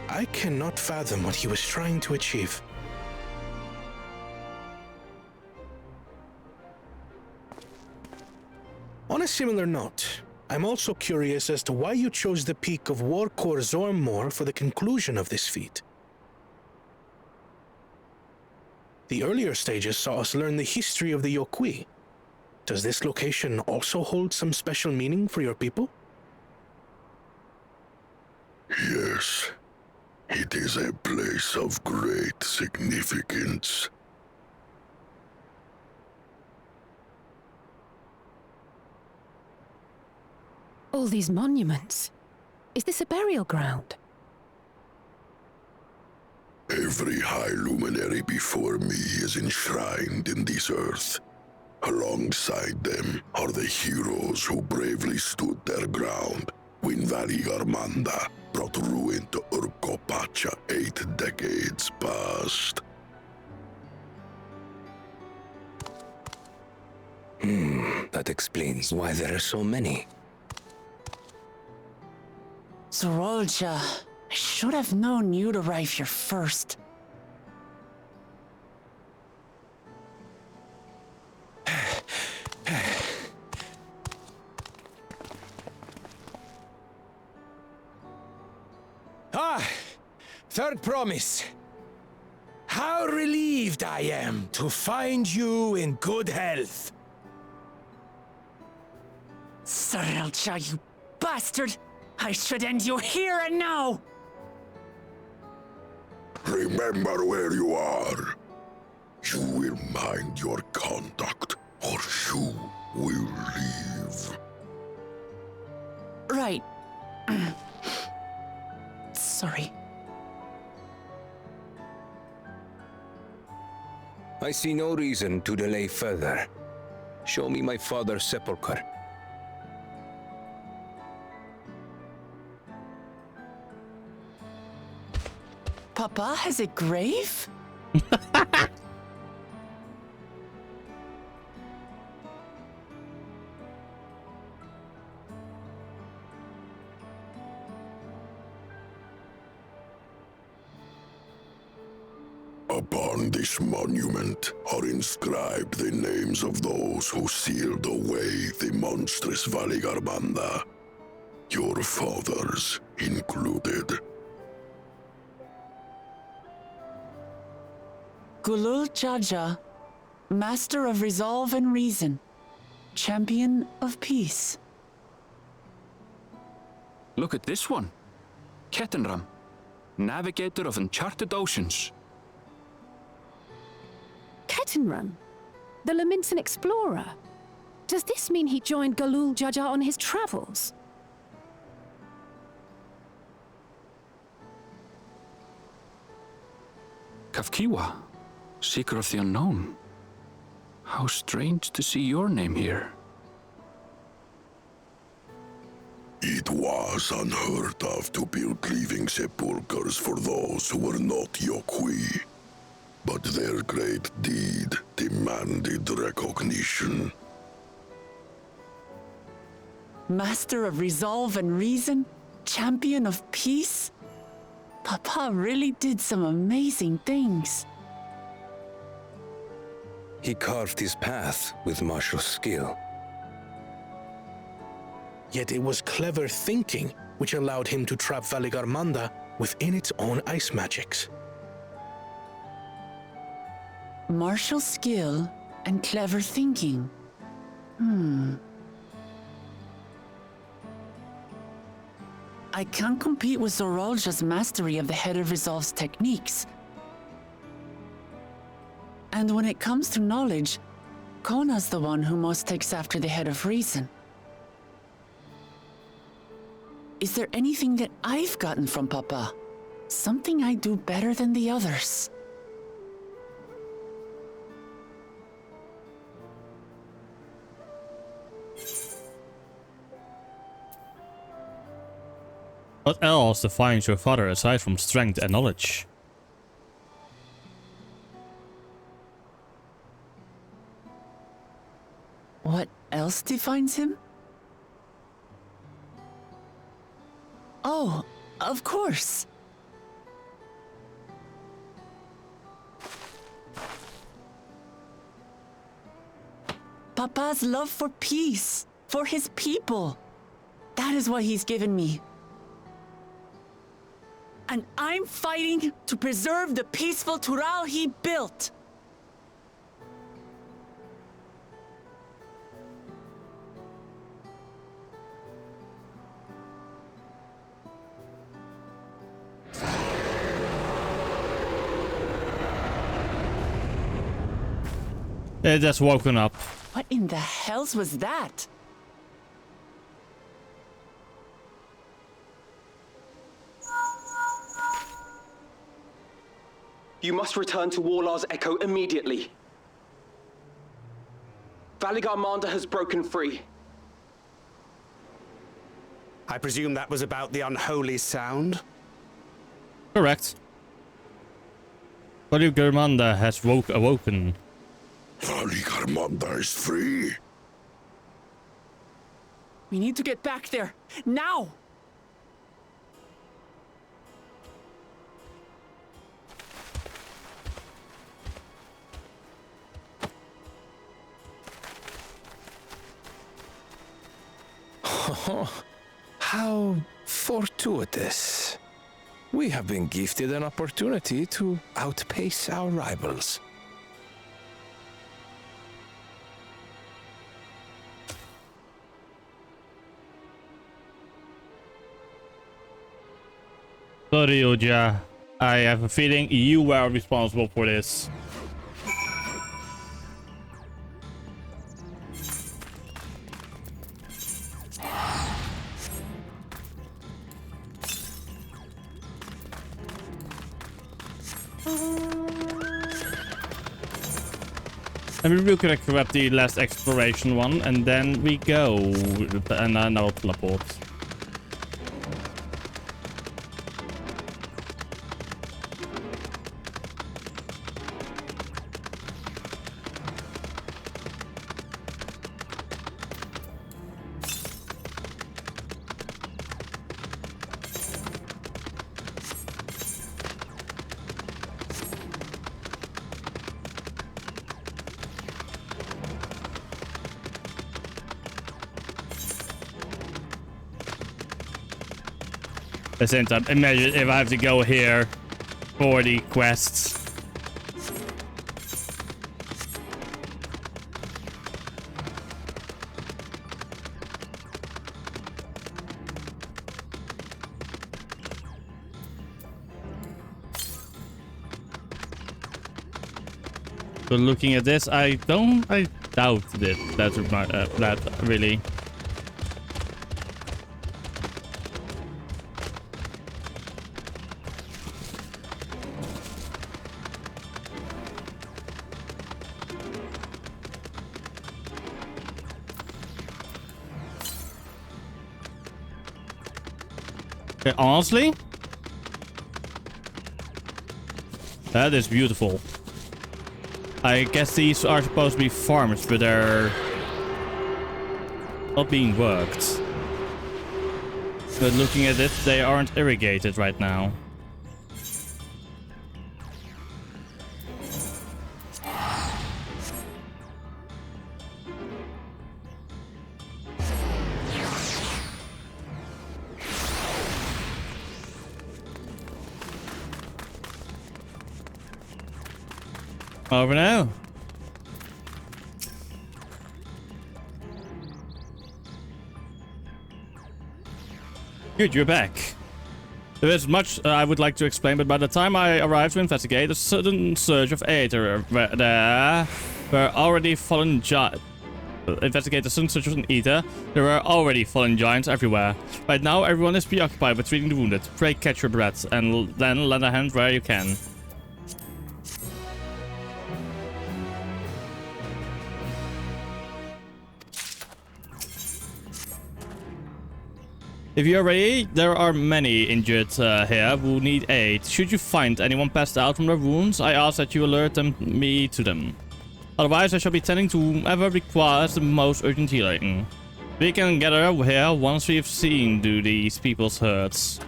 I cannot fathom what he was trying to achieve. On a similar note, I'm also curious as to why you chose the peak of Warkor Zormor for the conclusion of this feat. The earlier stages saw us learn the history of the Yokui. Does this location also hold some special meaning for your people? Yes, it is a place of great significance. All these monuments. Is this a burial ground? Every high luminary before me is enshrined in this earth. Alongside them are the heroes who bravely stood their ground when Valigarmanda brought ruin to Urkopacha 8 decades past. That explains why there are so many. Zorolja, I should have known you'd arrive here first. Third promise. How relieved I am to find you in good health. Zorolja, you bastard! I should end you here and now! Remember where you are. You will mind your conduct, or you will leave. Right. Sorry. I see no reason to delay further. Show me my father's sepulchre. Papa has a grave? Upon this monument are inscribed the names of those who sealed away the monstrous Valigarmanda, your fathers included. Gulul Jaja, Master of Resolve and Reason, Champion of Peace. Look at this one. Ketenram, Navigator of Uncharted Oceans. Ketenram, the Laminsan explorer. Does this mean he joined Gulul Jaja on his travels? Kafkiwa, Seeker of the Unknown. How strange to see your name here. It was unheard of to build living sepulchres for those who were not Yokui, but their great deed demanded recognition. Master of Resolve and Reason, Champion of Peace? Papa really did some amazing things. He carved his path with martial skill. Yet it was clever thinking which allowed him to trap Valigarmanda within its own ice magics. Martial skill and clever thinking. I can't compete with Zoralja's mastery of the Head of Resolve's techniques. And when it comes to knowledge, Kona's the one who most takes after the Head of Reason. Is there anything that I've gotten from Papa? Something I do better than the others? What else defines your father aside from strength and knowledge? What else defines him? Oh, of course. Papa's love for peace, for his people. That is what he's given me. And I'm fighting to preserve the peaceful Tural he built. It just woken up. What in the hells was that? You must return to Warlar's Echo immediately. Valigarmanda has broken free. I presume that was about the unholy sound? Correct. Valigarmanda has awoken. Valigarmanda is free. We need to get back there, now! How fortuitous. We have been gifted an opportunity to outpace our rivals. Sorry, Oja. I have a feeling you were responsible for this. And maybe we could grab the last exploration one, and then we go. And I'll teleport. At the same time, imagine if I have to go here for the quests. But looking at this, I doubt it. That really. Okay, honestly, that is beautiful. I guess these are supposed to be farms, but they're not being worked. But looking at it, they aren't irrigated right now. Over now. Good, you're back. There is much I would like to explain, but by the time I arrived to investigate, a sudden surge of aid there were already fallen giants. Investigate the sudden surge of an ether. There were already fallen giants everywhere. Right now, everyone is preoccupied with treating the wounded. Pray catch your breath, and then lend a hand where you can. If you're ready, there are many injured here who need aid. Should you find anyone passed out from their wounds, I ask that you alert me to them. Otherwise, I shall be tending to whomever requires the most urgent healing. We can gather here once we've seen to these people's hurts.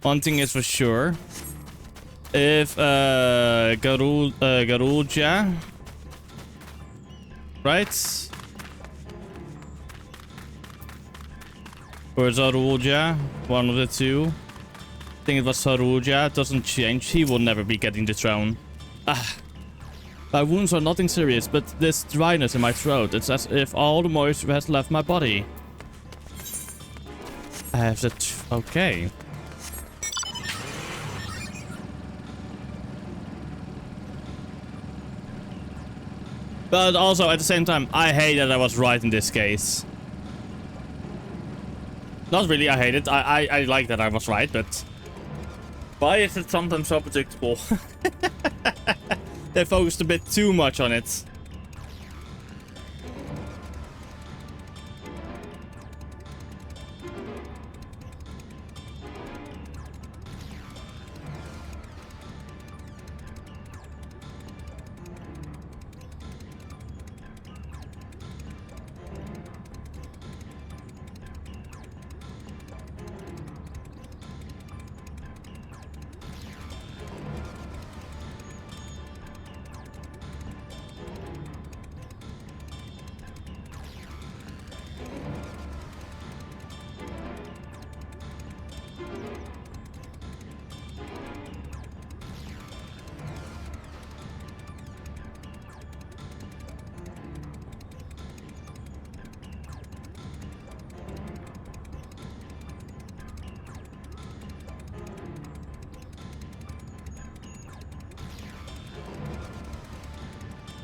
One thing is for sure. If Garulja, right? Or Zarulja, one of the two. I think it was Zarulja, doesn't change, he will never be getting the throne. Ah. My wounds are nothing serious, but this dryness in my throat, it's as if all the moisture has left my body. I have that. Okay. But also, at the same time, I hate that I was right in this case. Not really, I hate it. I like that I was right, but... Why is it sometimes so predictable? They focused a bit too much on it.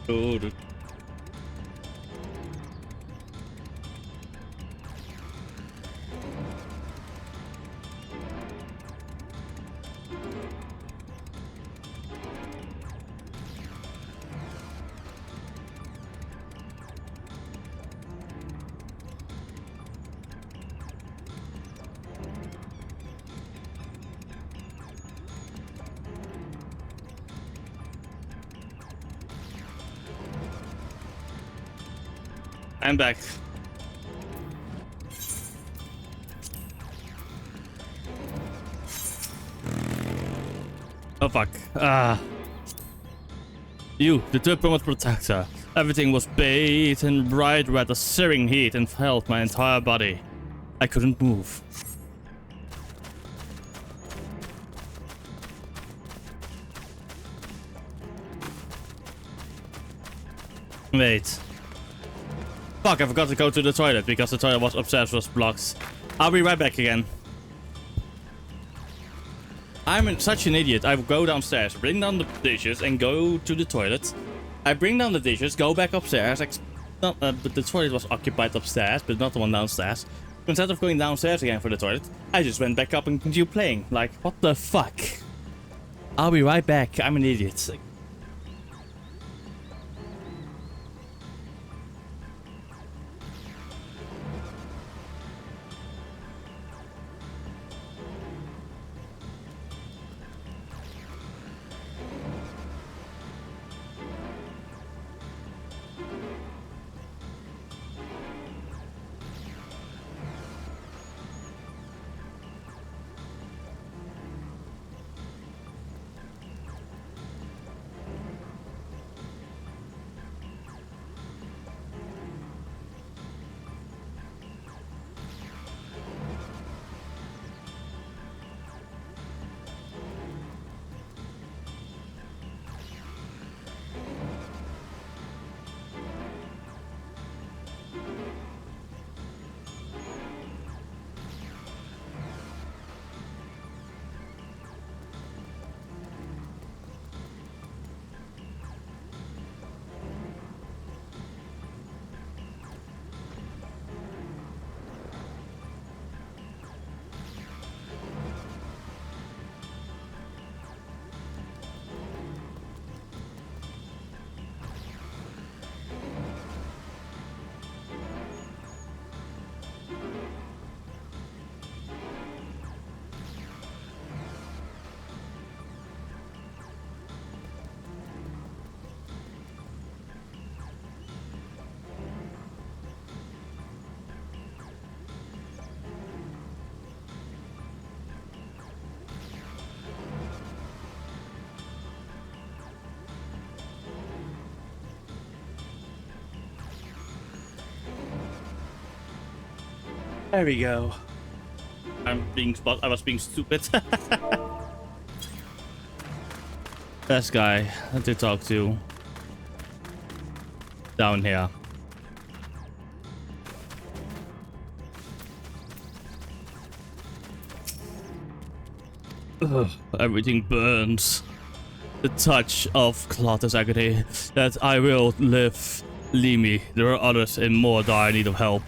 Dude. I'm back. Oh fuck. You, the diplomat protector. Everything was bathed in bright red, a searing heat enveloped my entire body. I couldn't move. Wait. Fuck, I forgot to go to the toilet because the toilet was upstairs was blocked. I'll be right back again. I'm such an idiot. I go downstairs, bring down the dishes, and go to the toilet. I bring down the dishes, go back upstairs. But the toilet was occupied upstairs, but not the one downstairs. Instead of going downstairs again for the toilet, I just went back up and continued playing. Like, what the fuck? I'll be right back. I'm an idiot. There we go. I was being stupid. Best guy to talk to. Down here. Ugh, everything burns. The touch of Claudius agony. That I will live. Leave me. There are others in more dire need of help.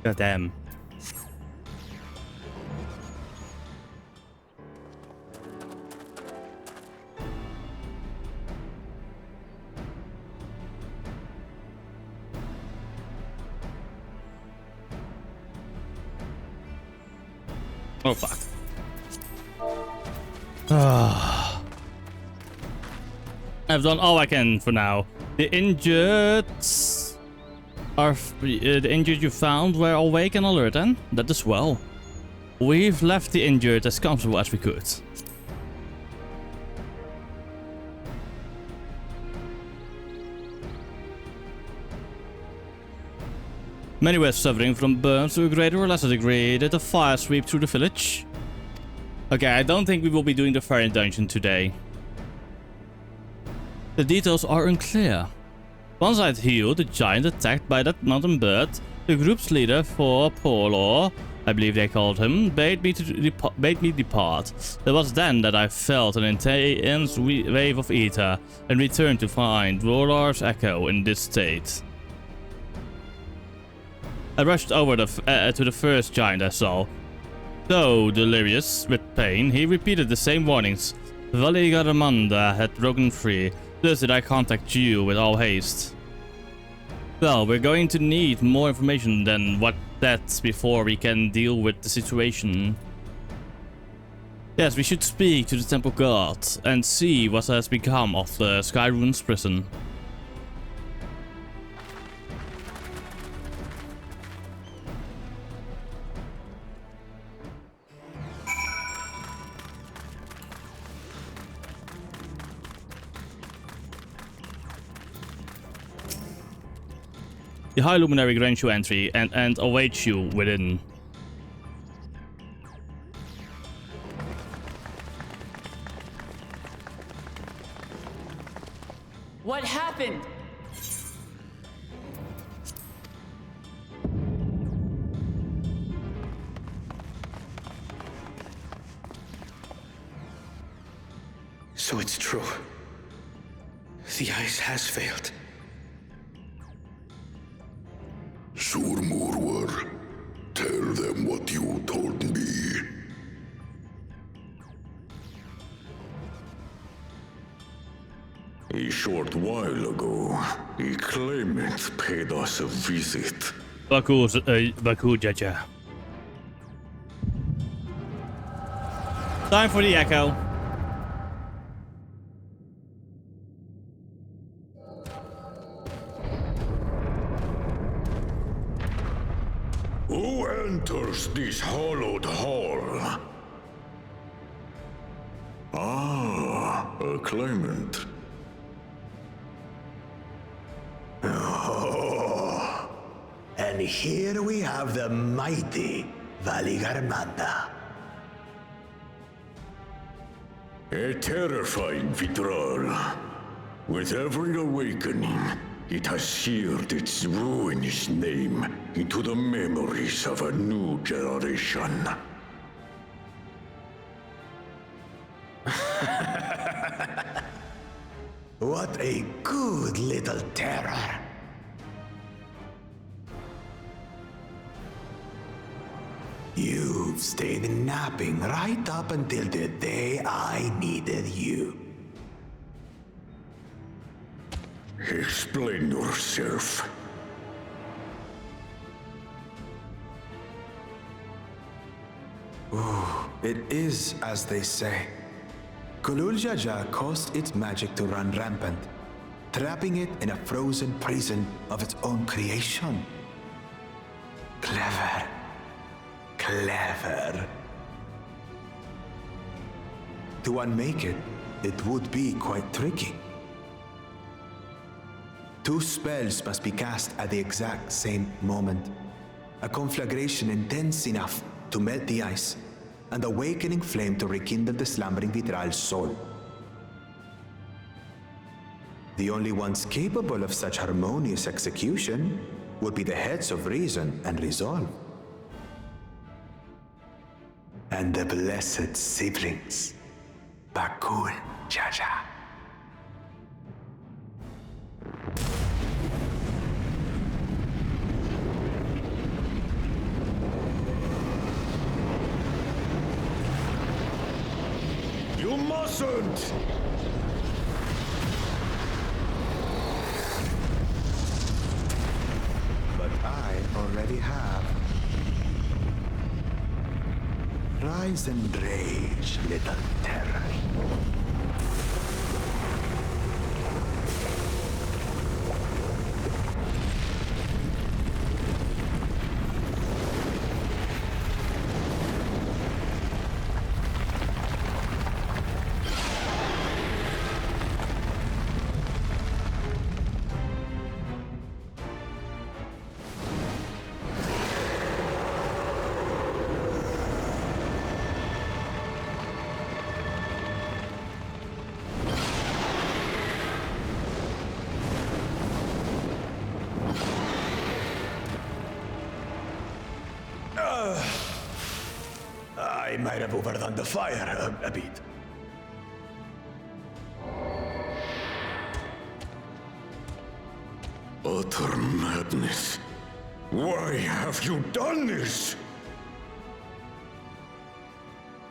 God damn. Oh fuck. I've done all I can for now. The injured you found were awake and alert, and that is well. We've left the injured as comfortable as we could. Many were suffering from burns to a greater or lesser degree. Did a fire sweep through the village? Okay, I don't think we will be doing the fire dungeon today. The details are unclear. Once I'd healed the giant attacked by that mountain bird, the group's leader for Polo, I believe they called him, bade me depart. It was then that I felt an intense wave of ether and returned to find Rolar's echo in this state. I rushed over to the first giant I saw. Though delirious with pain, he repeated the same warnings. Valigaramanda had broken free, thus did I contact you with all haste. Well, we're going to need more information than what that before we can deal with the situation. Yes, we should speak to the temple god and see what has become of the Skyrune's prison. The High Luminary grants you entry and awaits you within. What happened? So it's true. The ice has failed. Surmurwar, tell them what you told me. A short while ago, a claimant paid us a visit. Baku Jaja. Time for the echo. Who enters this hallowed hall? Ah, a claimant. Oh, and here we have the mighty Valigarmanda. A terrifying withdrawal. With every awakening, it has seared its ruinous name into the memories of a new generation. What a good little terror. You've stayed napping right up until the day I needed you. Explain yourself. Ooh, it is as they say. Galul Jaja caused its magic to run rampant, trapping it in a frozen prison of its own creation. Clever. Clever. To unmake it, it would be quite tricky. 2 spells must be cast at the exact same moment. A conflagration intense enough to melt the ice, and awakening flame to rekindle the slumbering Vitral's soul. The only ones capable of such harmonious execution would be the heads of reason and resolve. And the blessed siblings, Bakul Jaja. You mustn't! But I already have. Rise and rage, little terror. I might have overdone the fire a bit. Utter madness. Why have you done this?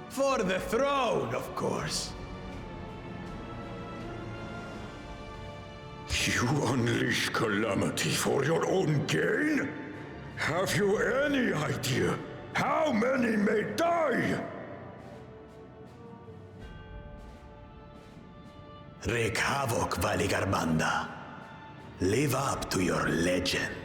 For the throne, of course. You unleash calamity for your own gain? Have you any idea how many may die? Wreak havoc, Valigarmanda. Live up to your legend.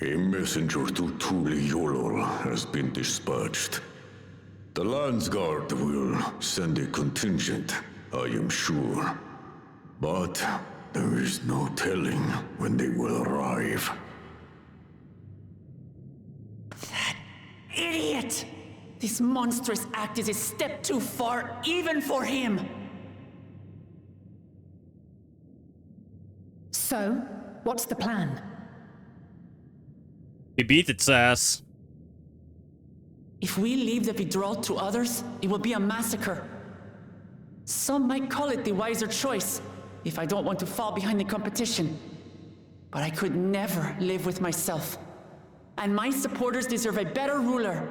A messenger to Tuli Yolol has been dispatched. The Landsguard will send a contingent, I am sure. But there is no telling when they will arrive. Idiot! This monstrous act is a step too far, even for him! So, what's the plan? He beat its ass. If we leave the Vidral to others, it will be a massacre. Some might call it the wiser choice, if I don't want to fall behind the competition. But I could never live with myself. And my supporters deserve a better ruler.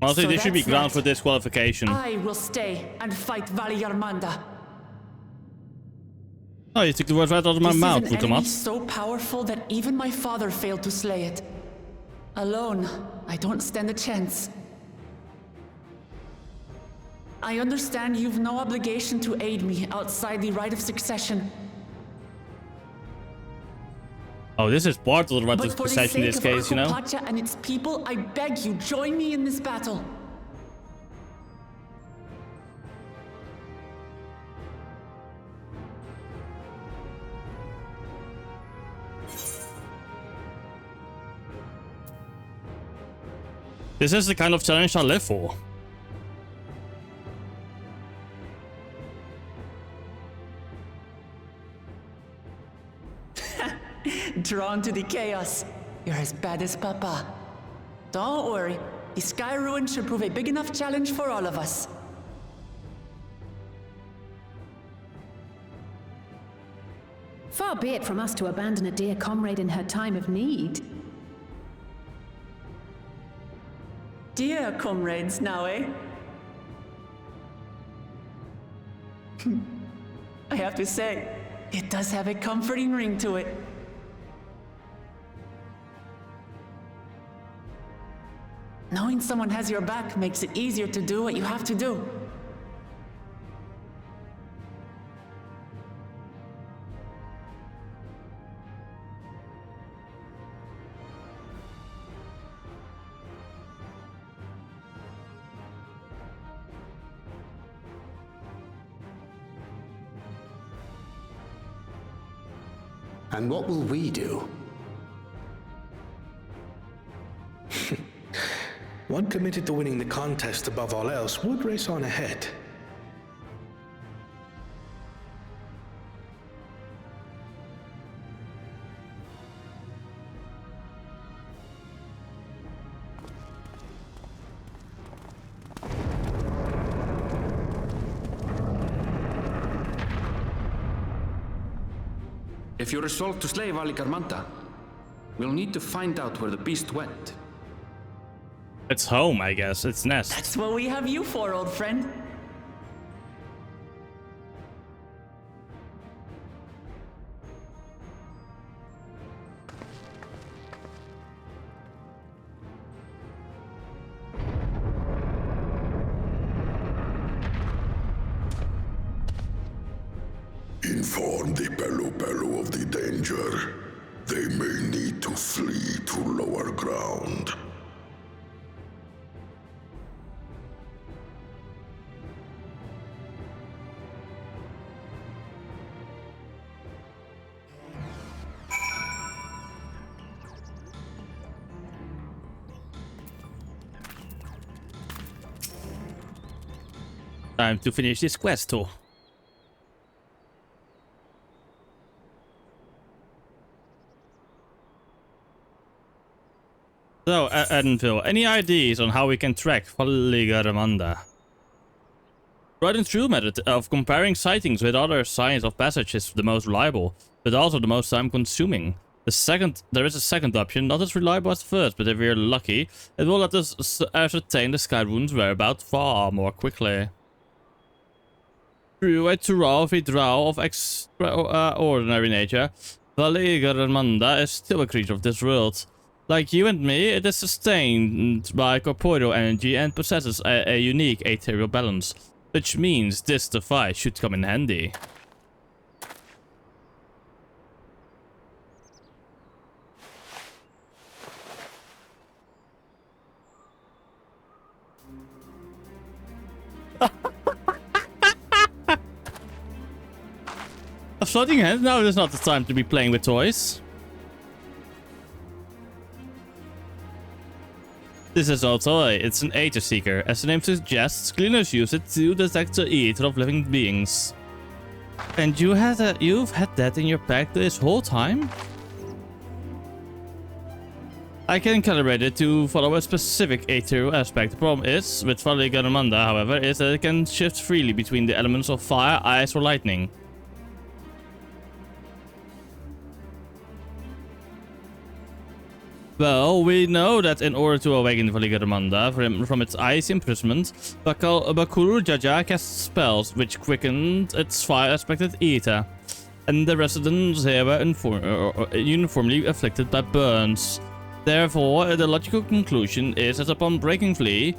Honestly, So this should be that's ground that. for disqualification. I will stay and fight Valigarmanda. Oh, you took the words right out of my mouth, This is an enemy Lukamat. so powerful that even my father failed to slay it. Alone, I don't stand a chance. I understand you've no obligation to aid me outside the right of succession. Oh, this is part of the right But of for the succession in sake this of case, you know? Urkopacha and its people, I beg you, join me in this battle. This is the kind of challenge I live for. Drawn to the chaos. You're as bad as Papa. Don't worry. The Sky Ruin should prove a big enough challenge for all of us. Far be it from us to abandon a dear comrade in her time of need. Dear comrades now, eh? I have to say, it does have a comforting ring to it. Knowing someone has your back makes it easier to do what you have to do. And what will we do? One committed to winning the contest above all else would race on ahead. If you're resolved to slay Valigarmanta, we'll need to find out where the beast went. It's home, I guess. It's nest. That's what we have you for, old friend. Inform the Pelu of the danger. They may need to flee to lower ground. Time to finish this quest tour. So, Edenville, any ideas on how we can track Valigarmanda? Tried and true method of comparing sightings with other signs of passage is the most reliable, but also the most time-consuming. There is a second option, not as reliable as the first, but if we're lucky, it will let us ascertain the Skyrune's whereabouts far more quickly. Through a Tural of extraordinary nature, Valigarmanda is still a creature of this world. Like you and me, it is sustained by corporeal energy and possesses a unique ethereal balance, which means this device should come in handy. A floating hand? No, there's not the time to be playing with toys. This is no toy, it's an Aether Seeker. As the name suggests, cleaners use it to detect the ether of living beings. And you've had that in your pack this whole time? I can calibrate it to follow a specific ethereal aspect. The problem is, with Valigarmanda, however, is that it can shift freely between the elements of fire, ice or lightning. Well, we know that in order to awaken Valigarmanda from its ice imprisonment, Bakul Jaja casts spells which quickened its fire-aspected ether, and the residents here were uniformly afflicted by burns. Therefore, the logical conclusion is that upon breaking free,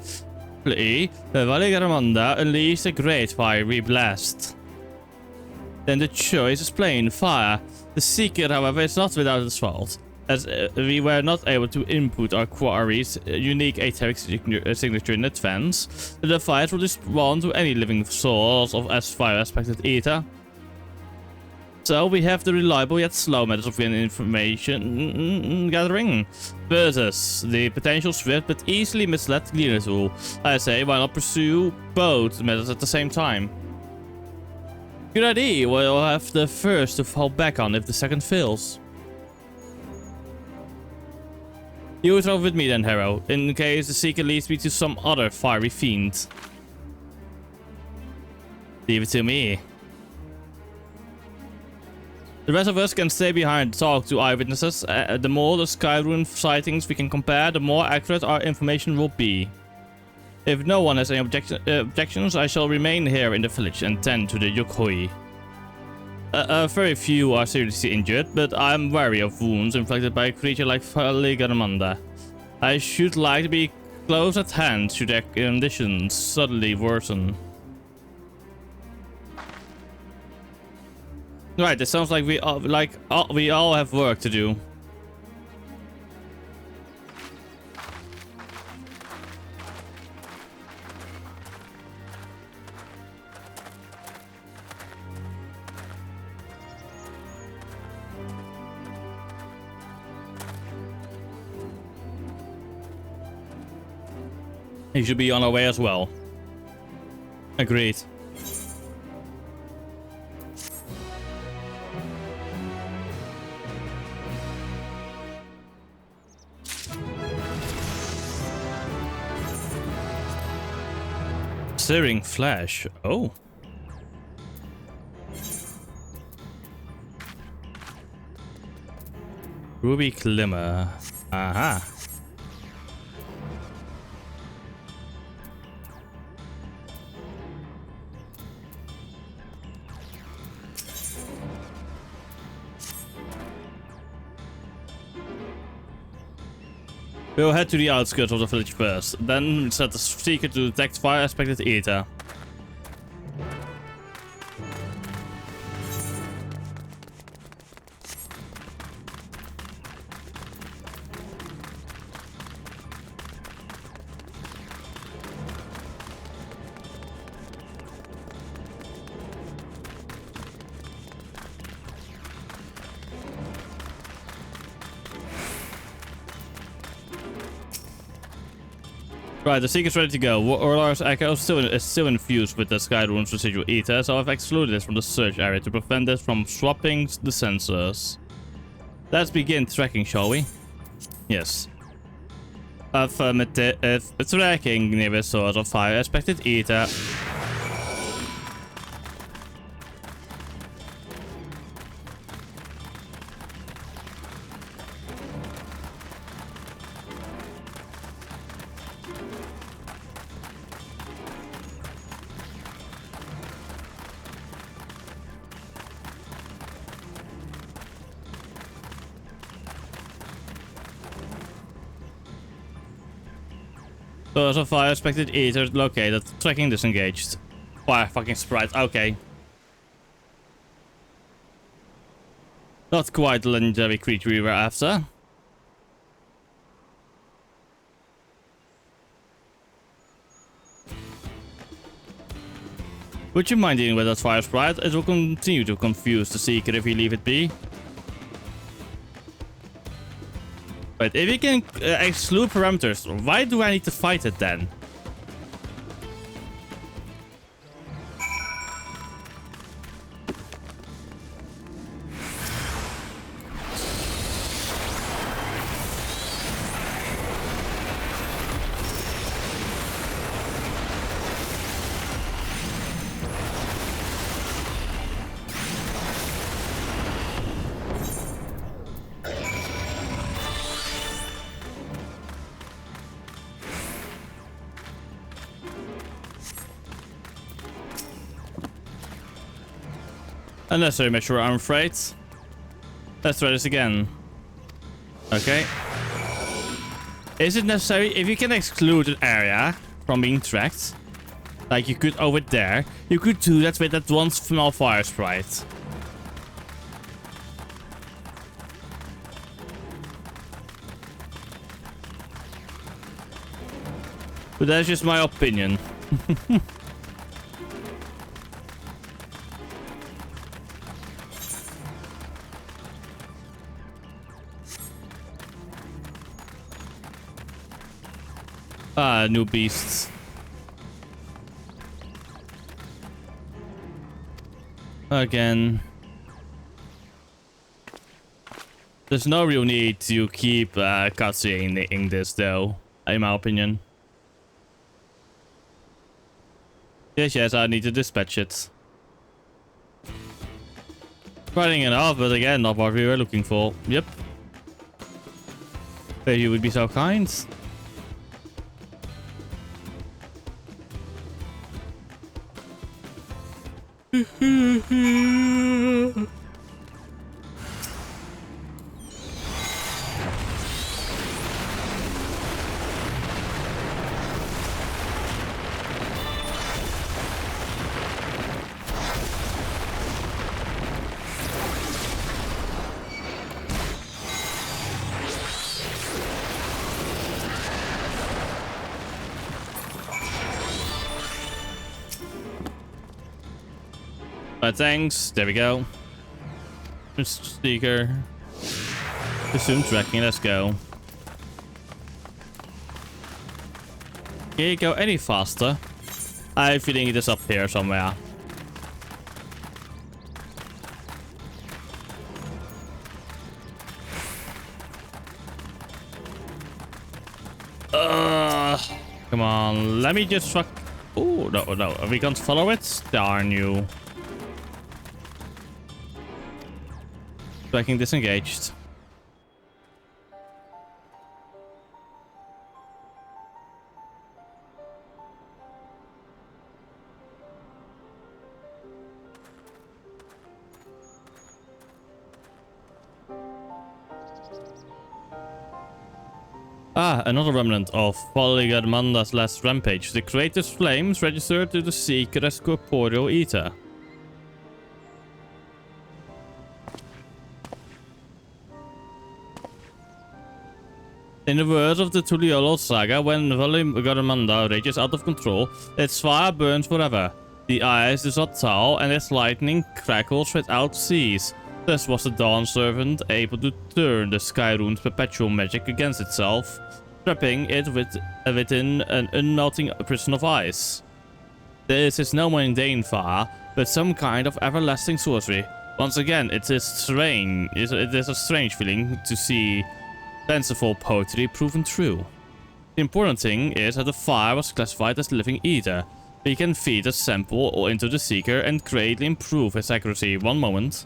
Valigarmanda unleashed a great fiery blast. Then the choice is plain, fire. The Seeker, however, is not without its fault, as we were not able to input our quarry's unique etheric signature in advance. The device will respond to any living source of fire-aspected ether. So we have the reliable yet slow methods of information gathering versus the potential swift but easily misled cleaner tool. I say, why not pursue both methods at the same time? Good idea, we'll have the first to fall back on if the second fails. You throw with me then, Hero, in case the Seeker leads me to some other fiery fiend. Leave it to me. The rest of us can stay behind and talk to eyewitnesses. The more the Skyrune sightings we can compare, the more accurate our information will be. If no one has any objections, I shall remain here in the village and tend to the Yukoi. Very few are seriously injured, but I am wary of wounds inflicted by a creature like Ligamanda. I should like to be close at hand should their conditions suddenly worsen. Right, it sounds like we all have work to do. He should be on our way as well. Agreed. Searing flesh. Oh. Ruby Glimmer. Aha. We'll head to the outskirts of the village first, then set the seeker to detect fire-aspected ether. Right, the seeker's ready to go. Warlord's Echo is still infused with the Skyrune's residual ether, so I've excluded it from the search area to prevent it from swapping the sensors. Let's begin tracking, shall we? Yes. Affirmative. Tracking near the source of fire-aspected ether. Source of fire-aspected ether located. Tracking disengaged. Fire fucking sprite. Okay. Not quite the legendary creature we were after. Would you mind dealing with that fire sprite? It will continue to confuse the seeker if we leave it be. But if we can exclude parameters, why do I need to fight it then? Unnecessary measure, I'm afraid. Let's try this again. Okay. Is it necessary? If you can exclude an area from being tracked, like you could over there, you could do that with that one small fire sprite. But that's just my opinion. Ah, new beasts. Again. There's no real need to keep cutscening this though, in my opinion. Yes, I need to dispatch it. Running enough, but again, not what we were looking for. Yep. If you would be so kind. Thanks. There we go. Mr. Seeker. Resume tracking. Let's go. Can you go any faster? I have a feeling it is up here somewhere. Come on. Let me just fuck. Oh, no, no. Are we going to follow it? Darn you. Tracking disengaged. Ah, another remnant of Polygarmanda's last rampage. The Creator's flames registered to the Seeker as corporeal ether. In the words of the Tuliolo saga, when Polygarmanda rages out of control, its fire burns forever. The ice is not tall, and its lightning crackles without cease. Thus was the Dawn Servant able to turn the Skyrune's perpetual magic against itself, trapping it within an unmelting prison of ice. This is no mundane fire, but some kind of everlasting sorcery. Once again, it is strange. It is a strange feeling to see fanciful poetry proven true. The important thing is that the fire was classified as living ether. We can feed a sample into the Seeker and greatly improve its accuracy. One moment.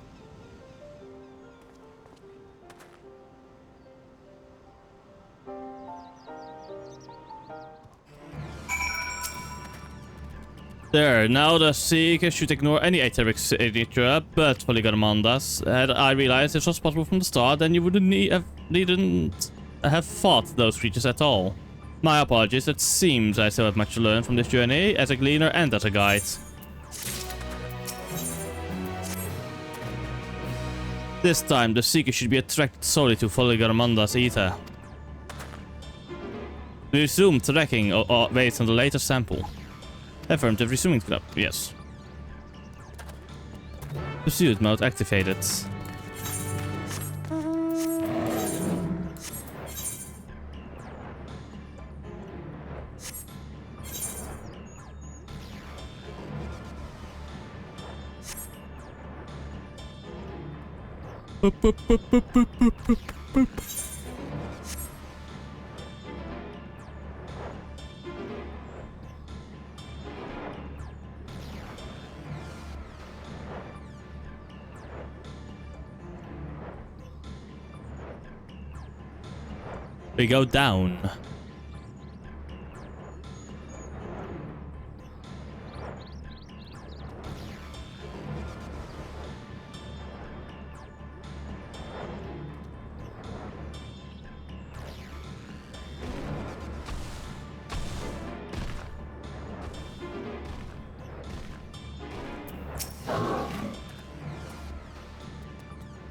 There, now the Seeker should ignore any etheric signature, but Polygarmanda's. Had I realized this was possible from the start, then you wouldn't needn't have fought those creatures at all. My apologies, it seems I still have much to learn from this journey, as a gleaner and as a guide. This time, the Seeker should be attracted solely to Polygarmanda's ether. Resume tracking or wait on the later sample. Affirmative, resuming club, yes. Pursuit mode activated. We go down.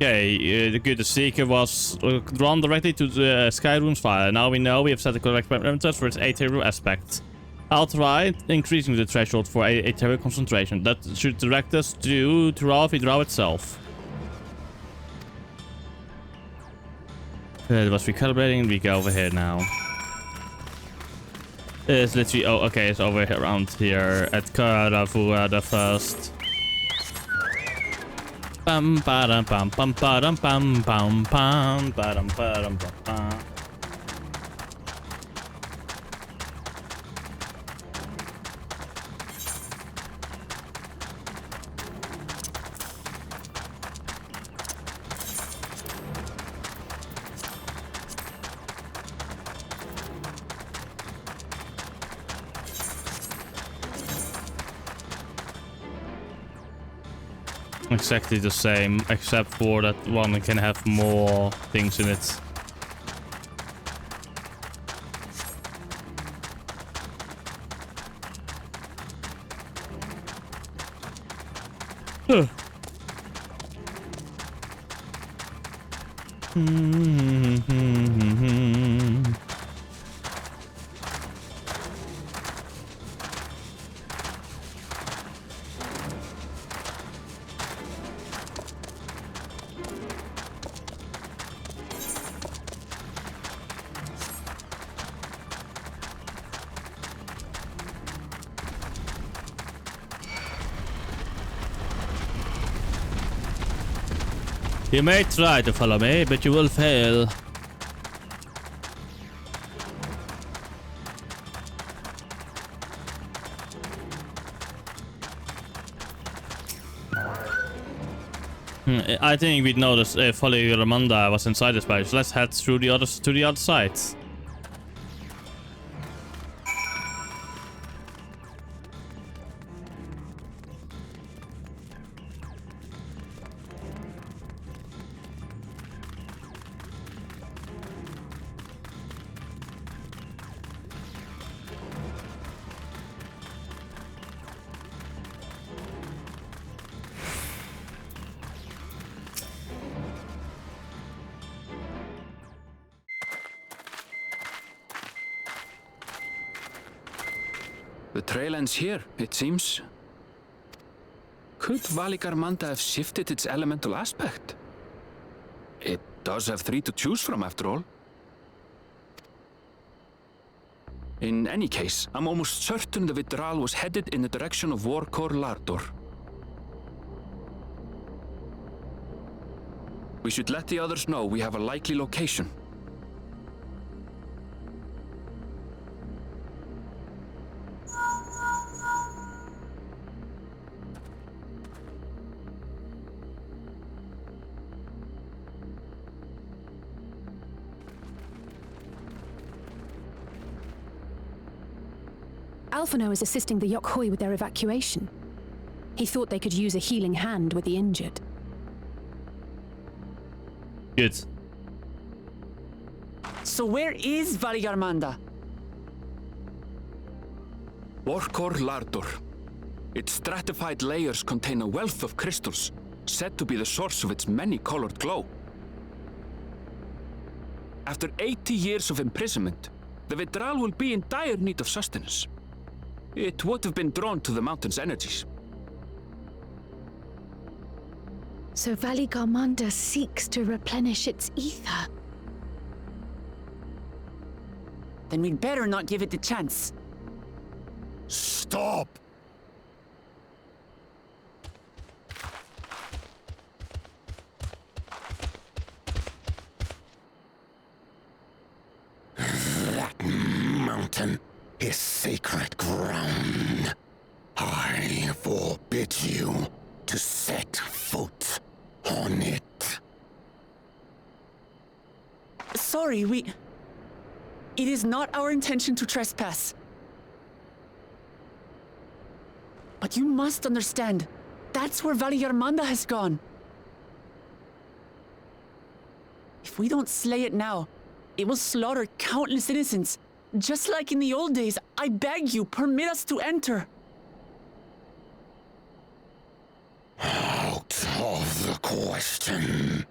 Okay, the Seeker was drawn directly to the Skyrune's fire. Now we know we have set the correct parameters for its aetherial aspect. I'll try increasing the threshold for aetherial concentration. That should direct us to Vidral itself. It was recalibrating. We go over here now. It's literally... Oh, okay, it's over here, around here at Karavura the first. Bum ba bum bum ba dum bum bum bum ba dum bum bum. exactly the same, except for that one can have more things in it. Huh. You may try to follow me, but you will fail. I think we noticed Folly Ramanda was inside this place. Let's head through the other side. The trail ends here, it seems. Could Valigarmanda have shifted its elemental aspect? It does have 3 to choose from, after all. In any case, I'm almost certain the Vidral was headed in the direction of Warkor Lardor. We should let the others know we have a likely location. Alphino is assisting the Yokhoi with their evacuation. He thought they could use a healing hand with the injured. Good. So where is Valigarmanda? Warkor Lardor. Its stratified layers contain a wealth of crystals, said to be the source of its many-colored glow. After 80 years of imprisonment, the Vidral will be in dire need of sustenance. It would have been drawn to the mountain's energies. So Valigarmanda seeks to replenish its ether. Then we'd better not give it the chance. Stop! That mountain is sacred ground. I forbid you to set foot on it. Sorry, It is not our intention to trespass. But you must understand, that's where Valigarmanda has gone. If we don't slay it now, it will slaughter countless innocents. Just like in the old days, I beg you, permit us to enter. Out of the question.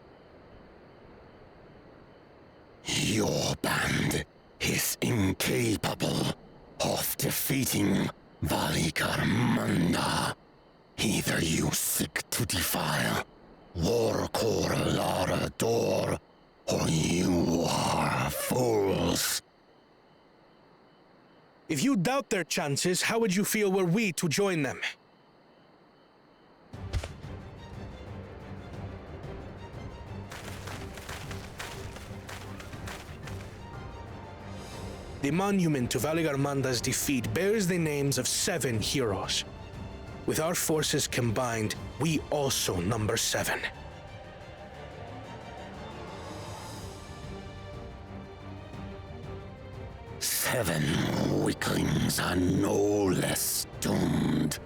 Your band is incapable of defeating Valigarmanda. Either you seek to defile Warkor Lardor, or you are fools. If you doubt their chances, how would you feel were we to join them? The monument to Valigarmanda's defeat bears the names of 7 heroes. With our forces combined, we also number 7. Seven weaklings are no less doomed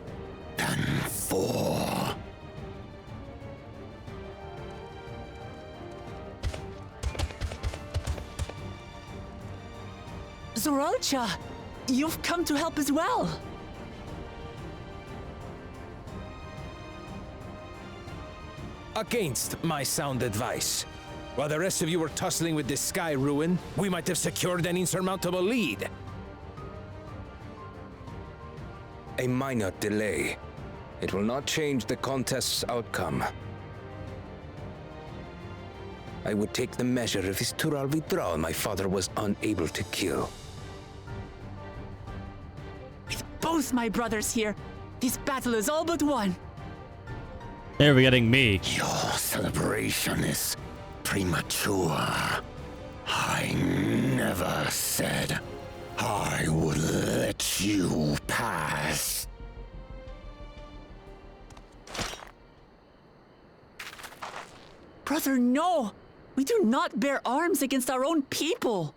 than 4. Gotcha! You've come to help as well! Against my sound advice. While the rest of you were tussling with this sky ruin, we might have secured an insurmountable lead. A minor delay. It will not change the contest's outcome. I would take the measure of his Tural withdrawal my father was unable to kill. With both my brothers here, this battle is all but won. Here we're getting me. Your celebration is premature. I never said I would let you pass. Brother, no! We do not bear arms against our own people!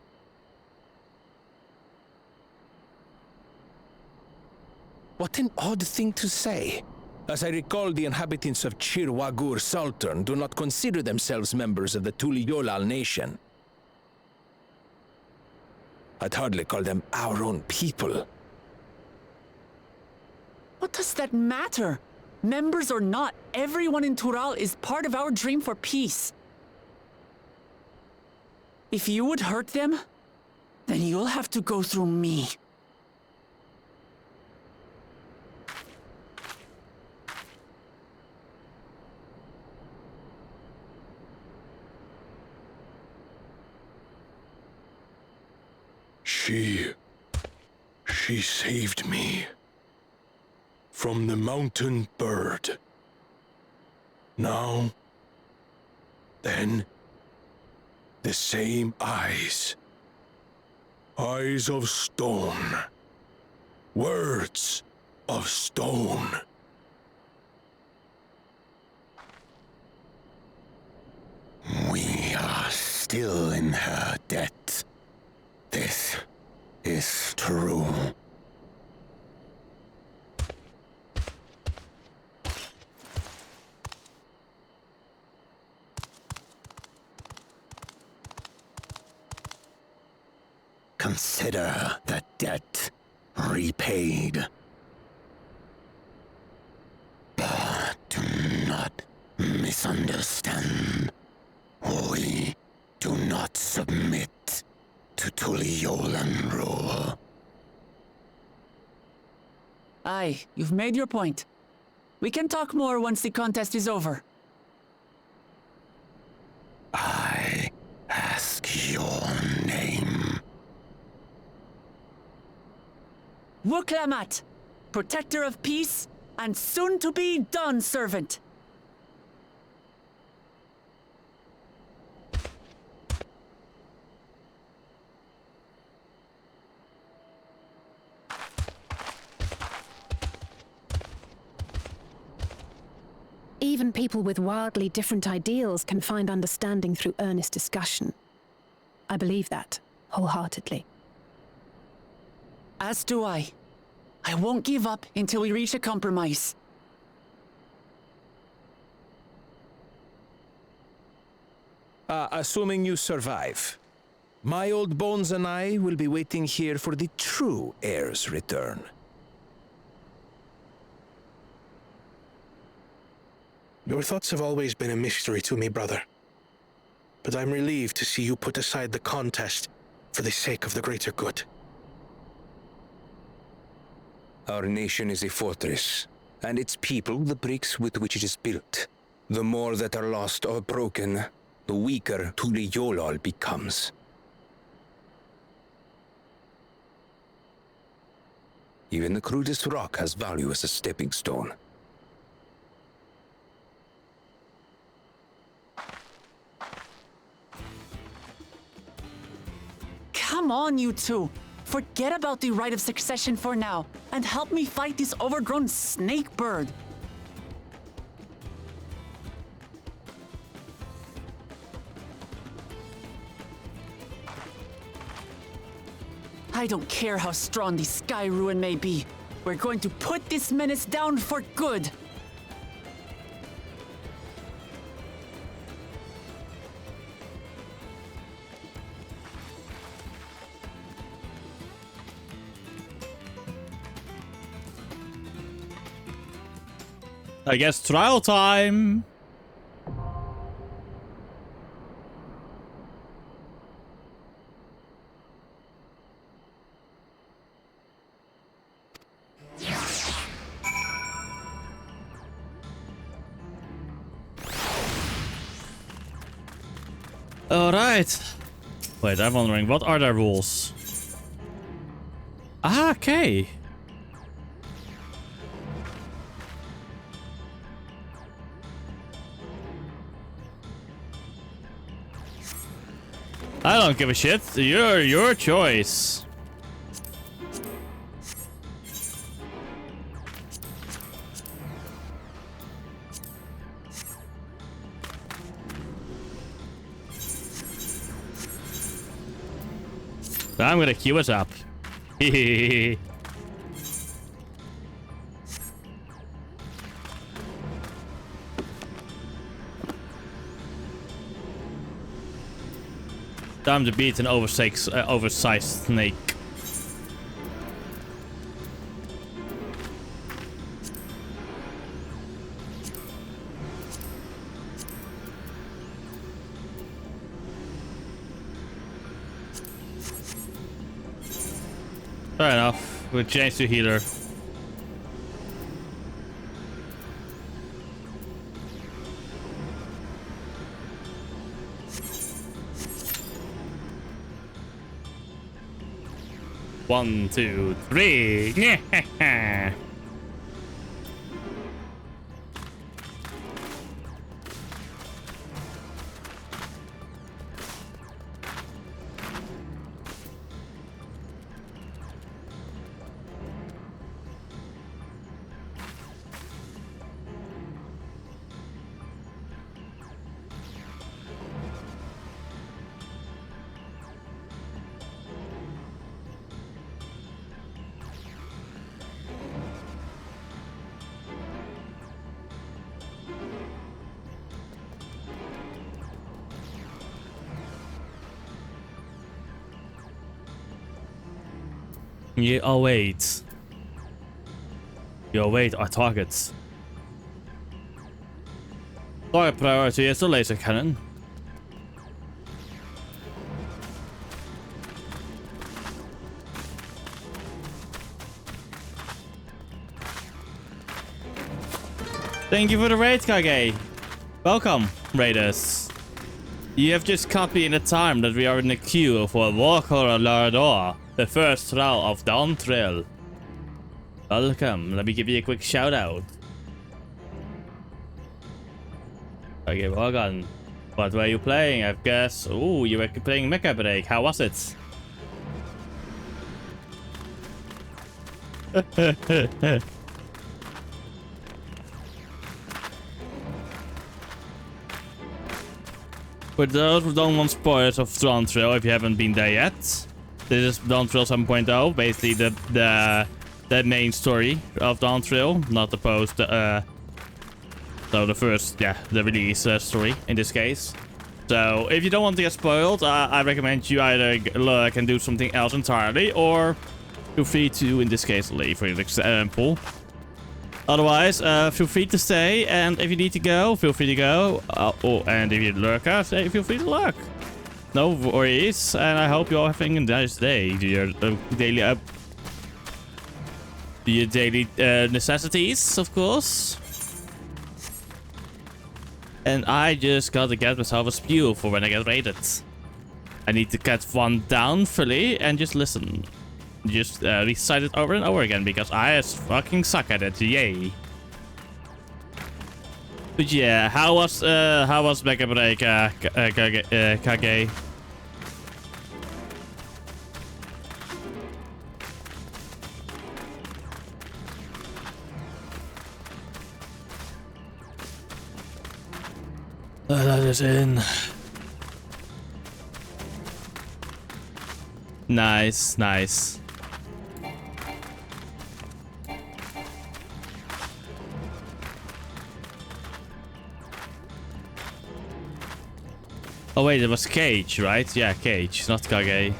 What an odd thing to say. As I recall, the inhabitants of Chirwagur Sultan do not consider themselves members of the Tuliyolal nation. I'd hardly call them our own people. What does that matter? Members or not, everyone in Tural is part of our dream for peace. If you would hurt them, then you'll have to go through me. She saved me from the mountain bird. Now, then, the same eyes. Eyes of stone. Words of stone. We are still in her debt. This is true. Consider the debt repaid. But do not misunderstand. We do not submit to Tuliolan rule. Aye, you've made your point. We can talk more once the contest is over. I ask your name. Wuklamat, protector of peace and soon-to-be Dawn servant. Even people with wildly different ideals can find understanding through earnest discussion. I believe that, wholeheartedly. As do I. I won't give up until we reach a compromise. Assuming you survive, my old bones and I will be waiting here for the true heir's return. Your thoughts have always been a mystery to me, brother. But I'm relieved to see you put aside the contest for the sake of the greater good. Our nation is a fortress, and its people the bricks with which it is built. The more that are lost or broken, the weaker Tuliyolal becomes. Even the crudest rock has value as a stepping stone. Come on, you two. Forget about the right of succession for now, and help me fight this overgrown snake bird. I don't care how strong the Sky Ruin may be. We're going to put this menace down for good. I guess trial time. All right. Wait, I'm wondering, what are the rules? Ah, okay. I don't give a shit. Your choice. I'm gonna queue us up. Hehehe. Time to beat an oversized snake. Fair enough. We'll change to healer. One, two, three. You await. You await our targets. Target priority is the laser cannon. Thank you for the raid, Kage. Welcome, raiders. You have just caught me in the time that we are in the queue for Walker Lardor, the first trial of Dawntrail. Welcome. Let me give you a quick shout out. Okay, welcome. What were you playing? I guess. Ooh, you were playing Mecha Break. How was it? For those who don't want spoilers of Dawntrail, if you haven't been there yet, this is Dawntrail 7.0, basically the main story of Dawntrail, not the post. So the first, yeah, the release story in this case. So if you don't want to get spoiled, I recommend you either look and do something else entirely, or feel free to, in this case, leave for example. Otherwise, feel free to stay, and if you need to go, feel free to go. And if you lurk, feel free to lurk. No worries, and I hope you're all having a nice day. Do your daily necessities, of course. And I just gotta get myself a spew for when I get raided. I need to get one down fully and just listen. Just recite it over and over again because I fucking suck at it. Yay. But yeah, how was Mecha Break, Kage? That is in. Nice, nice. Oh wait, it was Cage, right? Yeah, Cage, not Kage.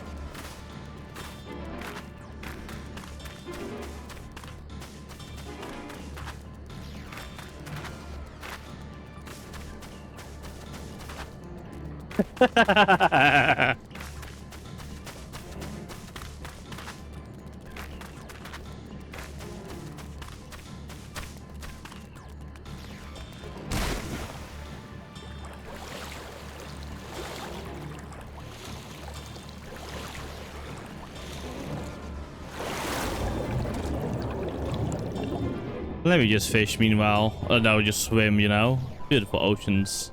Let me just fish meanwhile. Oh no, just swim, you know? Beautiful oceans.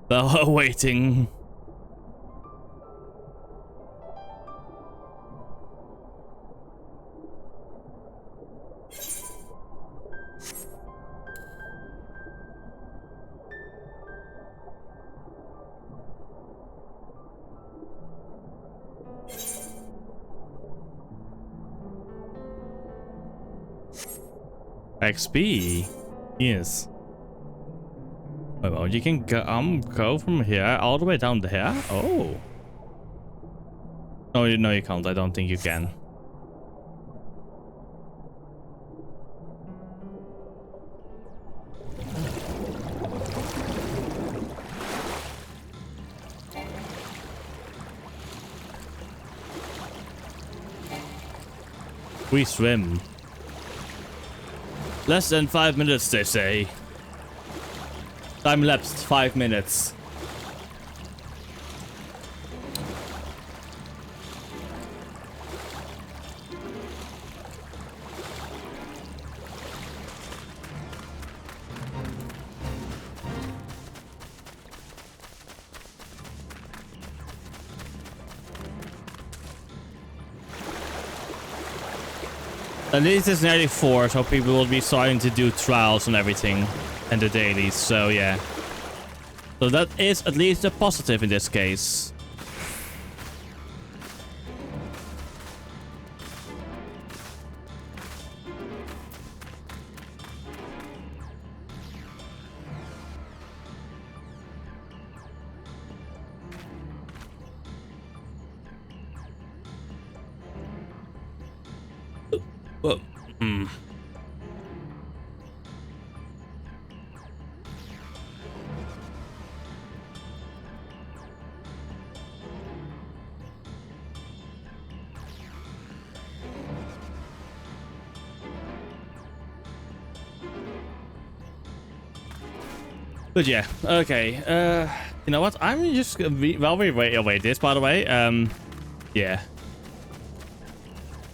Though waiting. XP. Yes. Wait, well, you can go from here all the way down there. Oh. No, you can't. I don't think you can. We swim. Less than 5 minutes, they say. Time lapsed 5 minutes. At least it's nearly 4, so people will be starting to do trials and everything, and the dailies, so yeah. So that is at least a positive in this case. Well, But yeah, okay. You know what? I'm just while we wait this, by the way. Yeah.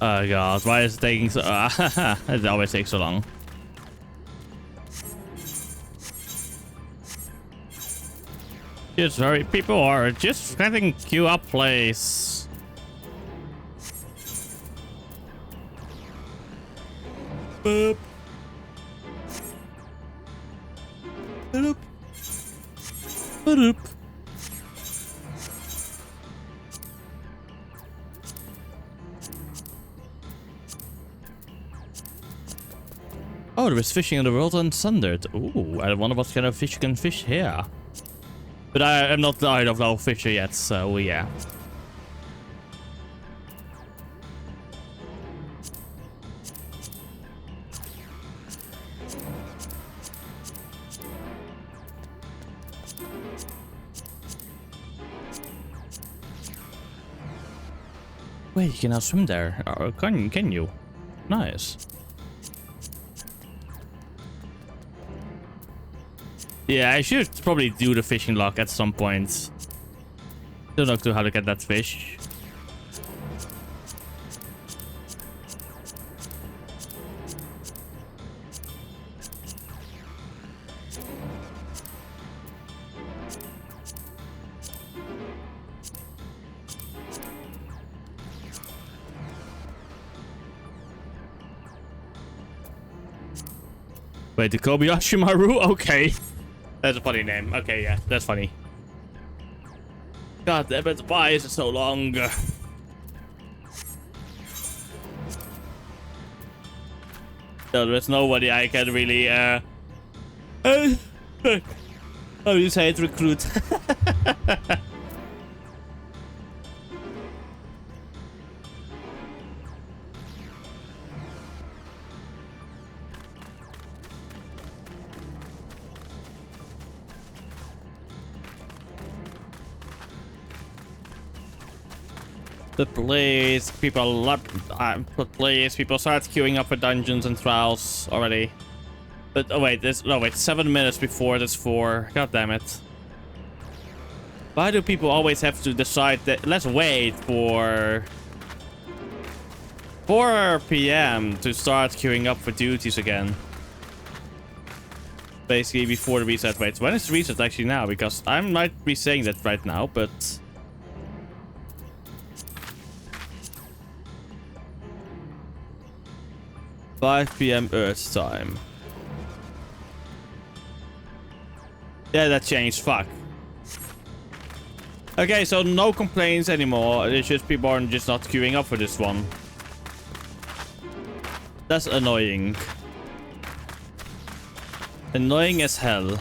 Oh god, why is it taking so? It always takes so long. Just hurry, people are just getting queue up, place. Boop. Boop. Boop. Oh, there is fishing in the world and sundered. Ooh, I wonder what kind of fish you can fish here. But I am not the eye of no fisher yet, so yeah. Wait, you can now swim there. Can you? Nice. Yeah, I should probably do the fishing lock at some point. Don't know how to get that fish. Wait, the Kobayashi Maru? Okay. That's a funny name. Okay, yeah, that's funny. God damn it, why is it so long? No, there's nobody I can really, how do you say it, recruit? Please, people start queuing up for dungeons and trials already. But oh wait, 7 minutes before this 4. God damn it. Why do people always have to decide that? Let's wait for 4 p.m. to start queuing up for duties again. Basically before the reset. Wait, when is the reset actually now? Because I might be saying that right now, but 5 p.m. Earth time. Yeah, that changed. Fuck. Okay, so no complaints anymore. It's just people are just not queuing up for this one. That's annoying. Annoying as hell.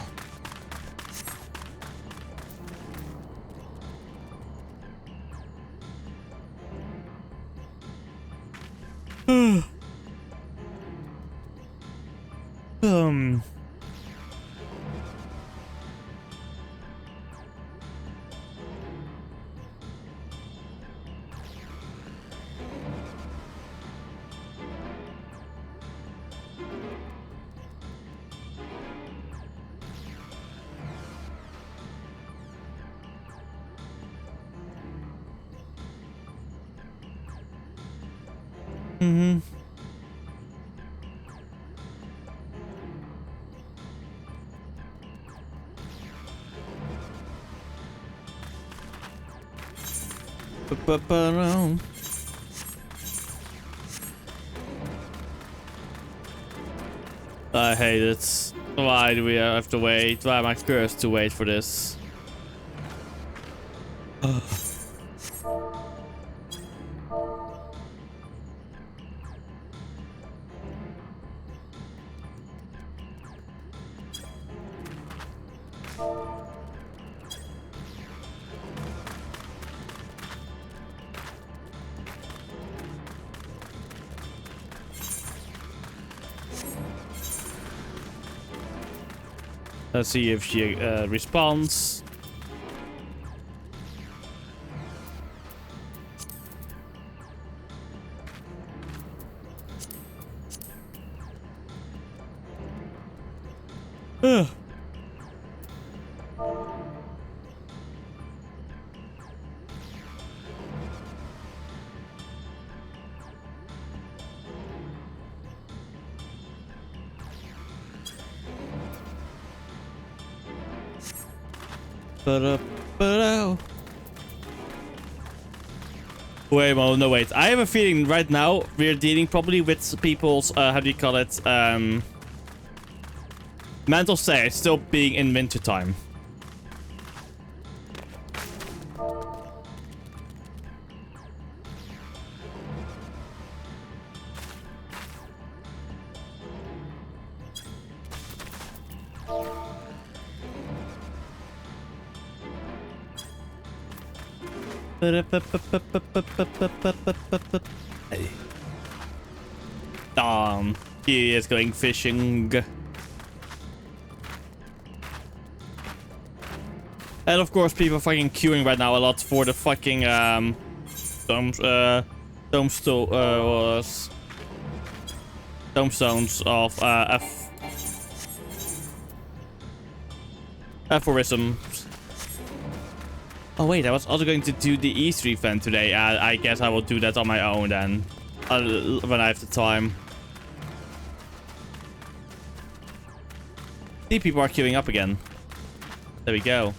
I hate it. Why do we have to wait? Why am I cursed to wait for this? Let's see if she responds. Ugh. Wait, well, no, wait. I have a feeling right now we're dealing probably with people's, how do you call it? Mental state still being in winter time. He is going fishing. And of course, people are fucking queuing right now a lot for the fucking tombstones of aphorisms. Oh wait, I was also going to do the Easter event today. I guess I will do that on my own then, when I have the time. See, people are queuing up again. There we go.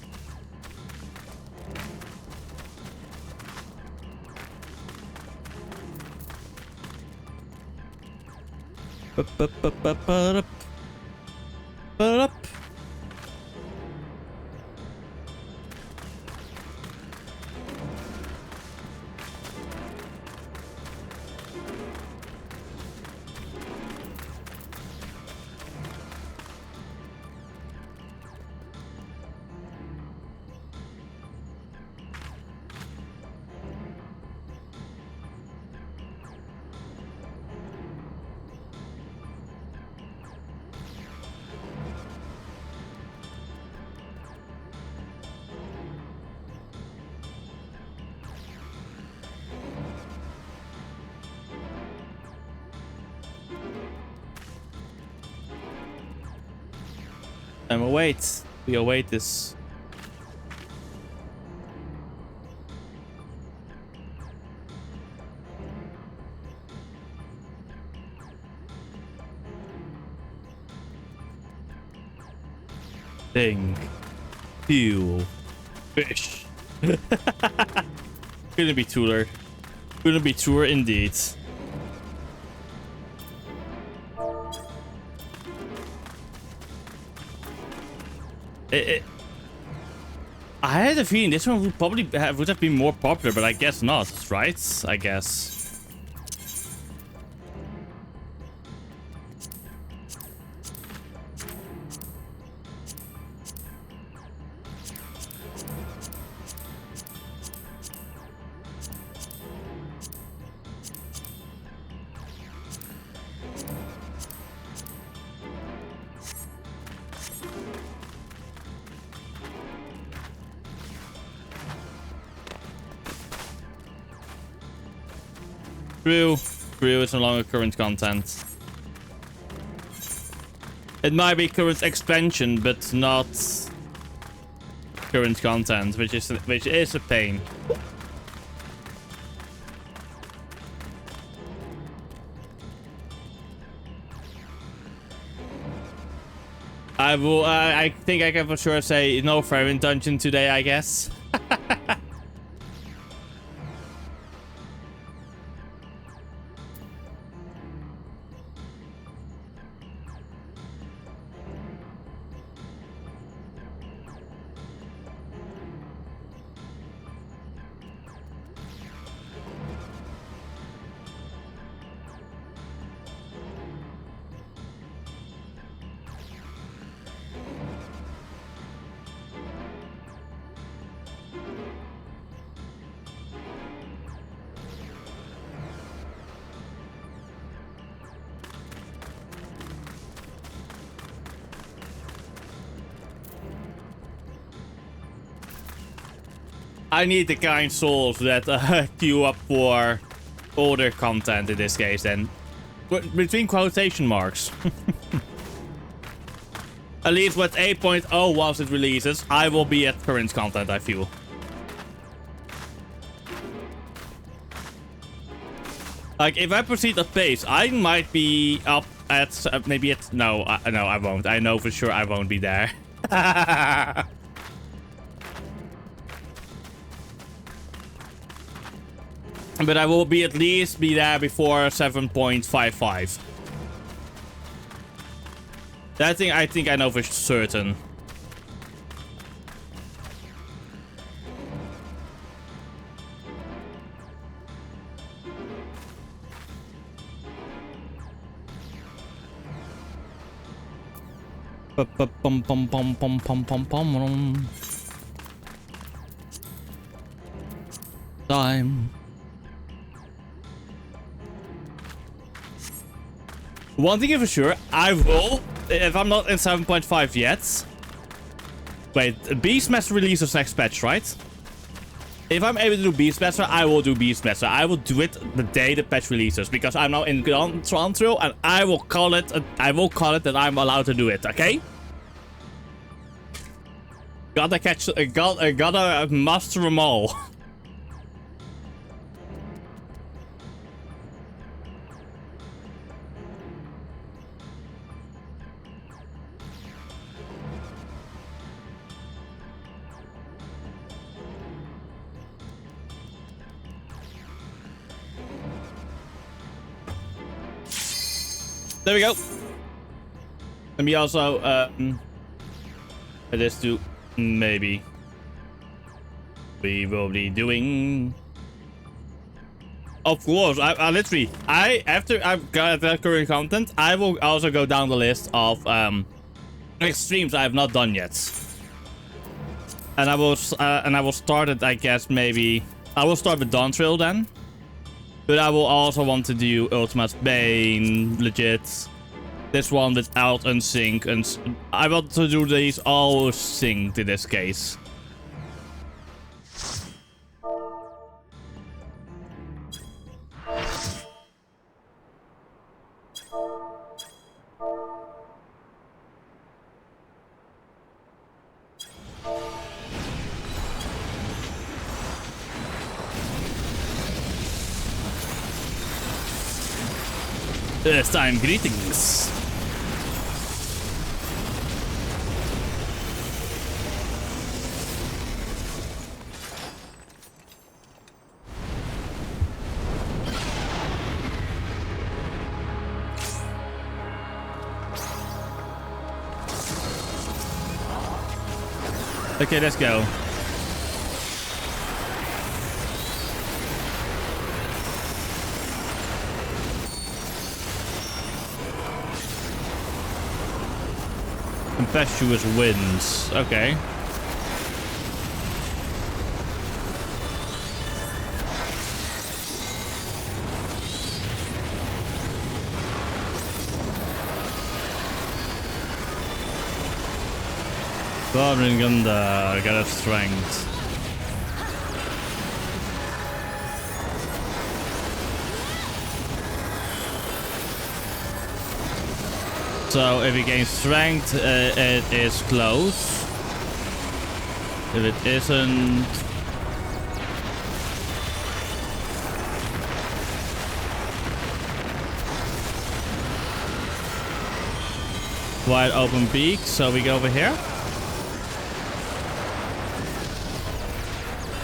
And we await this. Thing. Fuel. Fish. Couldn't be truer. Couldn't be truer indeed. I had a feeling this one would probably would have been more popular, but I guess not, right? I guess. True, it's no longer current content. It might be current expansion, but not current content, which is a pain. I think I can for sure say no Farin dungeon today, I guess. I need the kind souls that queue up for older content in this case then. Between quotation marks. At least with 8.0 once it releases, I will be at current content, I feel. Like, if I proceed at pace, I might be up at maybe at... No, I won't. I know for sure I won't be there. But I will be at least be there before 7.55. That thing I think I know for certain. Time. One thing for sure, I will, if I'm not in 7.5 yet. Wait, Beastmaster releases next patch, right? If I'm able to do Beastmaster, I will do Beastmaster. I will do it the day the patch releases, because I'm now in Dawntrail, and I will call it that I'm allowed to do it, okay? Gotta master them all. There we go. Let me also this too. Maybe we will be doing. Of course, I literally after I've got that current content, I will also go down the list of extremes I have not done yet, and I will start it. I guess maybe I will start with Dawntrail then. But I will also want to do Ultimate Bane, legit. This one without unsync, and I want to do these all synced in this case. First time greetings. Okay, let's go. Tempestuous winds. Okay. Goblin Gunda, got a strength. So if it gains strength, it is close. If it isn't, wide open beak. So we go over here.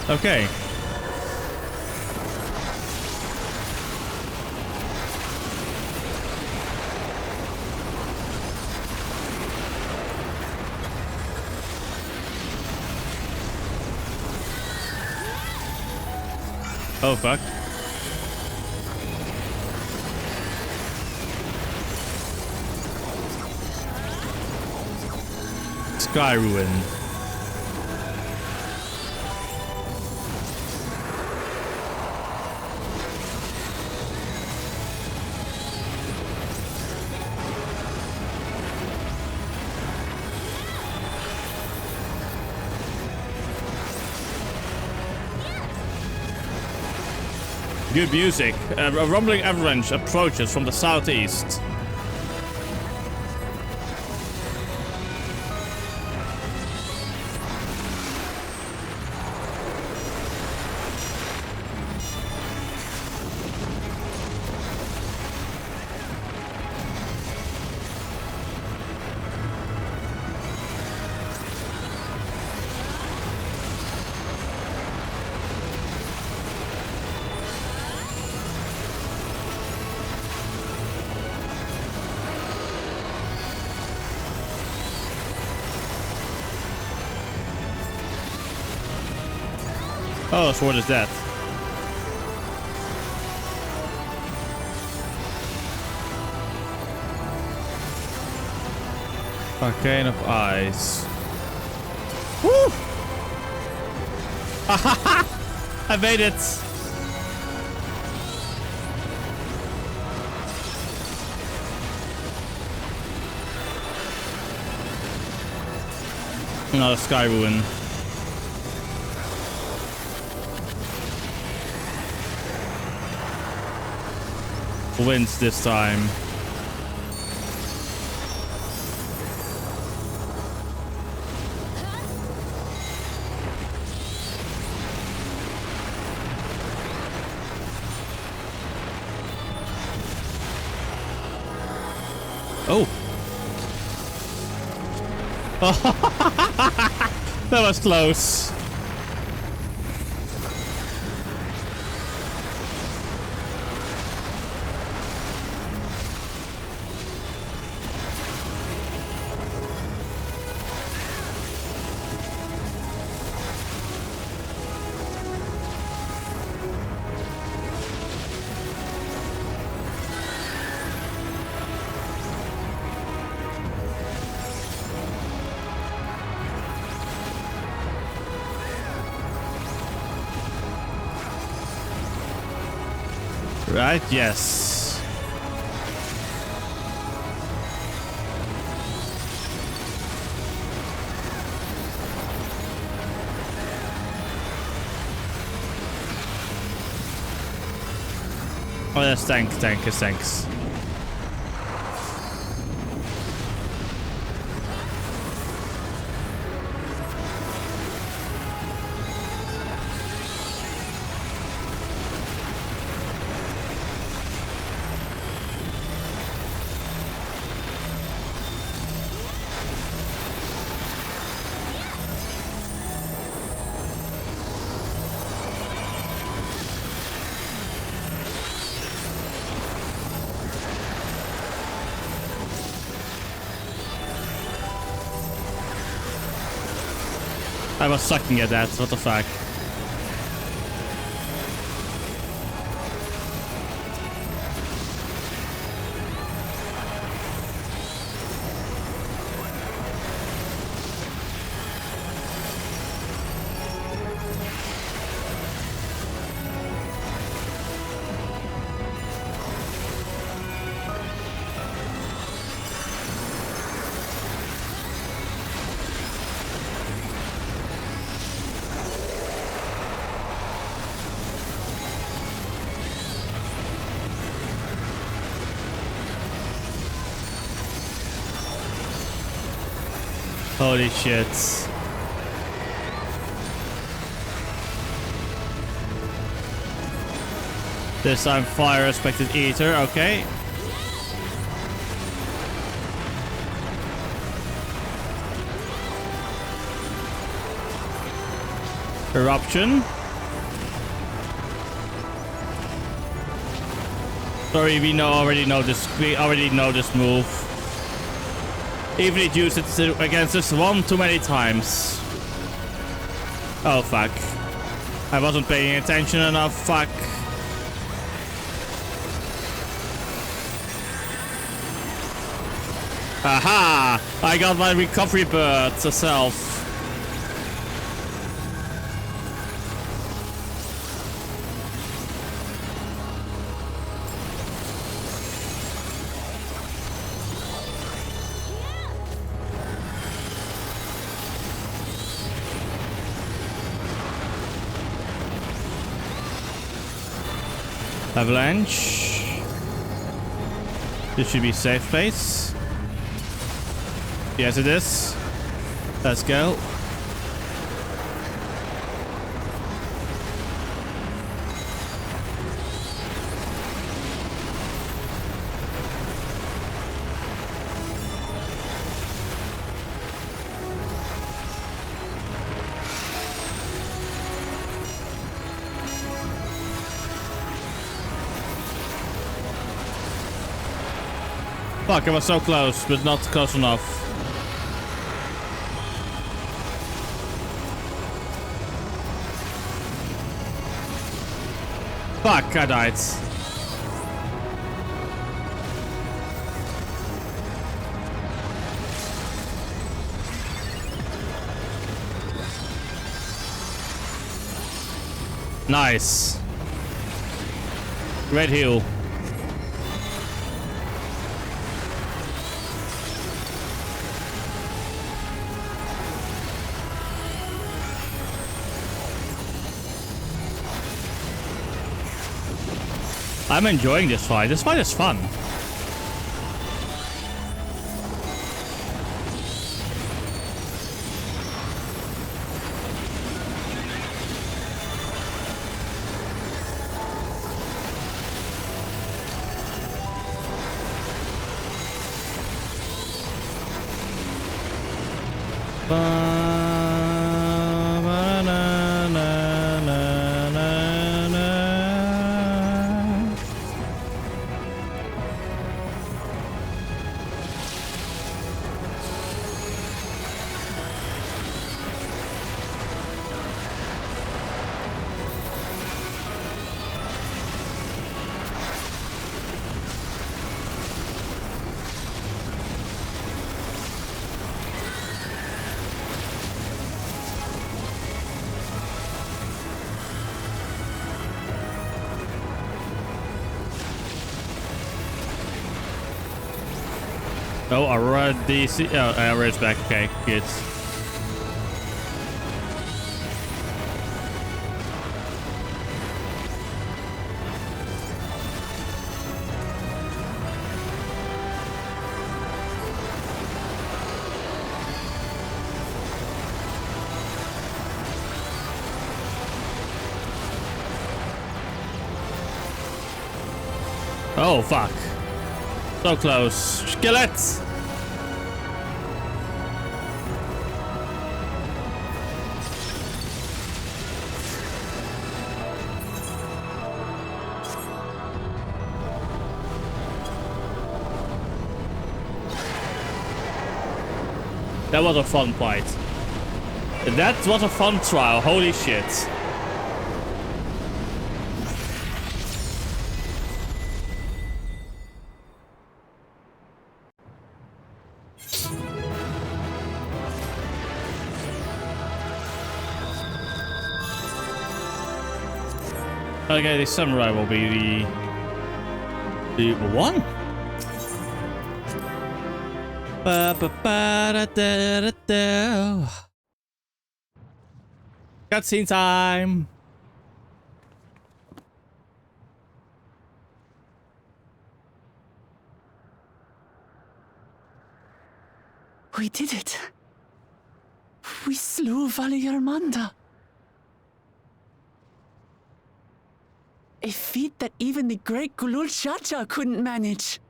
Okay. Oh fuck. Sky Ruin. Good music. A rumbling avalanche approaches from the southeast. Oh, so what is that? Arcane of Ice. Woo! I made it! Another Sky Ruin. Wins this time. Oh. That was close. Right, yes. Oh, that's thanks. I was sucking at that. What the fuck? Holy shit. This time fire respected ether, okay. Eruption. Sorry, we already know this move. Even it used it against us one too many times. Oh fuck. I wasn't paying attention enough, fuck. Aha! I got my recovery bird herself. Avalanche. This should be safe place. Yes, it is. Let's go. Fuck, I was so close, but not close enough. Fuck, I died. Nice. Red heal. I'm enjoying this fight. This fight is fun. Oh, already see. Oh, already back. Okay, good. Oh, fuck. So close. Skelet! That was a fun fight. That was a fun trial, holy shit. Okay, the samurai will be the one. Ba ba ba da da da da. Cutscene time. We did it. We slew Valiarmanda. A feat that even the great Gulul Chacha couldn't manage.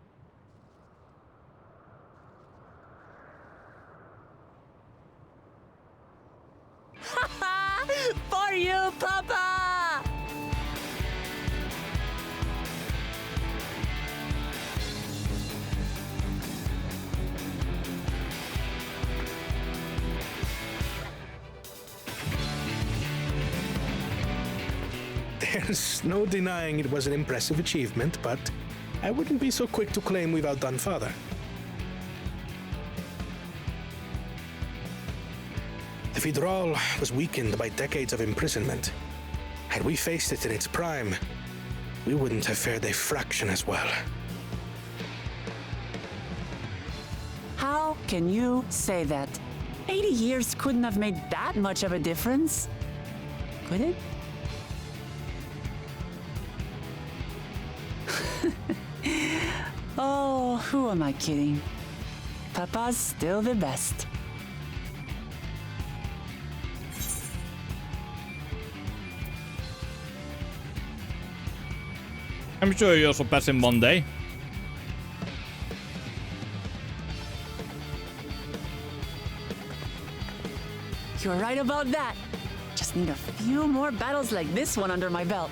For you, Papa! There's no denying it was an impressive achievement, but I wouldn't be so quick to claim we've outdone Father. The Fidral was weakened by decades of imprisonment. Had we faced it in its prime, we wouldn't have fared a fraction as well. How can you say that? 80 years couldn't have made that much of a difference. Could it? Oh, who am I kidding? Papa's still the best. I'm sure you also pass him one day. You're right about that. Just need a few more battles like this one under my belt.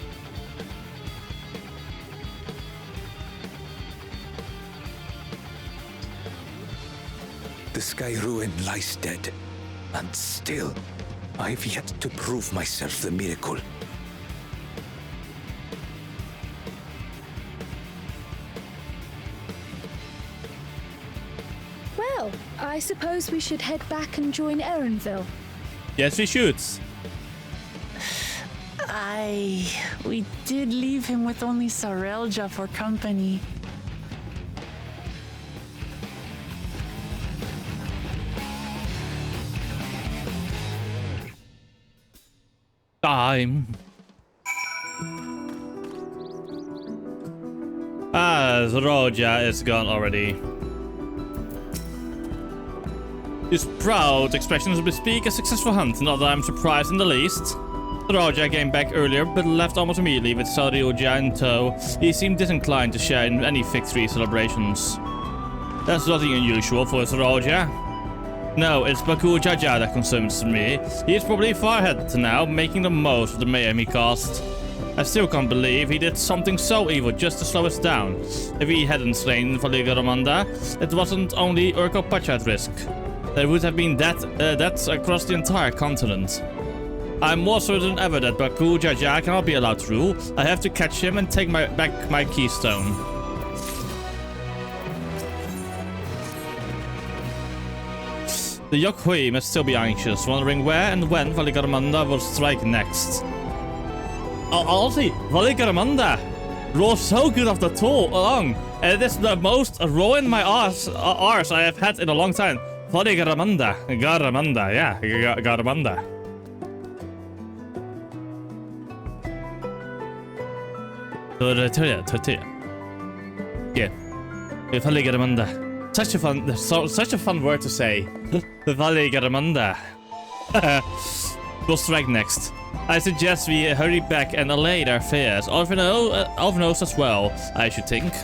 The Sky Ruin lies dead, and still, I've yet to prove myself the miracle. Well, I suppose we should head back and join Erenville. Yes, we should. We did leave him with only Sarelja for company. Time. Zroja is gone already. His proud expressions bespeak a successful hunt, not that I'm surprised in the least. Zroja came back earlier, but left almost immediately with Sarioja in tow. He seemed disinclined to share in any victory celebrations. That's nothing unusual for Zroja. No, it's Bakul Jaja that concerns me. He is probably far ahead now, making the most of the mayhem he caused. I still can't believe he did something so evil just to slow us down. If he hadn't slain Valigaramanda, it wasn't only Urko Pacha at risk. There would have been deaths across the entire continent. I'm more certain than ever that Bakul Jaja cannot be allowed to rule. I have to catch him and take back my keystone. The Yokhui must still be anxious, wondering where and when Valigaramanda will strike next. Honestly, Valigaramanda rolls so good off the tool along, and it is the most roll in my arse I have had in a long time. Valigaramanda, Garamanda, yeah, Garamanda. Tortilla. Yeah, Valigaramanda. Such a fun word to say. Valigaramanda. We'll strike next. I suggest we hurry back and allay their fears. Alf knows as well, I should think.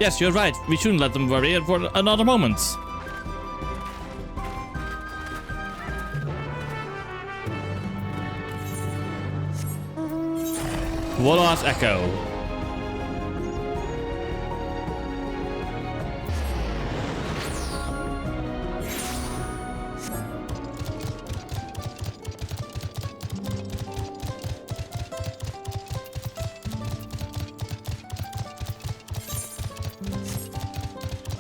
Yes, you're right. We shouldn't let them worry for another moment. Wallar's Echo.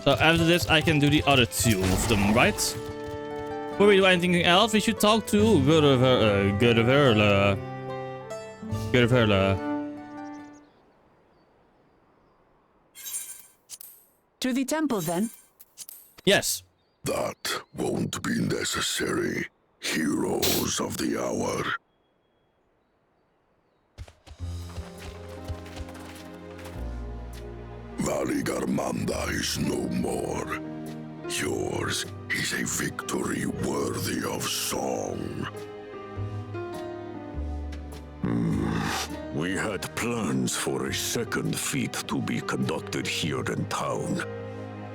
So after this, I can do the other two of them, right? Before we do anything else, we should talk to Gerverla. To the temple, then? Yes. That won't be necessary. Heroes of the hour. Valigarmanda is no more. Yours is a victory worthy of song. We had plans for a second feat to be conducted here in town,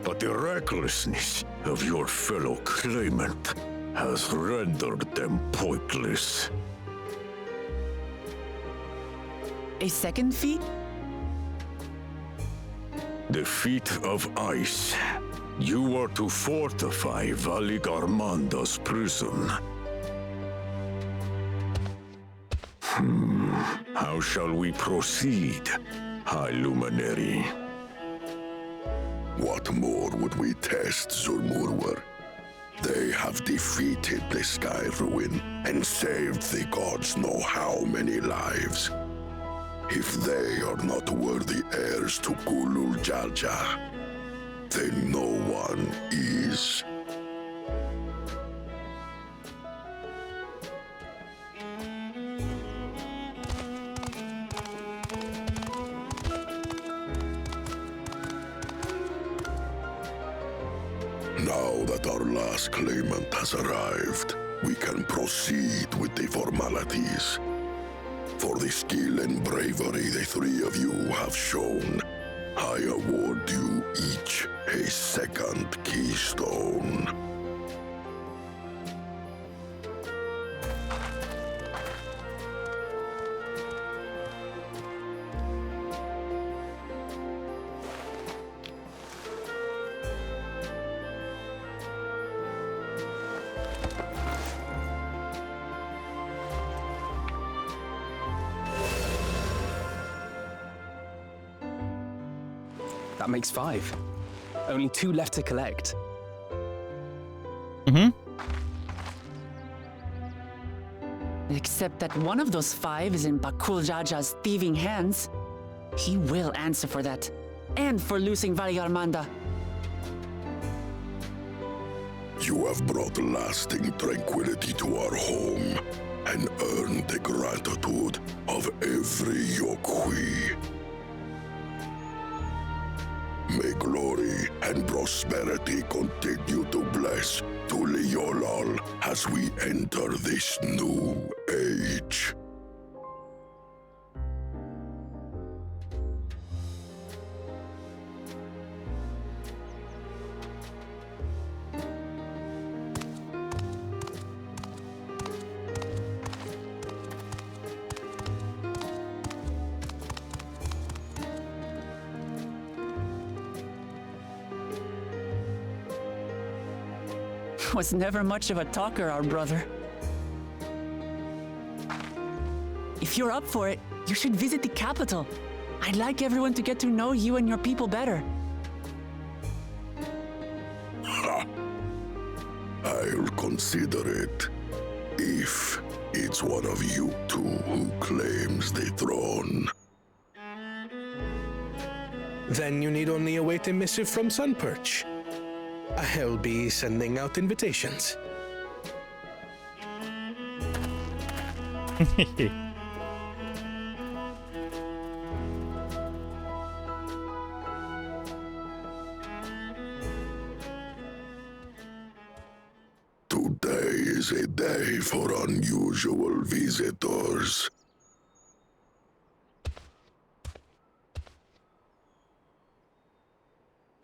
but the recklessness of your fellow claimant has rendered them pointless. A second feat? The feat of ice. You are to fortify Valigarmanda's prison. How shall we proceed, High Luminary? What more would we test, Zulmurwer? They have defeated the Sky Ruin and saved the gods know how many lives. If they are not worthy heirs to Gulul Jalja, then no one is. Now that our last claimant has arrived, we can proceed with the formalities. For the skill and bravery the three of you have shown, I award you each a second keystone. That makes 5. Only 2 left to collect. Except that one of those 5 is in Bakul Jaja's thieving hands. He will answer for that. And for losing Valigarmanda. You have brought lasting tranquility to our home and earned the gratitude of every Yokui. May glory and prosperity continue to bless Tuliolol as we enter this new age. Was never much of a talker, our brother. If you're up for it, you should visit the capital. I'd like everyone to get to know you and your people better. Ha! I'll consider it. If it's one of you two who claims the throne. Then you need only await a missive from Sunperch. I'll be sending out invitations. Today is a day for unusual visitors.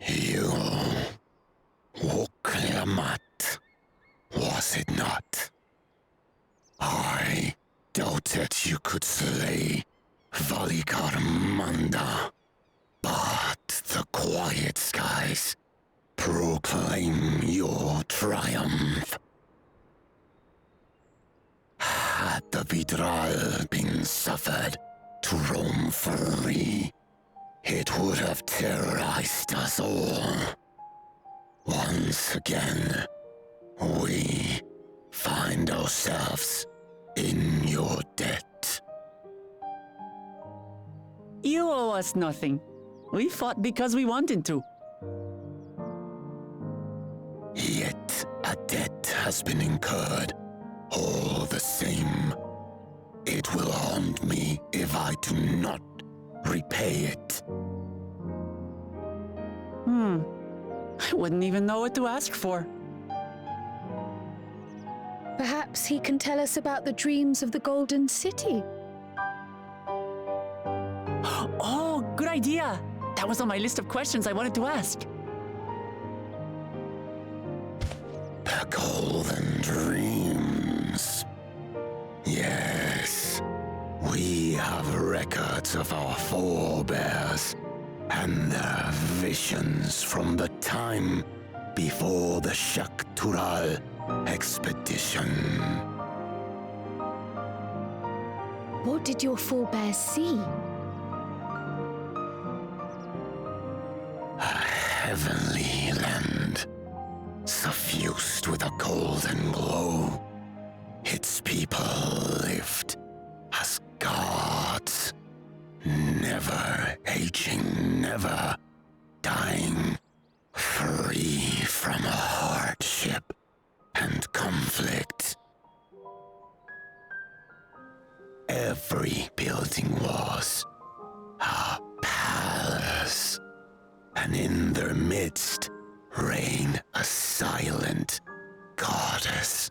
You... Woklamat, was it not? I doubted you could slay Valigarmanda, but the quiet skies proclaim your triumph. Had the Vidral been suffered to roam free, it would have terrorized us all. Once again, we find ourselves in your debt. You owe us nothing. We fought because we wanted to. Yet a debt has been incurred. All the same, it will haunt me if I do not repay it. I wouldn't even know what to ask for. Perhaps he can tell us about the dreams of the Golden City. Oh, good idea. That was on my list of questions I wanted to ask. The Golden Dreams. Yes, we have records of our forebears and their visions from the time before the Shaktural expedition. What did your forebears see? A heavenly land, suffused with a golden glow. Its people lived as gods, never aging, never dying, free from hardship and conflict. Every building was a palace, and in their midst reigned a silent goddess,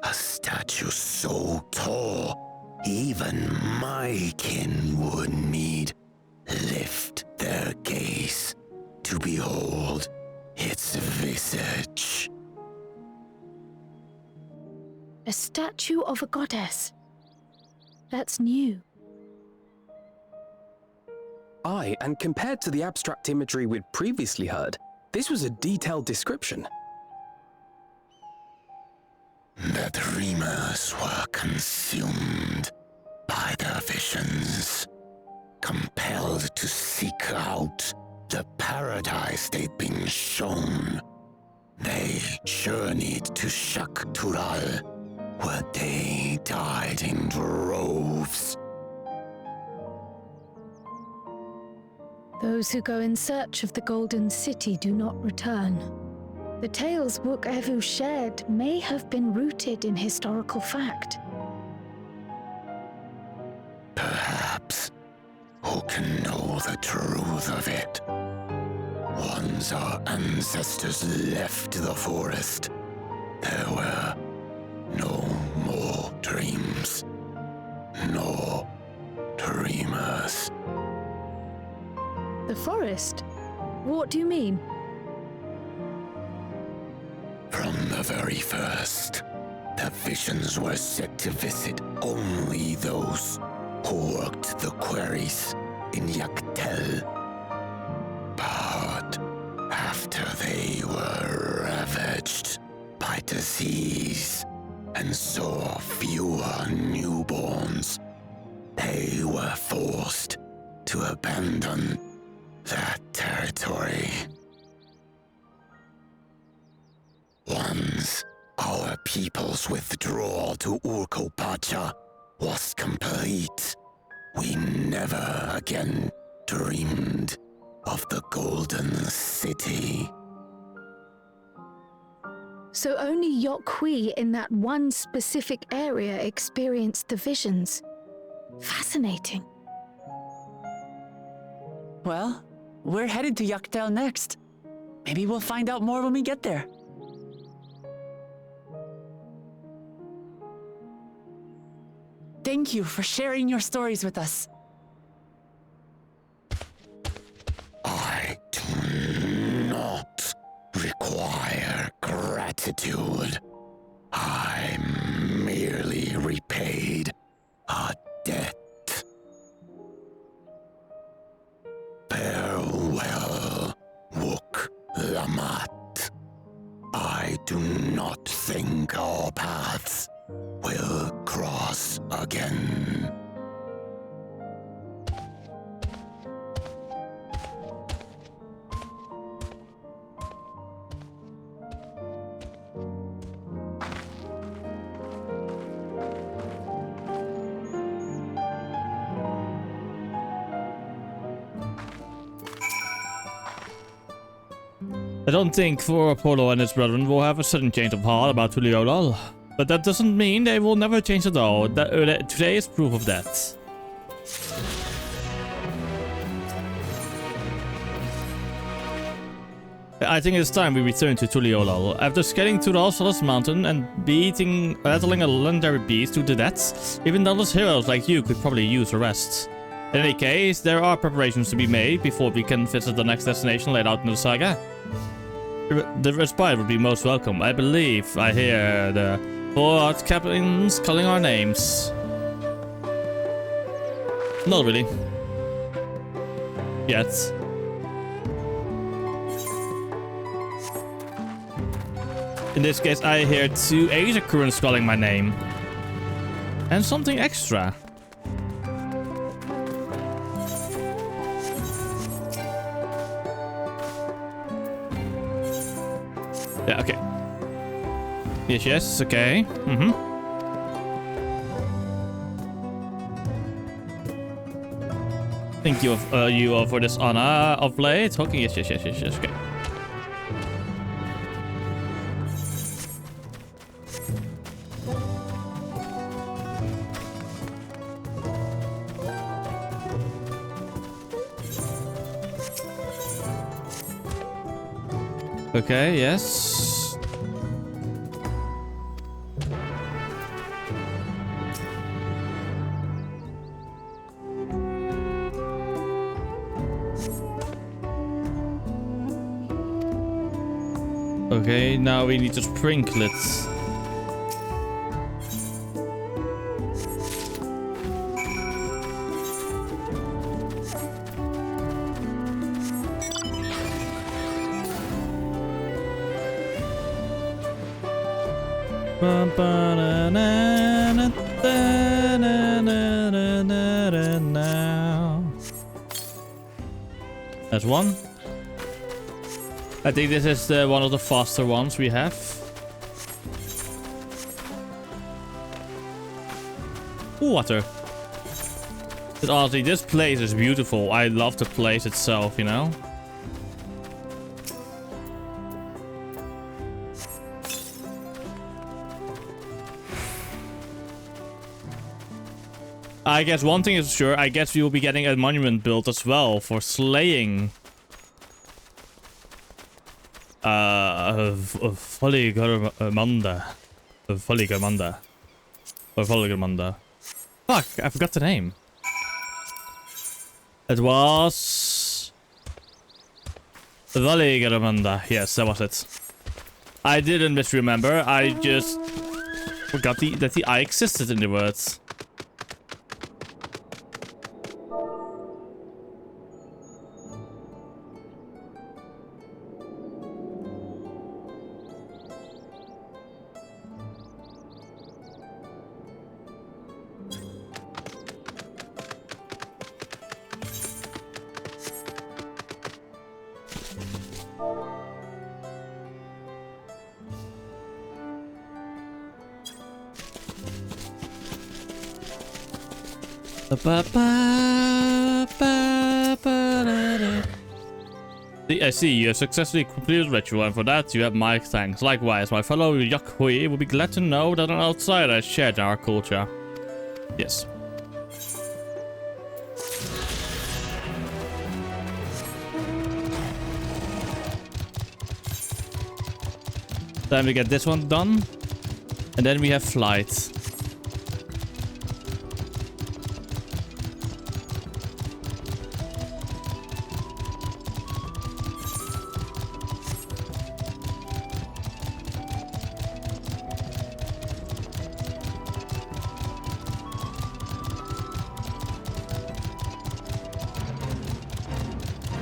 a statue so tall even my kin would need lift their gaze to behold its visage. A statue of a goddess. That's new. Aye, and compared to the abstract imagery we'd previously heard, this was a detailed description. The dreamers were consumed by their visions, compelled to seek out the paradise they'd been shown. They journeyed to Shaktural, where they died in droves. Those who go in search of the Golden City do not return. The tales Book Evu shared may have been rooted in historical fact. Perhaps. Who can know the truth of it? Once our ancestors left the forest, there were no more dreams, no dreamers. The forest? What do you mean? From the very first, the visions were set to visit only those who worked the quarries in Yaktel. But after they were ravaged by disease and saw fewer newborns, they were forced to abandon that territory. Once our people's withdrawal to Urkopacha was complete, we never again dreamed of the Golden City. So only Yokhui in that one specific area experienced the visions. Fascinating. Well, we're headed to Yaktel next. Maybe we'll find out more when we get there. Thank you for sharing your stories with us. I do not require gratitude. I merely repaid a debt. Farewell, Wook Lamat. I do not think our paths will cross again. I don't think for Polo and his brethren will have a sudden change of heart about Tuliolol, but that doesn't mean they will never change at all. Today is proof of that. I think it's time we return to Tuliolol. After scaling to the Osvalus Mountain and battling a legendary beast to the death, even those heroes like you could probably use a rest. In any case, there are preparations to be made before we can visit the next destination laid out in the saga. The respite would be most welcome. I believe I hear the Fort captains calling our names. Not really. Yet. In this case, I hear 2 Asia currents calling my name. And something extra. Yeah, okay. Yes, okay. Thank you for this honor of late. Okay, yes, okay. Okay, yes. Okay, now we need to sprinkle it. That's one. I think this is one of the faster ones we have. Ooh, water. But honestly, this place is beautiful. I love the place itself, you know? I guess one thing is sure, I guess we will be getting a monument built as well for slaying Foligamanda. Fuck, I forgot the name. It was Foligamanda. Yes, that was it. I didn't misremember. I just forgot that the I existed in the words. I see you have successfully completed the ritual, and for that you have my thanks. Likewise, my fellow Yakhui will be glad to know that an outsider has shared our culture. Yes. Then we get this one done, and then we have flight.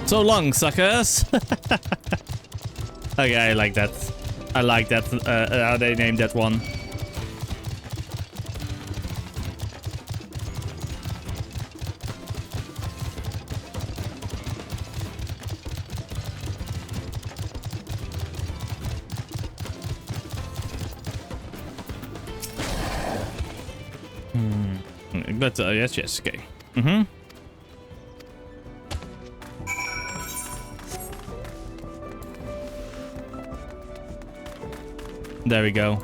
So long, suckers. Okay, I like that. I like that, how they named that one. But, yes, okay. There we go.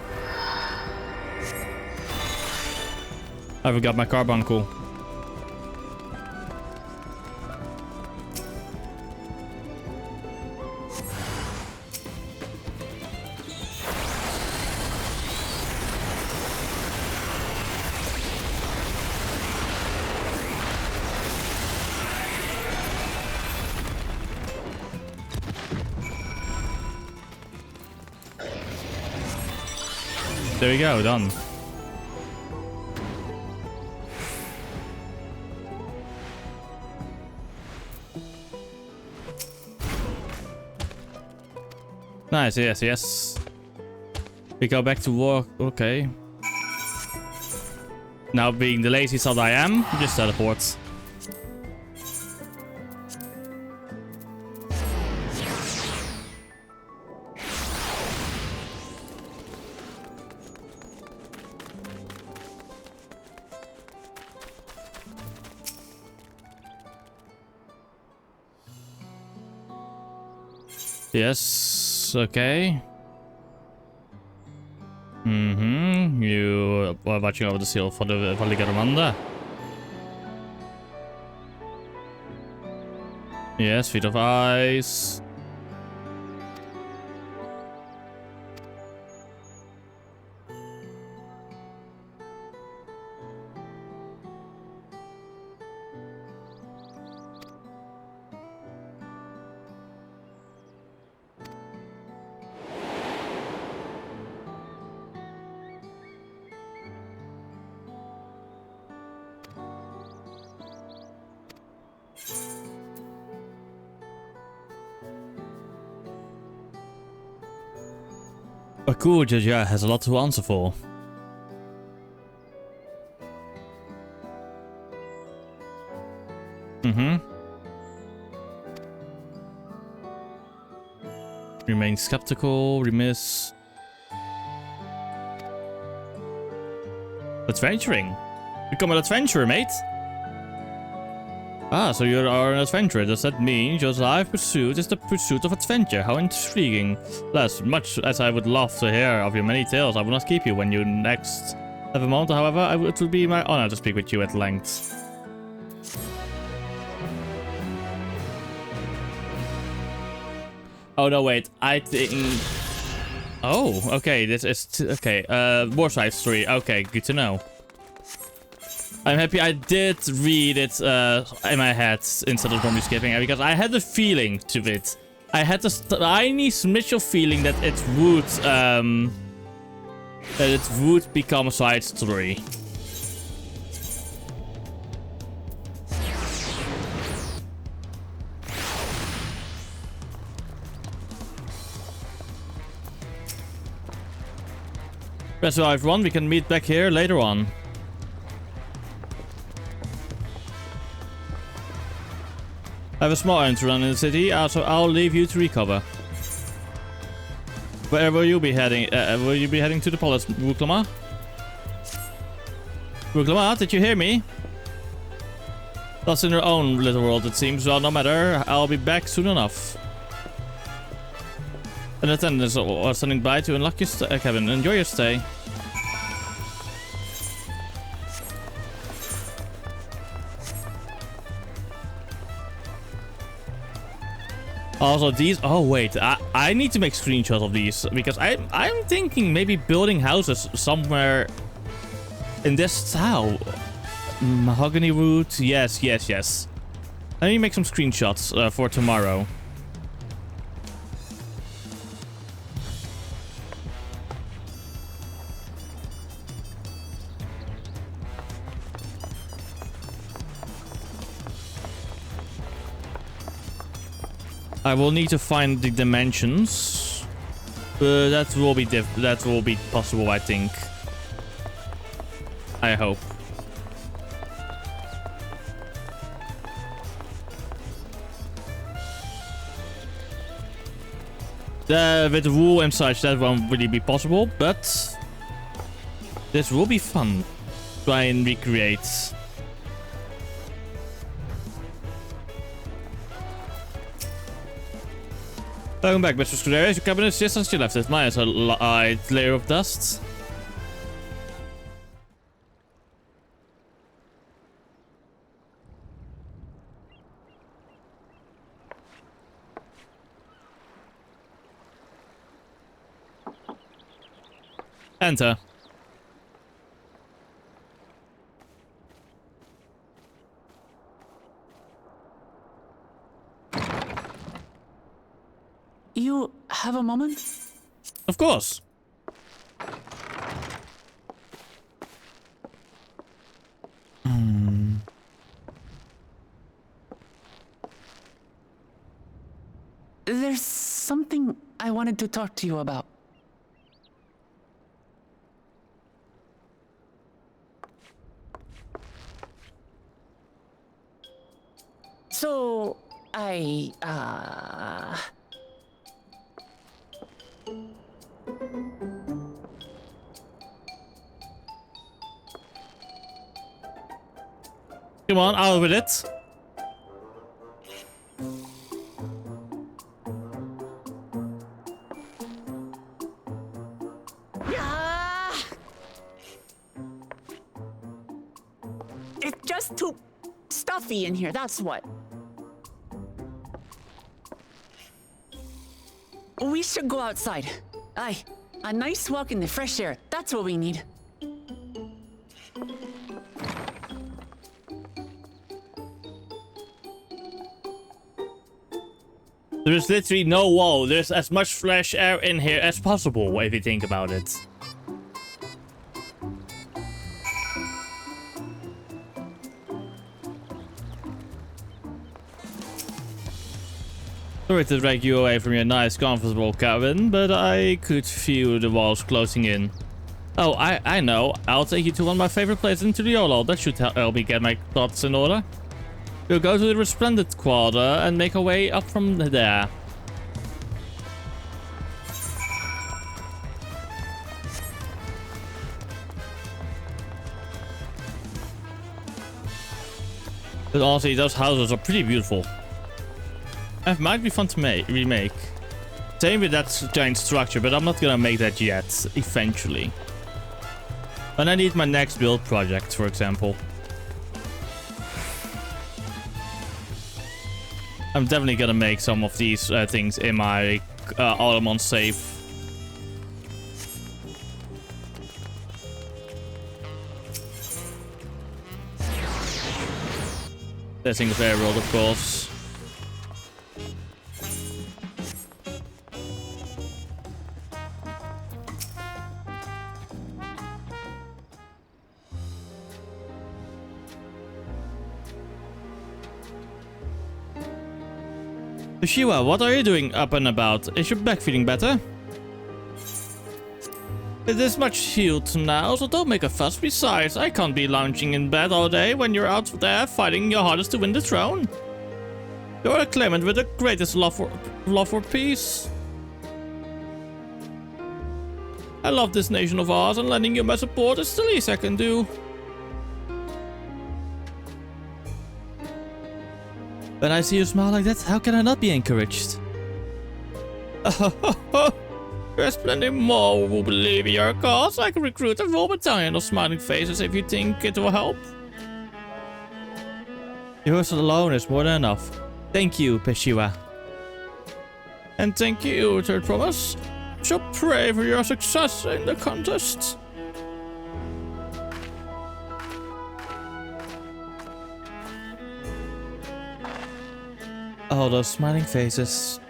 I forgot my carbuncle. There we go, done. Nice, yes, yes. We go back to work, okay. Now being the lazy sod I am, just teleport. Yes, okay. You are watching over the seal for the Valigaramanda. Yes, feet of ice. Cool, Jaja has a lot to answer for. Remain skeptical, remiss. Adventuring. Become an adventurer, mate. Ah, so you are an adventurer. Does that mean your life pursuit is the pursuit of adventure? How intriguing. As much as I would love to hear of your many tales, I will not keep you when you next have a moment. However, it will be my honor to speak with you at length. Oh, no, wait. I think... Oh, okay. This is... Okay. Warsides 3. Okay, good to know. I'm happy I did read it in my head instead of normally skipping it, because I had a feeling to it. I had a tiny smidge of feeling that it would become a side story. That's all, everyone. We can meet back here later on. I have a small errand to run in the city, so I'll leave you to recover. Where will you be heading? Will you be heading to the palace, Wuklama? Wuklama, did you hear me? That's in your own little world, it seems. Well, no matter, I'll be back soon enough. An attendant is standing by to unlock your cabin. Enjoy your stay. Also, these... Oh, wait. I need to make screenshots of these, because I'm thinking maybe building houses somewhere in this style. Mahogany wood. Yes, yes, yes. Let me make some screenshots for tomorrow. I will need to find the dimensions, but that will be possible, I think. I hope. With the wool and such, that won't really be possible, but this will be fun. Try and recreate. Welcome back, Mr. Scuderius. Your cabinet is just as you left it. Mine is a light layer of dust. Enter. You have a moment? Of course. There's something I wanted to talk to you about. So, Come on, out with it. It's just too stuffy in here, that's what. We should go outside. Aye, a nice walk in the fresh air, that's what we need. There's literally no wall. There's as much fresh air in here as possible, if you think about it. Sorry to drag you away from your nice, comfortable cabin, but I could feel the walls closing in. Oh, I know. I'll take you to one of my favorite places into the YOLO. That should help me get my thoughts in order. We'll go to the Resplendent Quarter and make our way up from there. But honestly, those houses are pretty beautiful. It might be fun to remake. Same with that giant structure, but I'm not gonna make that yet, eventually. When I need my next build project, for example. I'm definitely gonna make some of these things in my Automon save. The single player world, of course. Shiwa, what are you doing up and about? Is your back feeling better? It is much healed now, so don't make a fuss. Besides, I can't be lounging in bed all day when you're out there fighting your hardest to win the throne. You're a claimant with the greatest love for peace. I love this nation of ours, and lending you my support is the least I can do. When I see you smile like that, how can I not be encouraged? There's plenty more who will believe in your cause. I can recruit a whole battalion of smiling faces if you think it will help. Yours alone is more than enough. Thank you, Peshiwa. And thank you, Third Promise. I shall pray for your success in the contest. Oh, those smiling faces.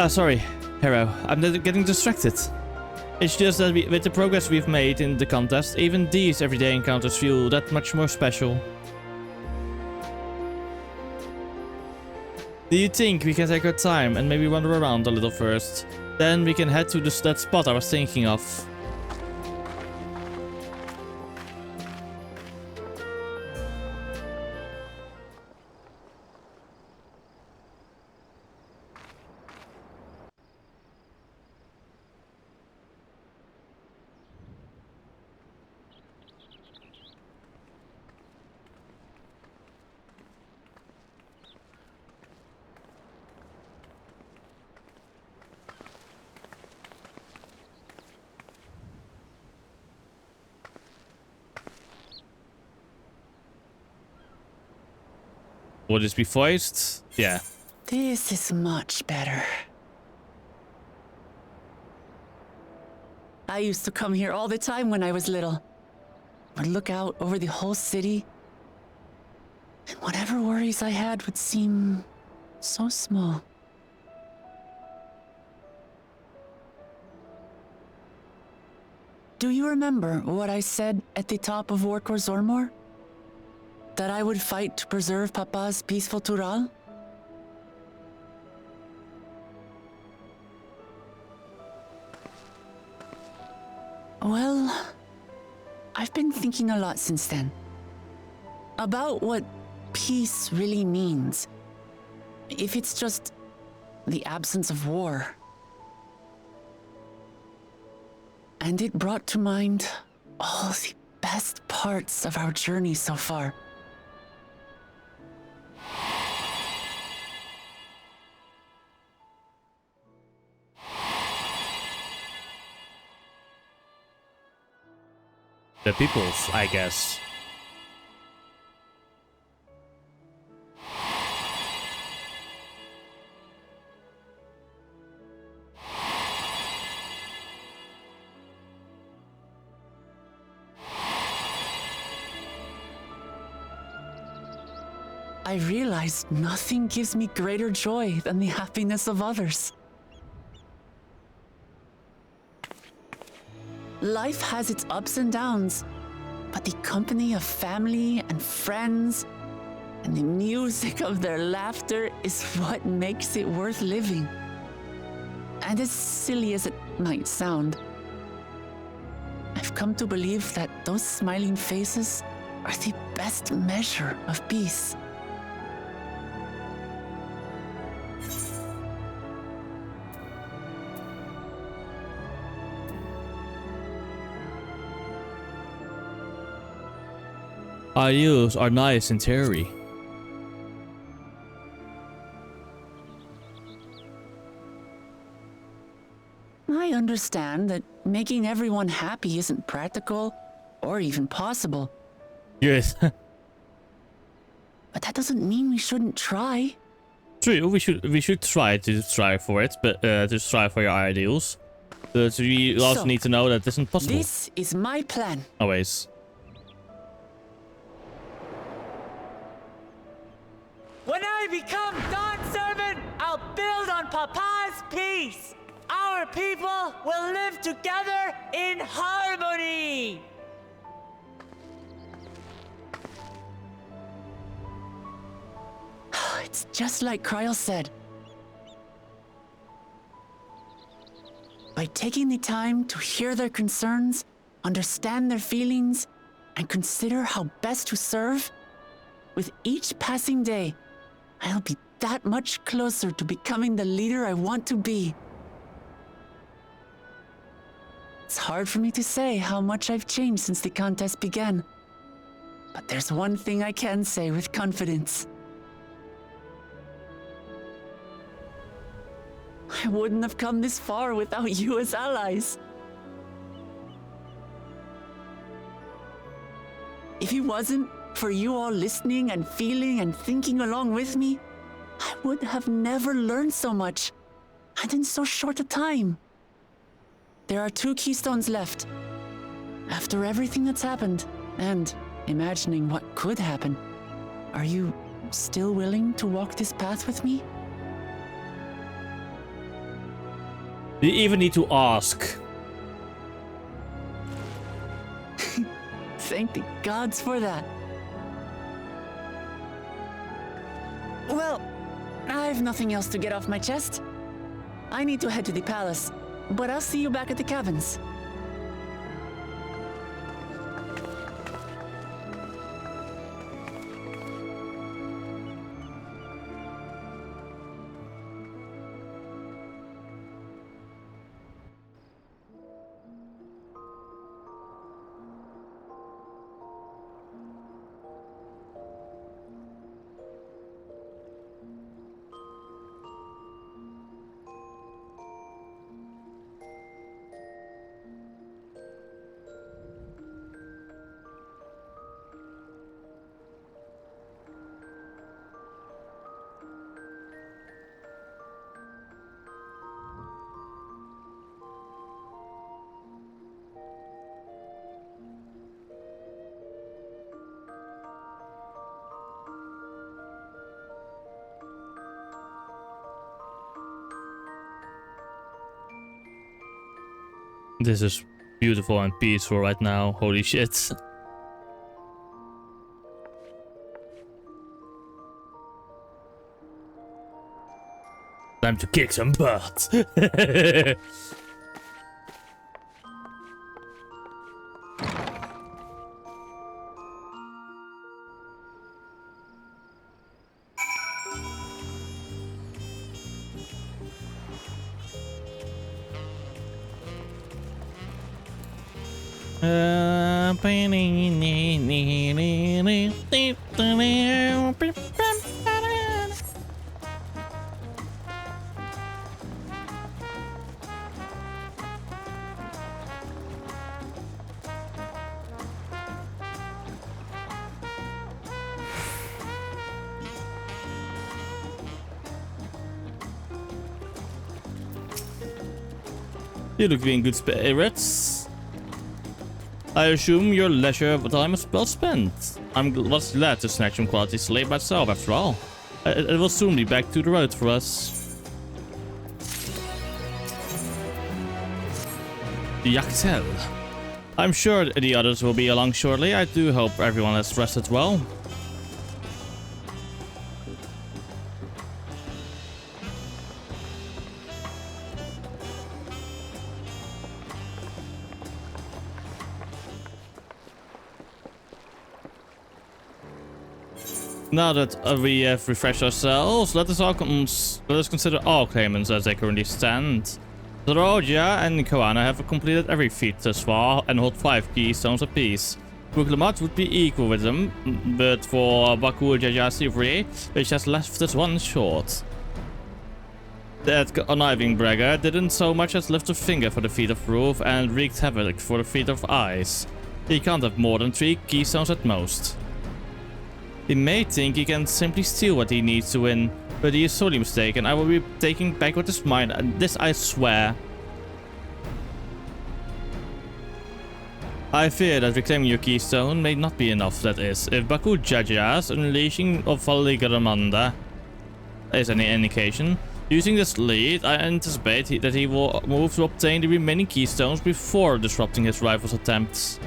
Sorry, Hero. I'm getting distracted. It's just that with the progress we've made in the contest, even these everyday encounters feel that much more special. Do you think we can take our time and maybe wander around a little first? Then we can head to that spot I was thinking of. Will this be voiced? Yeah. This is much better. I used to come here all the time when I was little. Would look out over the whole city, and whatever worries I had would seem so small. Do you remember what I said at the top of Warkor Zormor? That I would fight to preserve Papa's peaceful Tural? Well, I've been thinking a lot since then. About what peace really means. If it's just the absence of war. And it brought to mind all the best parts of our journey so far. The peoples, I guess. I realized nothing gives me greater joy than the happiness of others. Life has its ups and downs, but the company of family and friends and the music of their laughter is what makes it worth living. And as silly as it might sound, I've come to believe that those smiling faces are the best measure of peace. Ideals are nice in theory. I understand that making everyone happy isn't practical or even possible. Yes. But that doesn't mean we shouldn't try. True, we should try to strive for it, but to strive for your ideals. But we also need to know that this isn't possible. This is my plan. Always. When I become Dawn Servant, I'll build on Papa's peace. Our people will live together in harmony. It's just like Kryl said. By taking the time to hear their concerns, understand their feelings, and consider how best to serve, with each passing day, I'll be that much closer to becoming the leader I want to be. It's hard for me to say how much I've changed since the contest began. But there's one thing I can say with confidence. I wouldn't have come this far without you as allies. If it wasn't for you all listening and feeling and thinking along with me, I would have never learned so much, and in so short a time. There are 2 keystones left. After everything that's happened, and imagining what could happen, are you still willing to walk this path with me? You even need to ask. Thank the gods for that. Well, I've nothing else to get off my chest. I need to head to the palace, but I'll see you back at the cabins. This is beautiful and peaceful right now. Holy shit. Time to kick some butt. You look in good spirits. I assume your leisure time is well spent. Was glad to snatch some quality sleep myself after all. It will soon be back to the road for us. Yaktel. I'm sure the others will be along shortly. I do hope everyone has rested well. Now that we have refreshed ourselves, let us consider all claimants as they currently stand. Zeroja and Koana have completed every feat thus far and hold 5 keystones apiece. Buklamat would be equal with them, but for Bakul Jaja's Sivri, which has left us one short. That conniving bragger didn't so much as lift a finger for the feat of Roof and wreaked havoc for the feat of Ice. He can't have more than 3 keystones at most. He may think he can simply steal what he needs to win, but he is sorely mistaken. I will be taking back what is mine, and this I swear. I fear that reclaiming your keystone may not be enough, that is. If Baku Jaja's unleashing of Valigramanda is any indication, using this lead, I anticipate that he will move to obtain the remaining keystones before disrupting his rival's attempts.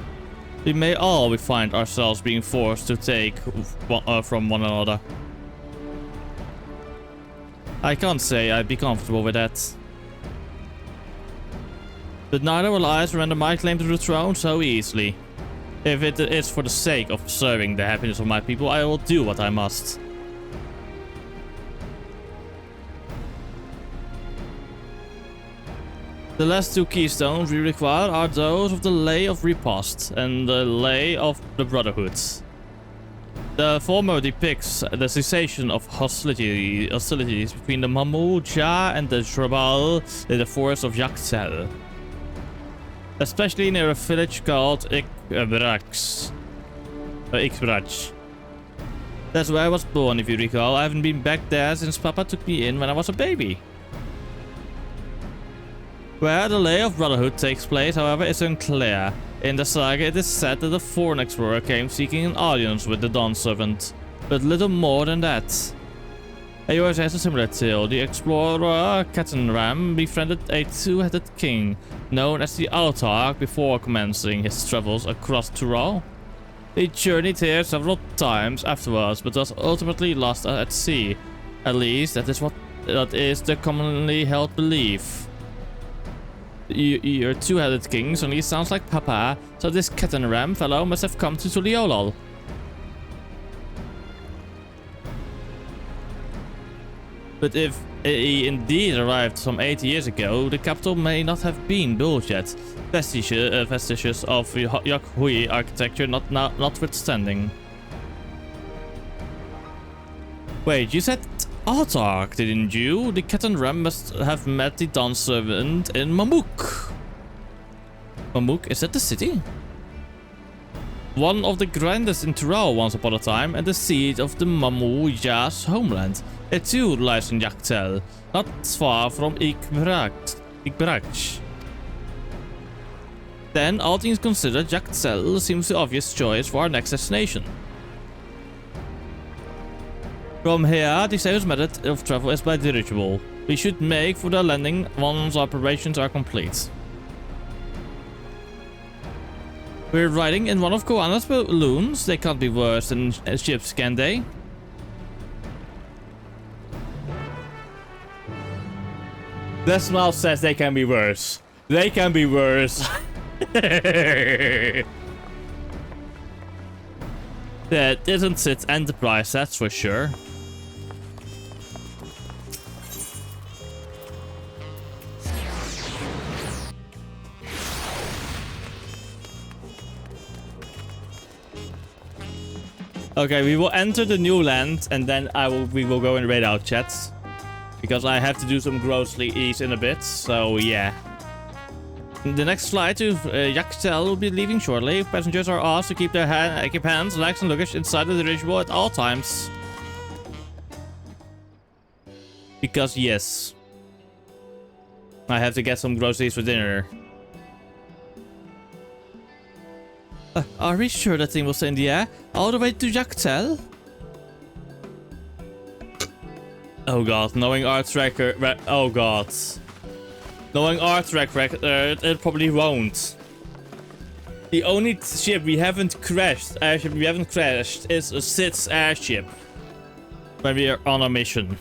We may all find ourselves being forced to take from one another. I can't say I'd be comfortable with that. But neither will I surrender my claim to the throne so easily. If it is for the sake of serving the happiness of my people, I will do what I must. The last 2 keystones we require are those of the Lay of Riposte and the Lay of the Brotherhood. The former depicts the cessation of hostilities between the Mamuja and the Shrabal in the forest of Yaktel, especially near a village called Ikbrach. That's where I was born, if you recall. I haven't been back there since Papa took me in when I was a baby. Where the Lay of Brotherhood takes place, however, is unclear. In the saga, it is said that a foreign explorer came seeking an audience with the Dawn Servant, but little more than that. Yours has a similar tale. The explorer Ram befriended a 2-headed king, known as the Autarch, before commencing his travels across Tural. He journeyed here several times afterwards, but was ultimately lost at sea. At least, that is the commonly held belief. Your 2-headed king suddenly sounds like Papa, so this Ram fellow must have come to Tuliolol. But if he indeed arrived some 80 years ago, the capital may not have been built yet, vestiges of Yakhui architecture notwithstanding. Wait, you said Autarch, didn't you? The Ram must have met the Dawn Servant in Mamuk. Mamuk, is that the city? One of the grandest in Tural once upon a time, and the seat of the Mamuja's homeland. It too lies in Yaktel, not far from Ikbrach. Then, all things considered, Yaktel seems the obvious choice for our next destination. From here, the safest method of travel is by dirigible. We should make for the landing once our preparations are complete. We're riding in one of Koana's balloons. They can't be worse than ships, can they? That smile says they can be worse. They can be worse. That isn't its Enterprise, that's for sure. Okay, we will enter the new land and then we will go and raid out chats. Because I have to do some groceries in a bit, so yeah. The next flight to Yaxtel will be leaving shortly. Passengers are asked to keep their hands, legs and luggage inside the dirigible at all times. Because yes. I have to get some groceries for dinner. Are we sure that thing will stay in the air? All the way to Yaxtel? Oh god, knowing our tracker... Oh god. Knowing our track record, it probably won't. The only ship we haven't crashed, airship we haven't crashed, is a Sid's airship. When we are on a mission.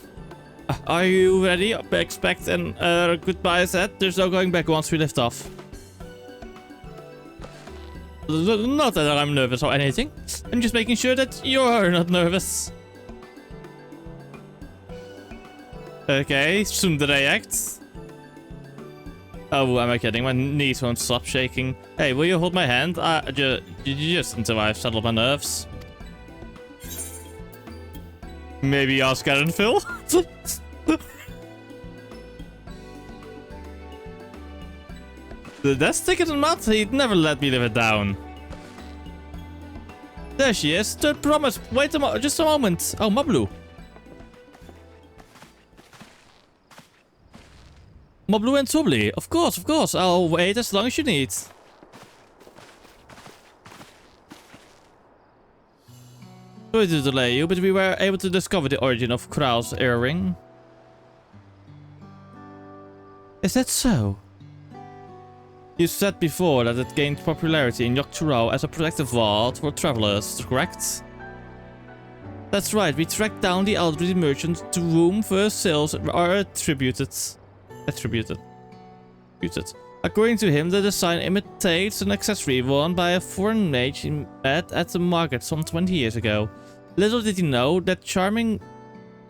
Are you ready? Expect an goodbye set? There's no going back once we lift off. Not that I'm nervous or anything. I'm just making sure that you're not nervous. Okay, tsundere act. Oh, am I kidding? My knees won't stop shaking. Hey, will you hold my hand? Just until I've settled my nerves. Maybe ask Aaron Phil? That's thicker than mud. He'd never let me live it down. There she is. Third promise. Wait just a moment. Oh, Mablu. Mablu and Tubli. Of course. I'll wait as long as you need. Sorry to delay you, but we were able to discover the origin of Kraal's earring. Is that so? You said before that it gained popularity in Yogg-Thurao as a protective vault for travelers, correct? That's right, we tracked down the elderly merchant to whom first sales are attributed. According to him, the design imitates an accessory worn by a foreign mage he met at the market some 20 years ago. Little did he know that charming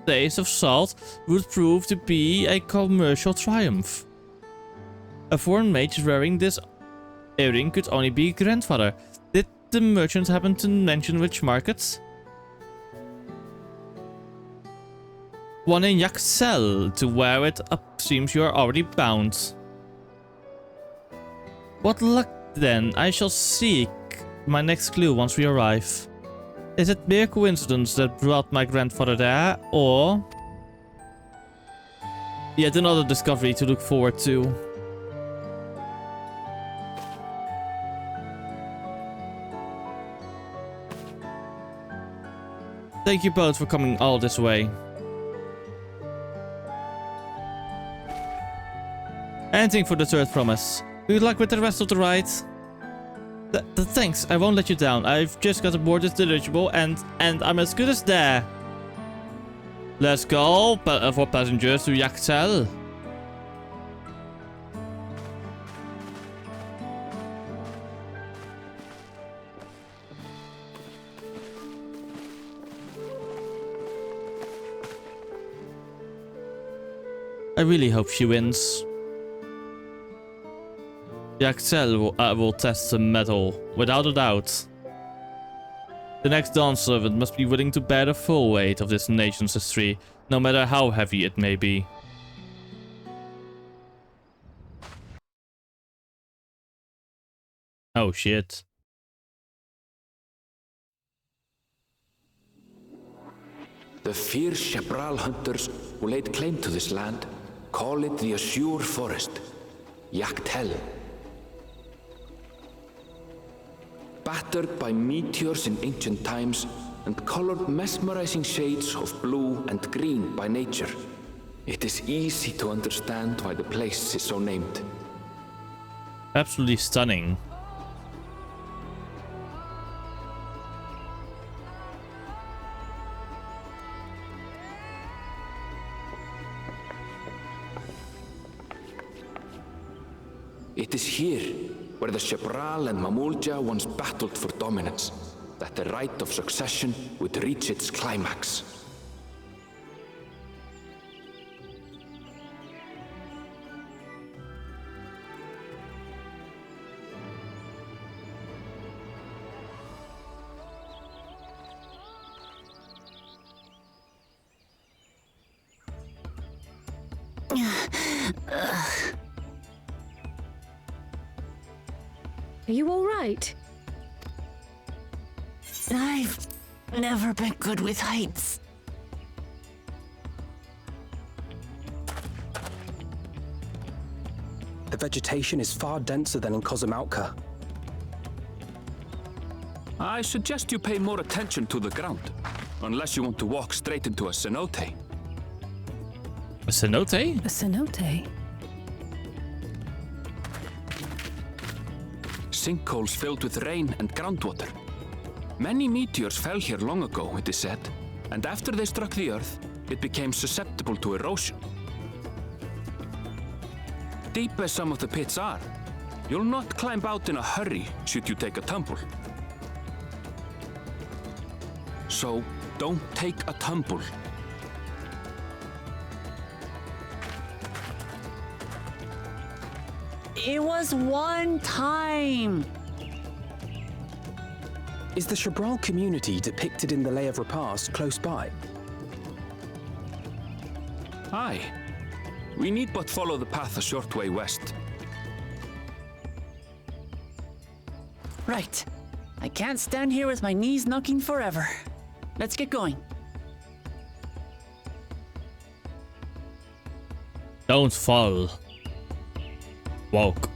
taste of salt would prove to be a commercial triumph. A foreign mage wearing this earring could only be grandfather. Did the merchant happen to mention which markets? One in Yaxtel. To wear it up seems you are already bound. What luck then. I shall seek my next clue once we arrive. Is it mere coincidence that brought my grandfather there, or yet another discovery to look forward to? Thank you both for coming all this way. Anything for the third promise. Good luck with the rest of the ride. Thanks, I won't let you down. I've just got aboard this dirigible and I'm as good as there. Let's go for passengers to Yaxtel. I really hope she wins. Yaxtel will test the metal, without a doubt. The next Dawn servant must be willing to bear the full weight of this nation's history, no matter how heavy it may be. Oh shit. The fierce Shepral hunters who laid claim to this land call it the Azure Forest, Yaxtel. Battered by meteors in ancient times and colored mesmerizing shades of blue and green by nature, it is easy to understand why the place is so named. Absolutely stunning. It is here, where the Shebral and Mamulja once battled for dominance, that the right of succession would reach its climax. Are you all right? I've never been good with heights. The vegetation is far denser than in Kozumauka. I suggest you pay more attention to the ground, unless you want to walk straight into a cenote. A cenote? A cenote? Sinkholes filled with rain and groundwater. Many meteors fell here long ago, it is said, and after they struck the Earth, it became susceptible to erosion. Deep as some of the pits are, you'll not climb out in a hurry should you take a tumble. So, don't take a tumble. It was one time. Is the Shebral community depicted in the Lay of Repast close by? Aye. We need but follow the path a short way west. Right. I can't stand here with my knees knocking forever. Let's get going. Don't fall. Walk.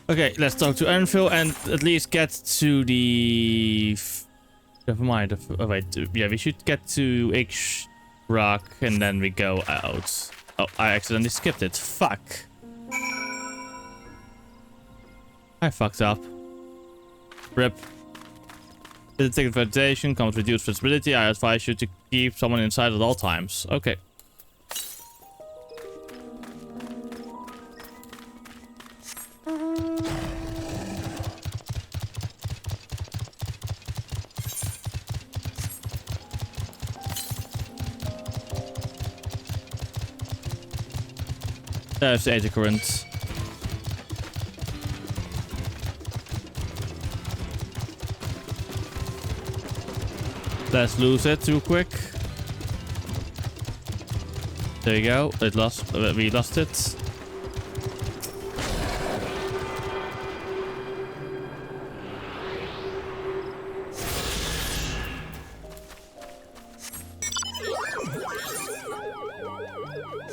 Okay, let's talk to Ernville and at least get to the... Never mind. Oh, wait. Yeah, we should get to H Rock and then we go out. Oh, I accidentally skipped it. Fuck. I fucked up. Rip. Detected vegetation comes with reduced visibility. I advise you to keep someone inside at all times. Okay. There's the Aether current. Let's lose it too quick. There you go. It lost. We lost it.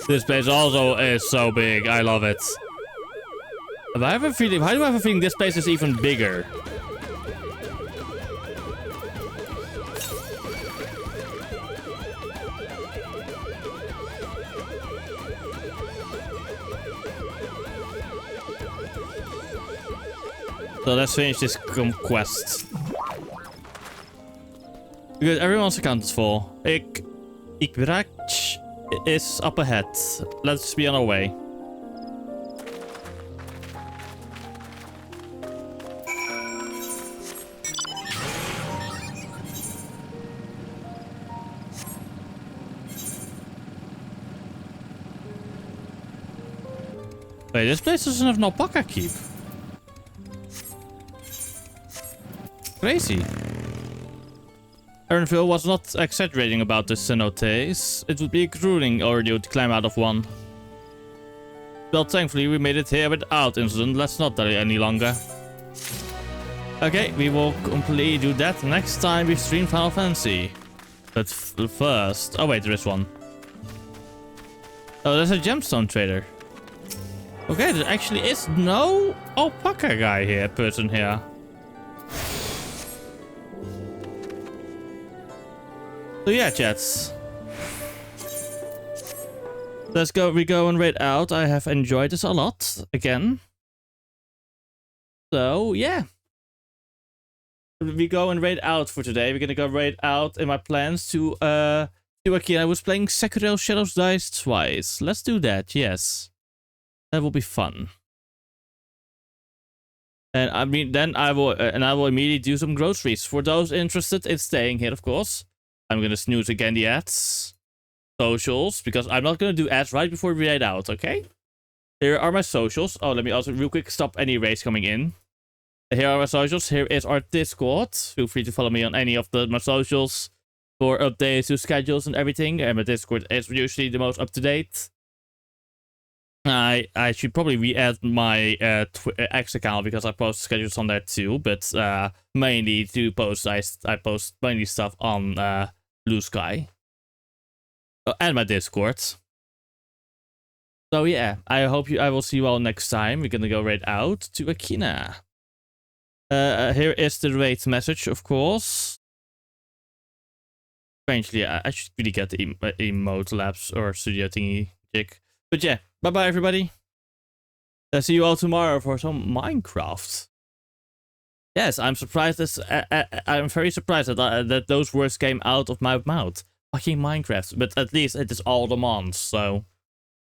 This place also is so big. I love it. But I have a feeling. Why do I have a feeling this place is even bigger? So let's finish this quest. Good, everyone's accounted for. Ikbrach is up ahead. Let's be on our way. Wait, this place doesn't have no Alpaca Keep. Crazy. Ernville was not exaggerating about the cenotes. It would be a grueling ordeal to climb out of one. Well, thankfully we made it here without incident. Let's not delay any longer. Okay, we will completely do that next time we stream Final Fantasy. But first... Oh wait, there is one. Oh, there's a gemstone trader. Okay, there actually is no alpaca guy here, person here. So yeah, chats. Let's go. We go and raid out. I have enjoyed this a lot again. So yeah. We go and raid out for today. We're gonna go raid out in my plans to to Akira. I was playing Sekiro Shadows Dice twice. Let's do that, yes. That will be fun. And I mean, then I will immediately do some groceries. For those interested in staying here, of course. I'm gonna snooze again the ads. Socials, because I'm not gonna do ads right before we head out, okay? Here are my socials. Oh, let me also real quick stop any race coming in. Here are my socials. Here is our Discord. Feel free to follow me on any of my socials for updates to schedules and everything. And my Discord is usually the most up to date. I should probably re-add my X account because I post schedules on there too. But mainly to post, I post mainly stuff on Blue Sky. Oh, and my Discord. So yeah, I will see you all next time. We're gonna go right out to Akina. Here is the raid message, of course. Strangely, I should really get the emote labs or studio thingy jig. But yeah, bye bye everybody. See you all tomorrow for some Minecraft. Yes, I'm surprised. I'm very surprised that those words came out of my mouth. Fucking Minecraft, but at least it is all the mons, so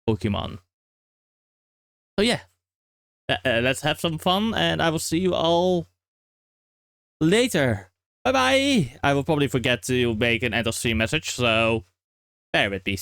Pokemon. So yeah, let's have some fun, and I will see you all later. Bye bye. I will probably forget to make an end of stream message, so bear with me.